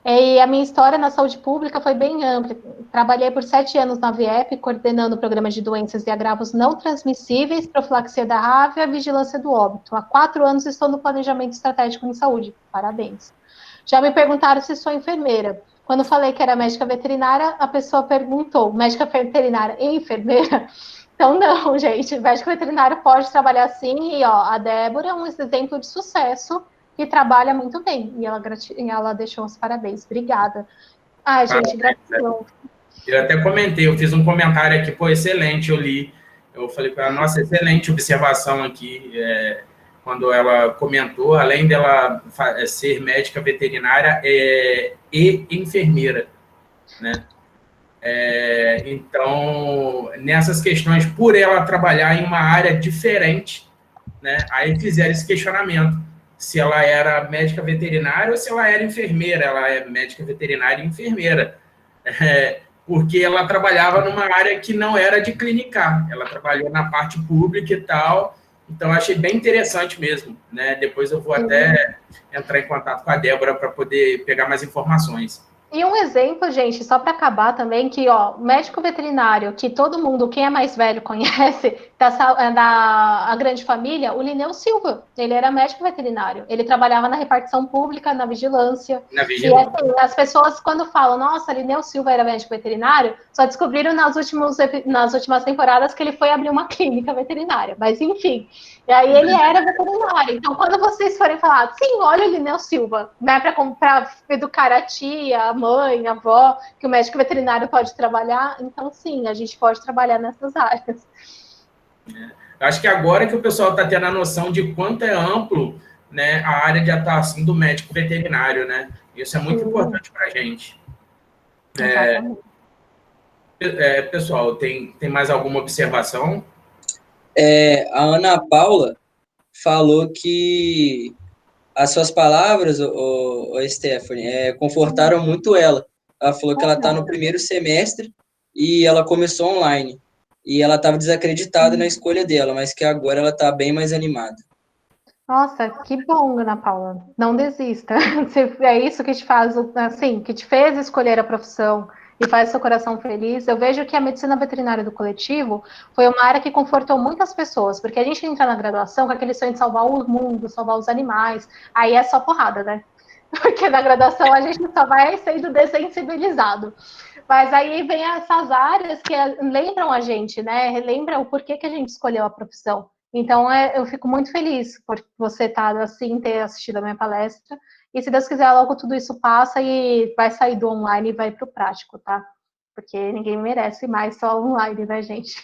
E a minha história na saúde pública foi bem ampla. Trabalhei por 7 anos na VIEP, coordenando programas de doenças e agravos não transmissíveis, profilaxia da raiva e a vigilância do óbito. Há 4 anos estou no planejamento estratégico em saúde. Parabéns. Já me perguntaram se sou enfermeira. Quando falei que era médica veterinária, a pessoa perguntou, médica veterinária e enfermeira? Então, não, gente, médico veterinário pode trabalhar sim, e a Débora é um exemplo de sucesso, que trabalha muito bem, e ela deixou os parabéns. Obrigada. Gente, gratidão. Eu até comentei, eu fiz um comentário aqui, excelente, eu li. Eu falei para ela, nossa, excelente observação aqui, quando ela comentou, além dela ser médica veterinária e enfermeira, né? Então, nessas questões, por ela trabalhar em uma área diferente, né? Aí fizeram esse questionamento, se ela era médica veterinária ou se ela era enfermeira. Ela é médica veterinária e enfermeira, porque ela trabalhava numa área que não era de clinicar, ela trabalhou na parte pública e tal. Então, achei bem interessante mesmo, né? Depois eu vou até entrar em contato com a Débora para poder pegar mais informações. E um exemplo, gente, só para acabar também, que médico veterinário, que todo mundo, quem é mais velho conhece, da Grande Família, o Lineu Silva. Ele era médico veterinário. Ele trabalhava na repartição pública, na vigilância. Na E vigilância. assim, as pessoas, quando falam, nossa, Lineu Silva era médico veterinário, só descobriram nas últimas temporadas que ele foi abrir uma clínica veterinária. Mas, enfim. E aí ele era veterinário. Então, quando vocês forem falar, sim, olha o Lineu Silva, né, para educar a tia, a mãe, a avó, que o médico veterinário pode trabalhar, então, sim, a gente pode trabalhar nessas áreas. Acho que agora que o pessoal está tendo a noção de quanto é amplo, né, a área de atuação do médico veterinário, né? Isso é muito importante para a gente. Pessoal, tem mais alguma observação? A Ana Paula falou que as suas palavras, Stephanie, confortaram muito ela. Ela falou que ela está no primeiro semestre e ela começou online. E ela estava desacreditada na escolha dela, mas que agora ela está bem mais animada. Nossa, que bom, Ana Paula. Não desista. Se é isso que te faz, assim, que te fez escolher a profissão e faz seu coração feliz. Eu vejo que a medicina veterinária do coletivo foi uma área que confortou muitas pessoas, porque a gente entra na graduação com aquele sonho de salvar o mundo, salvar os animais. Aí é só porrada, né? Porque na graduação a gente só vai sendo dessensibilizado. Mas aí vem essas áreas que lembram a gente, né? Relembram o porquê que a gente escolheu a profissão. Então, eu fico muito feliz por você estar assim, ter assistido a minha palestra. E se Deus quiser, logo tudo isso passa e vai sair do online e vai para o prático, tá? Porque ninguém merece mais só online, né, gente?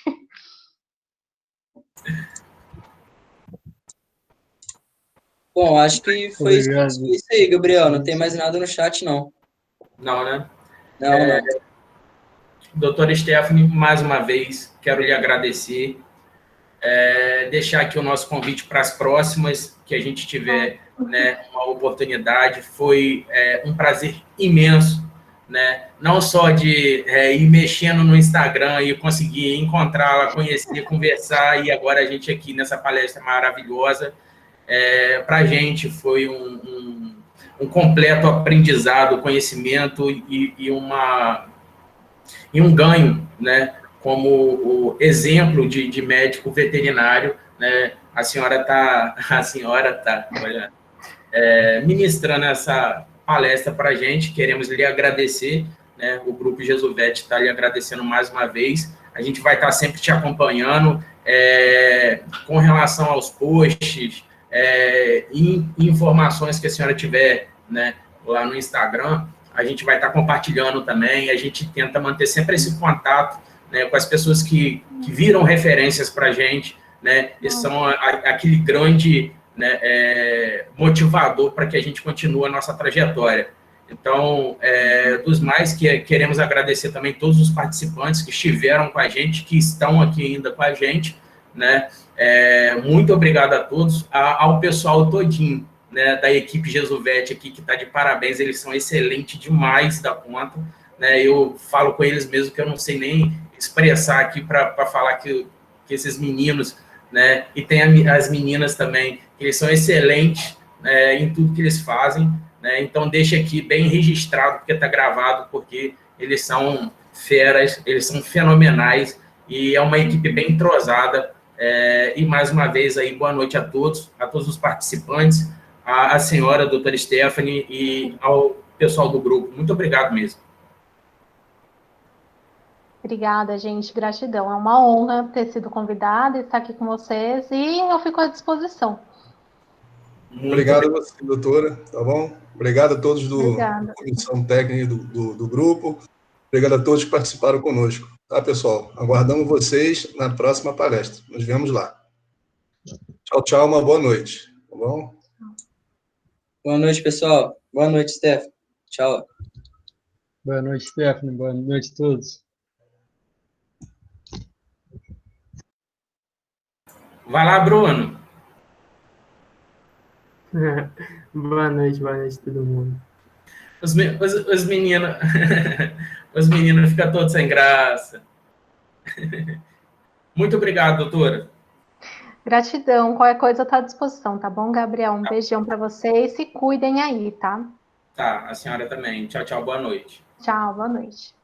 Bom, acho que foi isso aí, Gabriel. Não tem mais nada no chat, não. Não, né? Não. Doutora Stephanie, mais uma vez, quero lhe agradecer. Deixar aqui o nosso convite para as próximas, que a gente tiver, né, uma oportunidade. Foi um prazer imenso, né? Não só de ir mexendo no Instagram e conseguir encontrá-la, conhecer, conversar, e agora a gente aqui nessa palestra maravilhosa. Para a gente foi um completo aprendizado, conhecimento e um ganho, né? Como o exemplo de médico veterinário, né? A senhora está ministrando essa palestra para a gente. Queremos lhe agradecer, né? O Grupo Jesuvete está lhe agradecendo mais uma vez. A gente vai estar sempre te acompanhando com relação aos posts e informações que a senhora tiver, né, lá no Instagram. A gente vai estar compartilhando também. A gente tenta manter sempre esse contato, né, com as pessoas que viram referências para a gente, né, e são aquele grande, né, motivador para que a gente continue a nossa trajetória. Então, dos mais, queremos agradecer também todos os participantes que estiveram com a gente, que estão aqui ainda com a gente, né. Muito obrigado a todos, ao pessoal todinho, né, da equipe Jesuvete aqui, que está de parabéns. Eles são excelentes demais da conta, né. Eu falo com eles mesmo que eu não sei nem expressar aqui para falar que esses meninos, né, e tem as meninas também, que eles são excelentes, né, em tudo que eles fazem, né. Então, deixa aqui bem registrado, porque está gravado, porque eles são feras, eles são fenomenais, e é uma equipe bem entrosada. E, mais uma vez, aí, boa noite a todos os participantes, a senhora, a doutora Stephanie, e ao pessoal do grupo. Muito obrigado mesmo. Obrigada, gente. Gratidão. É uma honra ter sido convidada e estar aqui com vocês, e eu fico à disposição. Obrigado a você, doutora, tá bom? Obrigado a todos da comissão técnica do grupo. Obrigado a todos que participaram conosco. Tá, pessoal? Aguardamos vocês na próxima palestra. Nos vemos lá. Tchau, tchau. Uma boa noite. Tá bom? Boa noite, pessoal. Boa noite, Stephanie. Tchau. Boa noite, Stephanie. Boa noite a todos. Vai lá, Bruno. Boa noite todo mundo. Os meninos os meninos ficam todos sem graça. Muito obrigado, doutora. Gratidão. Qualquer coisa está à disposição, tá bom, Gabriel? Um beijão para vocês. Se cuidem aí, tá? Tá, a senhora também. Tchau, tchau. Boa noite. Tchau, boa noite.